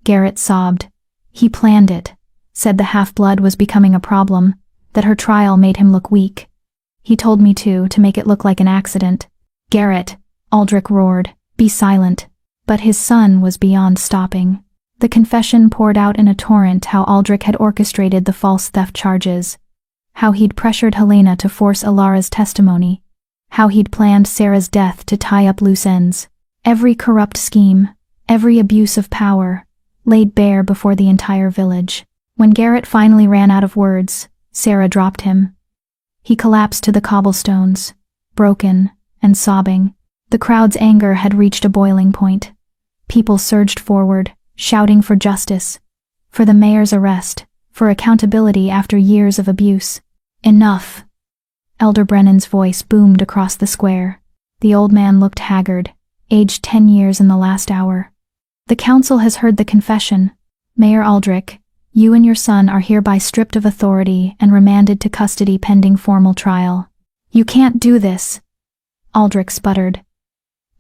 Garrett sobbed. "He planned it, said the half-blood was becoming a problem, that her trial made him look weak. He told me to make it look like an accident." "Garrett," Aldrich roared, "be silent." But his son was beyond stopping. The confession poured out in a torrent how Aldrich had orchestrated the false theft charges, how he'd pressured Helena to force Alara's testimony, how he'd planned Sarah's death to tie up loose ends. Every corrupt scheme, every abuse of power, laid bare before the entire village. When Garrett finally ran out of words, Sarah dropped him. He collapsed to the cobblestones, broken and sobbing. The crowd's anger had reached a boiling point. People surged forward, shouting for justice, for the mayor's arrest, for accountability after years of abuse. "Enough!" Elder Brennan's voice boomed across the square. The old man looked haggard, aged 10 years in the last hour. "The council has heard the confession. Mayor Aldrich, you and your son are hereby stripped of authority and remanded to custody pending formal trial." "You can't do this," Aldrich sputtered.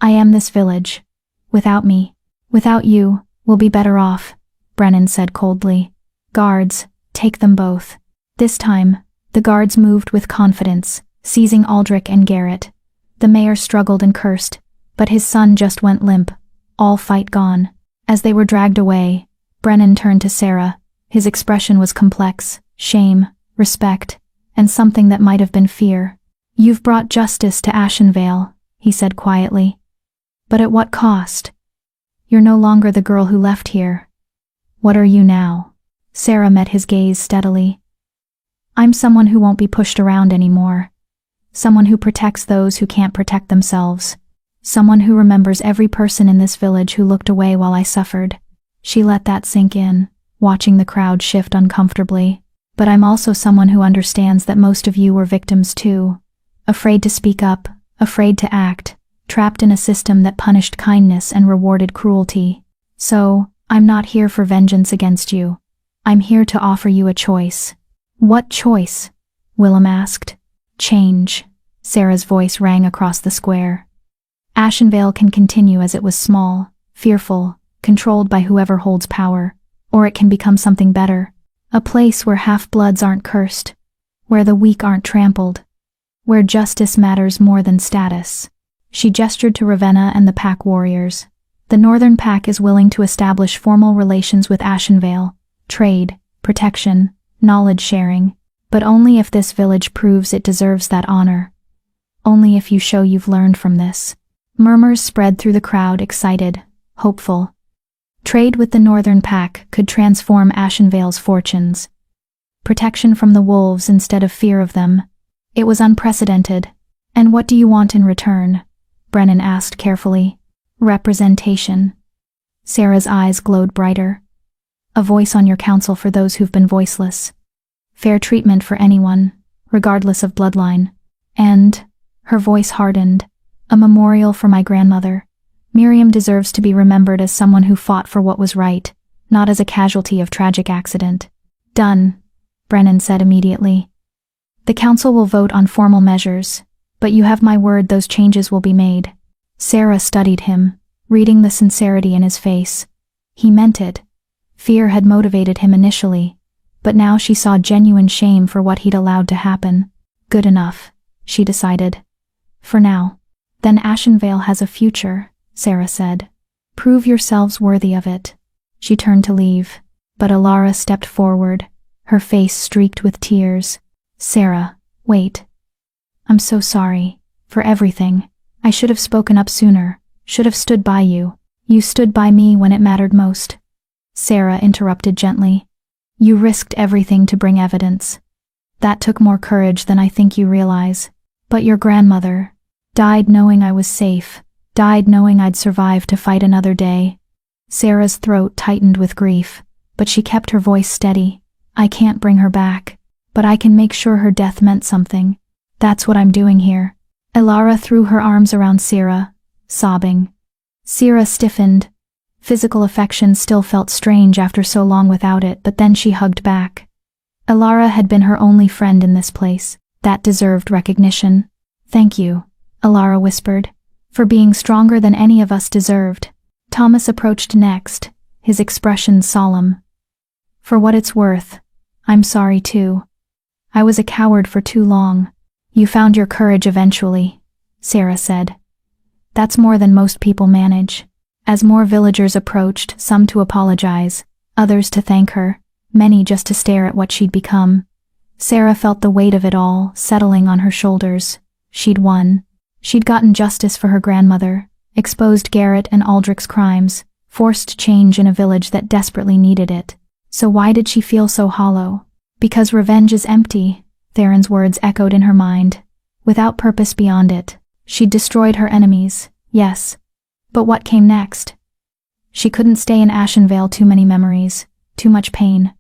"I am this village. Without me, without you, we'll be better off," Brennan said coldly. "Guards, take them both." This time, the guards moved with confidence, seizing Aldrich and Garrett. The mayor struggled and cursed, but his son just went limp, all fight gone. As they were dragged away, Brennan turned to Sarah. His expression was complex: shame, respect, and something that might have been fear. "You've brought justice to Ashenvale," he said quietly. "But at what cost? You're no longer the girl who left here. What are you now?" Sarah met his gaze steadily. "I'm someone who won't be pushed around anymore. Someone who protects those who can't protect themselves. Someone who remembers every person in this village who looked away while I suffered." She let that sink in, watching the crowd shift uncomfortably. "But I'm also someone who understands that most of you were victims too. Afraid to speak up, afraid to act, trapped in a system that punished kindness and rewarded cruelty. So, I'm not here for vengeance against you. I'm here to offer you a choice." "What choice?" Willem asked. "Change." Sarah's voice rang across the square. "Ashenvale can continue as it was, small, fearful, controlled by whoever holds power, or it can become something better. A place where half-bloods aren't cursed, where the weak aren't trampled, where justice matters more than status." She gestured to Ravenna and the pack warriors. "The Northern Pack is willing to establish formal relations with Ashenvale, trade, protection, knowledge sharing, but only if this village proves it deserves that honor. Only if you show you've learned from this." Murmurs spread through the crowd, excited, hopeful. Trade with the Northern Pack could transform Ashenvale's fortunes. Protection from the wolves instead of fear of them. It was unprecedented. "And what do you want in return?" Brennan asked carefully. "Representation." Sarah's eyes glowed brighter. "A voice on your council for those who've been voiceless. Fair treatment for anyone, regardless of bloodline. And," her voice hardened, "a memorial for my grandmother. Miriam deserves to be remembered as someone who fought for what was right, not as a casualty of tragic accident." "Done," Brennan said immediately. "The council will vote on formal measures, but you have my word those changes will be made." Sarah studied him, reading the sincerity in his face. He meant it. Fear had motivated him initially, but now she saw genuine shame for what he'd allowed to happen. Good enough, she decided. For now. "Then Ashenvale has a future," Sarah said. "Prove yourselves worthy of it." She turned to leave, but Alara stepped forward, her face streaked with tears. "Sarah, wait. I'm so sorry. For everything. I should have spoken up sooner, should have stood by you. You stood by me when it mattered most." Sarah interrupted gently. You risked everything to bring evidence. That took more courage than I think you realize. But your grandmother died knowing I was safe, died knowing I'd survive to fight another day. Sarah's throat tightened with grief, but she kept her voice steady. I can't bring her back, but I can make sure her death meant something. That's what I'm doing here. Elara threw her arms around Sarah, sobbing. Sarah stiffened. Physical affection still felt strange after so long without it, but then she hugged back. Elara had been her only friend in this place. That deserved recognition. Thank you, Elara whispered, for being stronger than any of us deserved. Thomas approached next, his expression solemn. For what it's worth, I'm sorry too. I was a coward for too long. You found your courage eventually, Sarah said. That's more than most people manage. As more villagers approached, some to apologize, others to thank her, many just to stare at what she'd become. Sarah felt the weight of it all settling on her shoulders. She'd won. She'd gotten justice for her grandmother, exposed Garrett and Aldrich's crimes, forced change in a village that desperately needed it. So why did she feel so hollow? Because revenge is empty, Theron's words echoed in her mind. Without purpose beyond it. She'd destroyed her enemies, yes. But what came next? She couldn't stay in Ashenvale, too many memories, too much pain.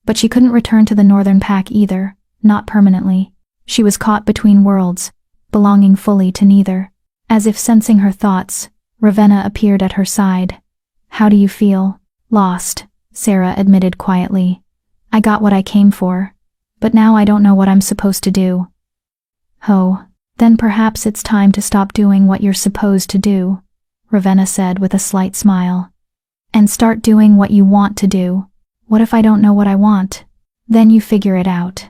But she couldn't return to the Northern Pack either, not permanently. She was caught between worlds, belonging fully to neither. As if sensing her thoughts, Ravenna appeared at her side. How do you feel? Lost, Sarah admitted quietly. I got what I came for. But now I don't know what I'm supposed to do. Oh, then perhaps it's time to stop doing what you're supposed to do, Ravenna said with a slight smile. And start doing what you want to do. What if I don't know what I want? Then you figure it out.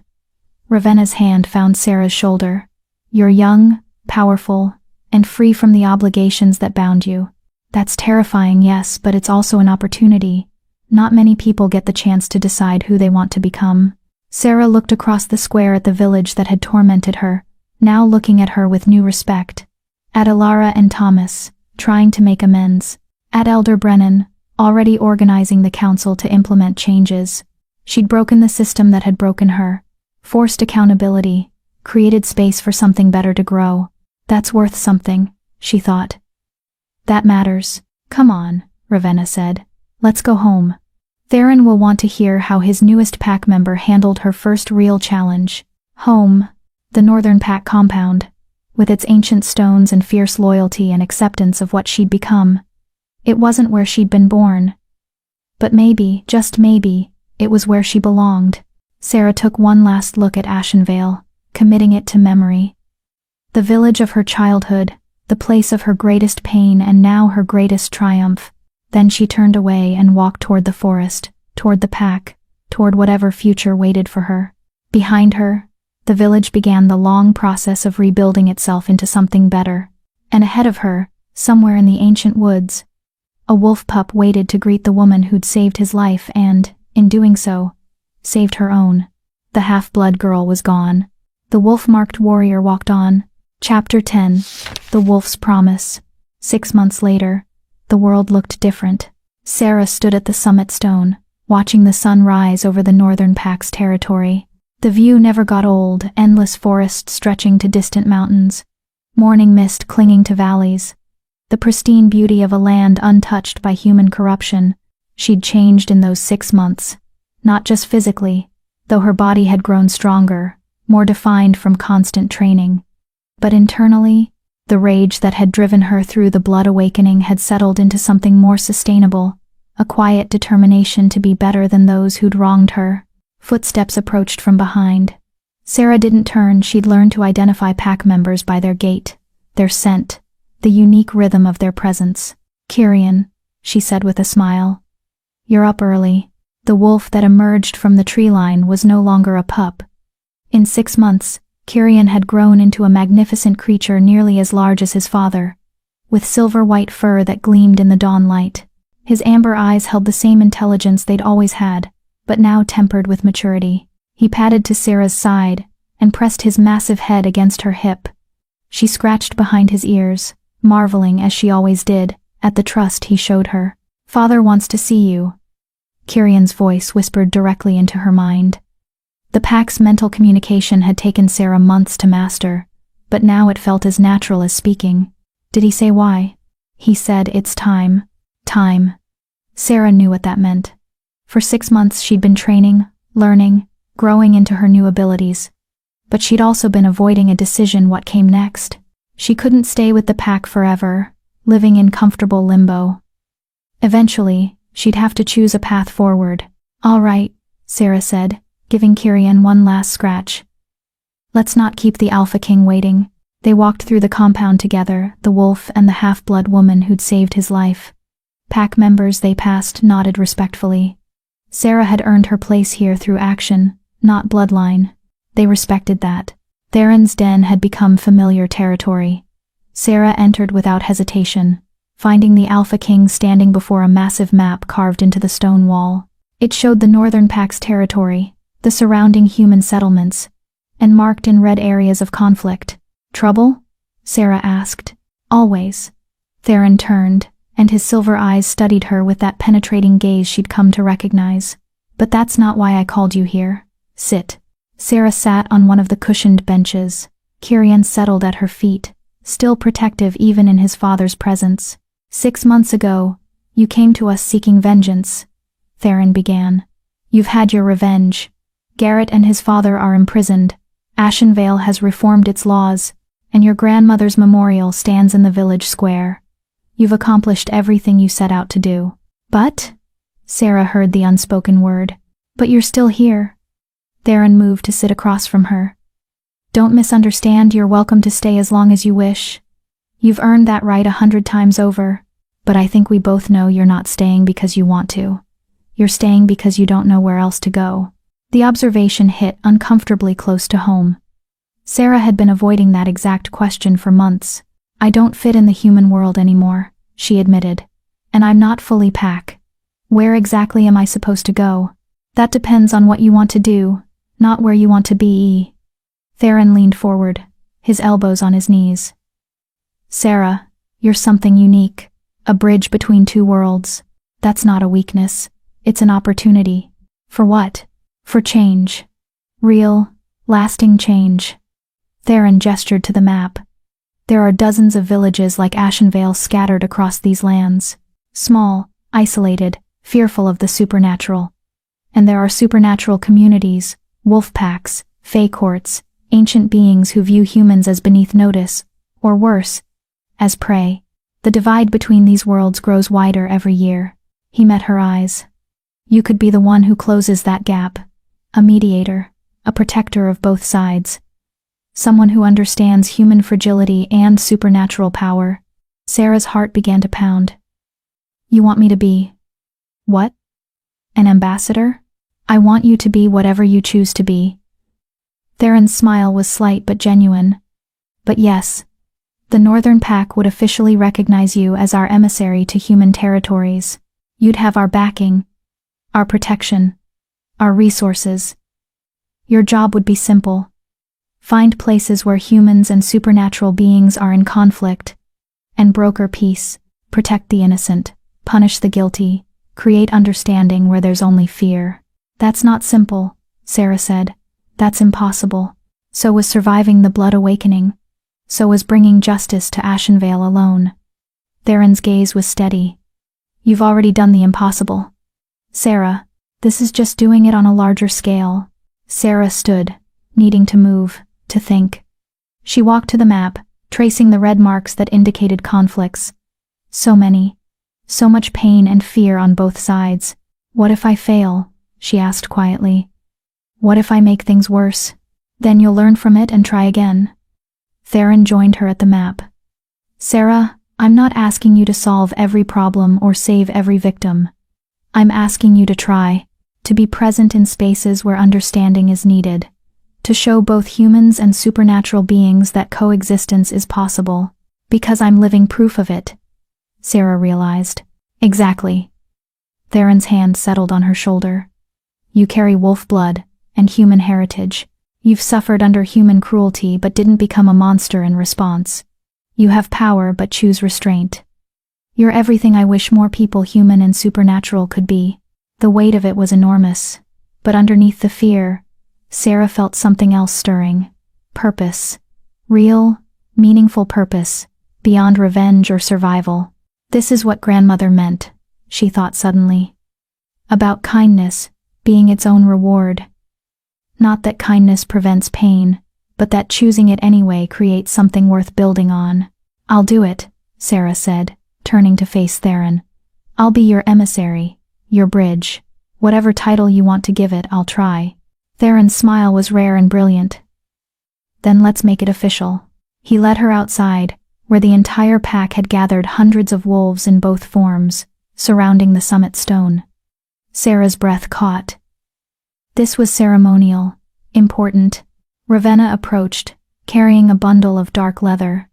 Ravenna's hand found Sarah's shoulder. You're young, powerful, and free from the obligations that bound you. That's terrifying, yes, but it's also an opportunity. Not many people get the chance to decide who they want to become. Sarah looked across the square at the village that had tormented her, now looking at her with new respect. At Elara and Thomas, trying to make amends. At Elder Brennan, already organizing the council to implement changes. She'd broken the system that had broken her, forced accountability, created space for something better to grow. That's worth something, she thought. That matters. Come on, Ravenna said. Let's go home. Theron will want to hear how his newest pack member handled her first real challenge. Home, the Northern Pack compound, with its ancient stones and fierce loyalty and acceptance of what she'd become. It wasn't where she'd been born. But maybe, just maybe, it was where she belonged. Sarah took one last look at Ashenvale, committing it to memory. The village of her childhood, the place of her greatest pain and now her greatest triumph. Then she turned away and walked toward the forest, toward the pack, toward whatever future waited for her. Behind her, the village began the long process of rebuilding itself into something better. And ahead of her, somewhere in the ancient woods, a wolf pup waited to greet the woman who'd saved his life and, in doing so, saved her own. The half-blood girl was gone. The wolf-marked warrior walked on. Chapter 10. The Wolf's Promise. 6 months later, the world looked different. Sarah stood at the summit stone, watching the sun rise over the Northern Pack's territory. The view never got old, endless forests stretching to distant mountains, morning mist clinging to valleys, the pristine beauty of a land untouched by human corruption. She'd changed in those 6 months, not just physically, though her body had grown stronger, more defined from constant training. But internally, the rage that had driven her through the blood awakening had settled into something more sustainable, a quiet determination to be better than those who'd wronged her. Footsteps approached from behind. Sarah didn't turn. She'd learned to identify pack members by their gait, their scent, the unique rhythm of their presence. Kyrian, she said with a smile. You're up early. The wolf that emerged from the tree line was no longer a pup. In 6 months, Kyrian had grown into a magnificent creature nearly as large as his father, with silver-white fur that gleamed in the dawn light. His amber eyes held the same intelligence they'd always had, but now tempered with maturity. He padded to Sarah's side and pressed his massive head against her hip. She scratched behind his ears, marveling, as she always did, at the trust he showed her. Father wants to see you. Kirian's voice whispered directly into her mind. The pack's mental communication had taken Sarah months to master, but now it felt as natural as speaking. Did he say why? He said, "It's time." Time. Sarah knew what that meant. For 6 months she'd been training, learning, growing into her new abilities. But she'd also been avoiding a decision what came next. She couldn't stay with the pack forever, living in comfortable limbo. Eventually, she'd have to choose a path forward. "All right," Sarah said, giving Kirian one last scratch. "Let's not keep the Alpha King waiting." They walked through the compound together, the wolf and the half-blood woman who'd saved his life. Pack members they passed nodded respectfully. Sarah had earned her place here through action, not bloodline. They respected that. Theron's den had become familiar territory. Sarah entered without hesitation, finding the Alpha King standing before a massive map carved into the stone wall. It showed the Northern Pack's territory, the surrounding human settlements, and marked in red areas of conflict. "Trouble?" Sarah asked. "Always." Theron turned, and his silver eyes studied her with that penetrating gaze she'd come to recognize. "But that's not why I called you here. Sit." Sarah sat on one of the cushioned benches. Kirian settled at her feet, still protective even in his father's presence. "6 months ago, you came to us seeking vengeance," Theron began. "You've had your revenge. Garrett and his father are imprisoned. Ashenvale has reformed its laws, and your grandmother's memorial stands in the village square. You've accomplished everything you set out to do. But," Sarah heard the unspoken word, "but you're still here." Theron moved to sit across from her. "Don't misunderstand, you're welcome to stay as long as you wish. You've earned that right 100 times over, but I think we both know you're not staying because you want to. You're staying because you don't know where else to go." The observation hit uncomfortably close to home. Sarah had been avoiding that exact question for months. "I don't fit in the human world anymore," she admitted, "and I'm not fully Pack. Where exactly am I supposed to go? That depends on what you want to do, not where you want to be." Theron leaned forward, his elbows on his knees. "Sarah, you're something unique, a bridge between two worlds. That's not a weakness, it's an opportunity." "For what?" "For change. Real, lasting change." Theron gestured to the map. "There are dozens of villages like Ashenvale scattered across these lands. Small, isolated, fearful of the supernatural. And there are supernatural communities, wolf packs, fae courts, ancient beings who view humans as beneath notice, or worse, as prey. The divide between these worlds grows wider every year." He met her eyes. "You could be the one who closes that gap. A mediator, a protector of both sides. Someone who understands human fragility and supernatural power." Sarah's heart began to pound. "You want me to be... what? An ambassador? I want you to be whatever you choose to be." Theron's smile was slight but genuine. "But yes, the Northern Pack would officially recognize you as our emissary to human territories. You'd have our backing, our protection, our resources. Your job would be simple. Find places where humans and supernatural beings are in conflict, and broker peace, protect the innocent, punish the guilty, create understanding where there's only fear." "That's not simple," Sarah said. "That's impossible. So was surviving the Blood Awakening. So was bringing justice to Ashenvale alone." Theron's gaze was steady. "You've already done the impossible. Sarah, this is just doing it on a larger scale." Sarah stood, needing to move, to think. She walked to the map, tracing the red marks that indicated conflicts. So many. So much pain and fear on both sides. "What if I fail?" she asked quietly. "What if I make things worse? Then you'll learn from it and try again." Theron joined her at the map. "Sarah, I'm not asking you to solve every problem or save every victim. I'm asking you to try, to be present in spaces where understanding is needed, to show both humans and supernatural beings that coexistence is possible, because I'm living proof of it." Sarah realized. "Exactly." Theron's hand settled on her shoulder. "You carry wolf blood and human heritage. You've suffered under human cruelty but didn't become a monster in response. You have power but choose restraint. You're everything I wish more people human and supernatural could be. The weight of it was enormous, but underneath the fear, Sarah felt something else stirring. Purpose. Real, meaningful purpose, beyond revenge or survival. This is what grandmother meant, she thought suddenly. About kindness being its own reward. Not that kindness prevents pain, but that choosing it anyway creates something worth building on. I'll do it, Sarah said, turning to face Theron. I'll be your emissary, your bridge. Whatever title you want to give it, I'll try. Theron's smile was rare and brilliant. Then let's make it official. He led her outside, where the entire pack had gathered hundreds of wolves in both forms, surrounding the summit stone. Sarah's breath caught. This was ceremonial, important. Ravenna approached, carrying a bundle of dark leather.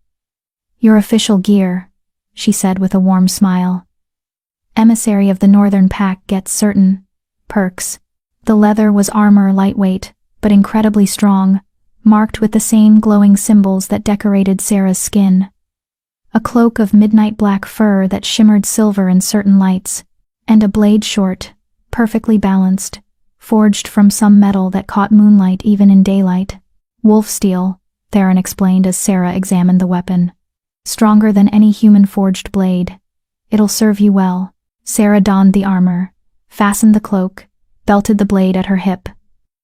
Your official gear, she said with a warm smile. Emissary of the Northern Pack gets certain perks. The leather was armor lightweight, but incredibly strong, marked with the same glowing symbols that decorated Sarah's skin. A cloak of midnight black fur that shimmered silver in certain lights, and a blade short, perfectly balanced, forged from some metal that caught moonlight even in daylight. Wolf steel, Theron explained as Sarah examined the weapon. Stronger than any human-forged blade. It'll serve you well. Sarah donned the armor, fastened the cloak, belted the blade at her hip.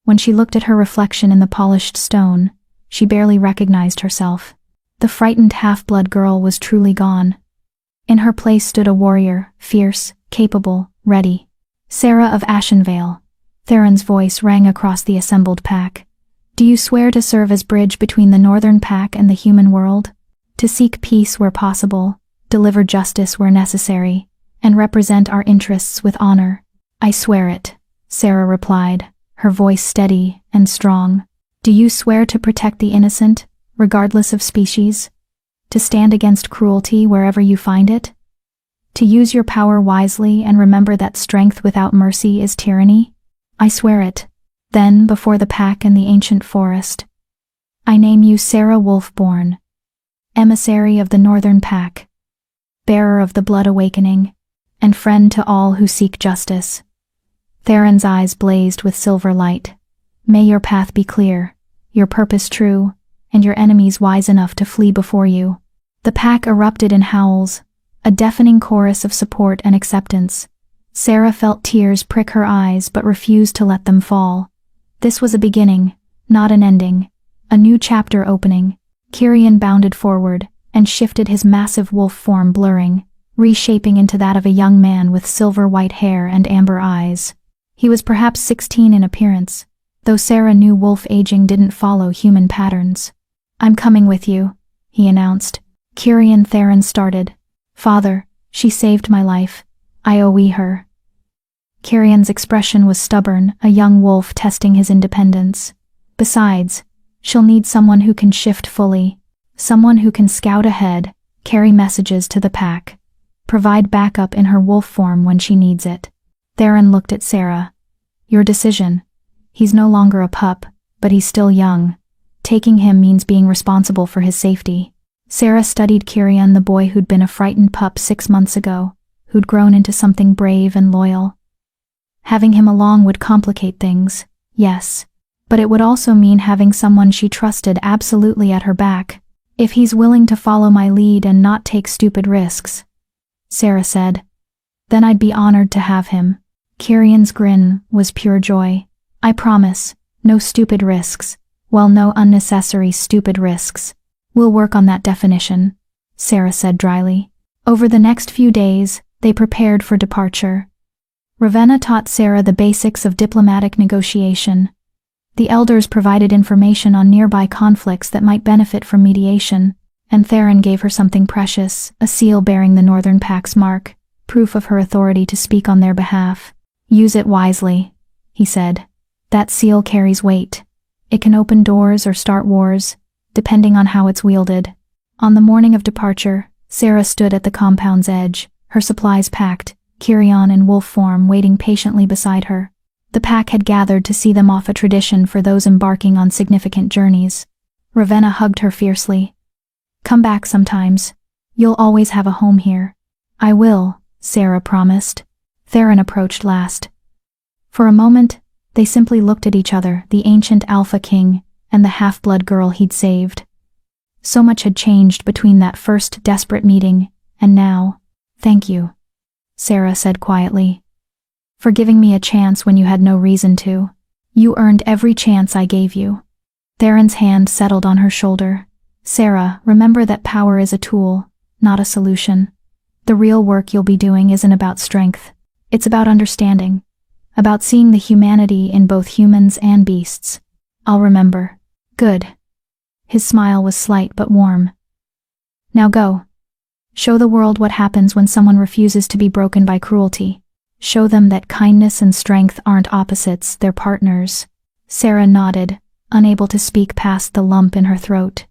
When she looked at her reflection in the polished stone, she barely recognized herself. The frightened half-blood girl was truly gone. In her place stood a warrior, fierce, capable, ready. Sarah of Ashenvale. Theron's voice rang across the assembled pack. Do you swear to serve as bridge between the Northern Pack and the human world? To seek peace where possible, deliver justice where necessary, and represent our interests with honor? I swear it, Sarah replied, her voice steady and strong. Do you swear to protect the innocent, regardless of species? To stand against cruelty wherever you find it? To use your power wisely and remember that strength without mercy is tyranny? I swear it. Then, before the pack and the ancient forest, I name you Sarah Wolfborn, emissary of the Northern Pack, bearer of the Blood Awakening, and friend to all who seek justice. Theron's eyes blazed with silver light. May your path be clear, your purpose true, and your enemies wise enough to flee before you. The pack erupted in howls, a deafening chorus of support and acceptance. Sarah felt tears prick her eyes but refused to let them fall. This was a beginning, not an ending. A new chapter opening. Kyrian bounded forward and shifted his massive wolf form, blurring, reshaping into that of a young man with silver-white hair and amber eyes. He was perhaps 16 in appearance, though Sarah knew wolf aging didn't follow human patterns. I'm coming with you, he announced. Kyrian Theron started. Father, she saved my life. I owe her. Kyrian's expression was stubborn, a young wolf testing his independence. Besides, she'll need someone who can shift fully, someone who can scout ahead, carry messages to the pack, provide backup in her wolf form when she needs it. Theron looked at Sarah. Your decision. He's no longer a pup, but he's still young. Taking him means being responsible for his safety. Sarah studied Kyrian, the boy who'd been a frightened pup 6 months ago, who'd grown into something brave and loyal. Having him along would complicate things, yes, but it would also mean having someone she trusted absolutely at her back. If he's willing to follow my lead and not take stupid risks, Sarah said, then I'd be honored to have him. Kyrian's grin was pure joy. I promise, no stupid risks. Well, no unnecessary stupid risks. We'll work on that definition, Sarah said dryly. Over the next few days, they prepared for departure. Ravenna taught Sarah the basics of diplomatic negotiation. The elders provided information on nearby conflicts that might benefit from mediation, and Theron gave her something precious, a seal bearing the Northern Pack's mark, proof of her authority to speak on their behalf. Use it wisely, he said. That seal carries weight. It can open doors or start wars, depending on how it's wielded. On the morning of departure, Sarah stood at the compound's edge, her supplies packed, Kyrian in wolf form waiting patiently beside her. The pack had gathered to see them off, a tradition for those embarking on significant journeys. Ravenna hugged her fiercely. Come back sometimes. You'll always have a home here. I will, Sarah promised. Theron approached last, For a moment, they simply looked at each other, the ancient Alpha King and the half-blood girl he'd saved. So much had changed between that first desperate meeting and now. "Thank you," Sarah said quietly, "for giving me a chance when you had no reason to. You earned every chance I gave you." Theron's hand settled on her shoulder. "Sarah, remember that power is a tool, not a solution. The real work you'll be doing isn't about strength. It's about understanding, about seeing the humanity in both humans and beasts." "I'll remember." "Good." His smile was slight but warm. "Now go. Show the world what happens when someone refuses to be broken by cruelty. Show them that kindness and strength aren't opposites, they're partners." Sarah nodded, unable to speak past the lump in her throat.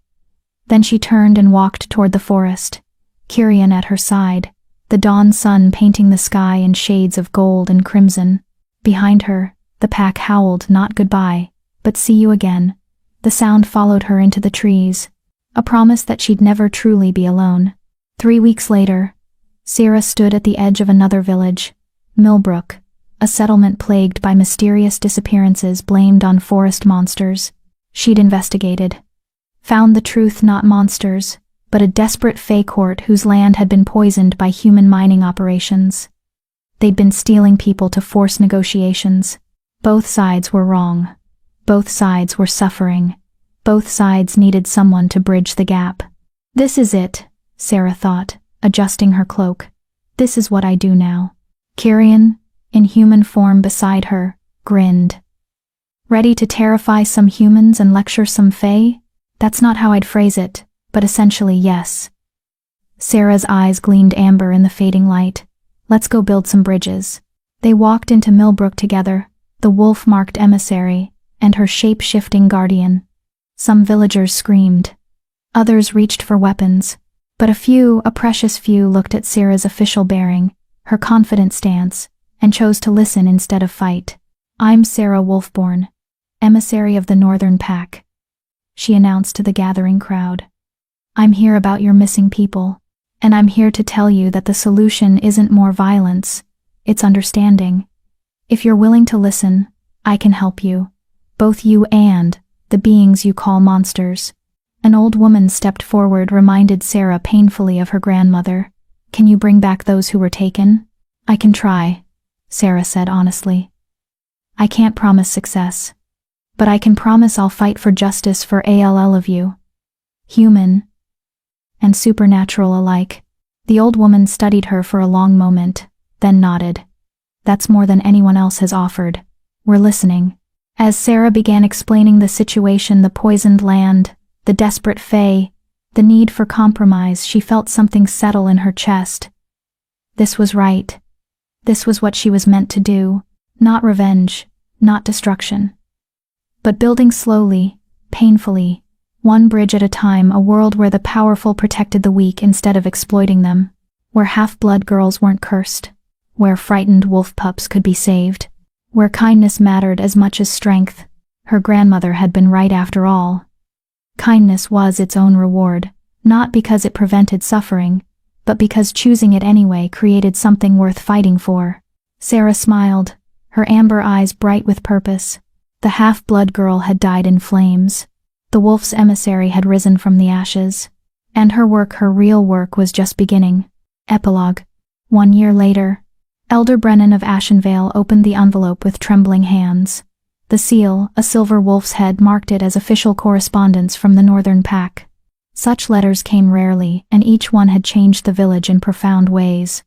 Then she turned and walked toward the forest, Kyrian at her side, the dawn sun painting the sky in shades of gold and crimson. Behind her, the pack howled not goodbye, but see you again. The sound followed her into the trees, a promise that she'd never truly be alone. 3 weeks later, Sarah stood at the edge of another village, Millbrook, a settlement plagued by mysterious disappearances blamed on forest monsters. She'd investigated, found the truth, not monsters, but a desperate Fae court whose land had been poisoned by human mining operations. They'd been stealing people to force negotiations. Both sides were wrong. Both sides were suffering. Both sides needed someone to bridge the gap. "This is it," Sarah thought, adjusting her cloak. "This is what I do now." Kyrian, in human form beside her, grinned. "Ready to terrify some humans and lecture some Fae? That's not how I'd phrase it, but essentially yes." Sarah's eyes gleamed amber in the fading light. "Let's go build some bridges." They walked into Millbrook together, the wolf-marked emissary and her shape-shifting guardian. Some villagers screamed. Others reached for weapons, but a precious few looked at Sarah's official bearing, her confident stance, and chose to listen instead of fight. "I'm Sarah Wolfborn, emissary of the Northern Pack," she announced to the gathering crowd. "I'm here about your missing people, and I'm here to tell you that the solution isn't more violence, it's understanding. If you're willing to listen, I can help you, both you and the beings you call monsters." An old woman stepped forward, reminded Sarah painfully of her grandmother. "Can you bring back those who were taken?" "I can try," Sarah said honestly. "I can't promise success, but I can promise I'll fight for justice for all of you, human and supernatural alike." The old woman studied her for a long moment, then nodded. "That's more than anyone else has offered. We're listening." As Sarah began explaining the situation, the poisoned land, the desperate Fae, the need for compromise, she felt something settle in her chest. This was right. This was what she was meant to do. Not revenge, not destruction, but building slowly, painfully, one bridge at a time, a world where the powerful protected the weak instead of exploiting them, where half-blood girls weren't cursed, where frightened wolf pups could be saved, where kindness mattered as much as strength. Her grandmother had been right after all. Kindness was its own reward, not because it prevented suffering, but because choosing it anyway created something worth fighting for. Sarah smiled, her amber eyes bright with purpose. The half-blood girl had died in flames. The wolf's emissary had risen from the ashes. And her work, her real work, was just beginning. Epilogue. 1 year later, Elder Brennan of Ashenvale opened the envelope with trembling hands. The seal, a silver wolf's head, marked it as official correspondence from the Northern Pack. Such letters came rarely, and each one had changed the village in profound ways.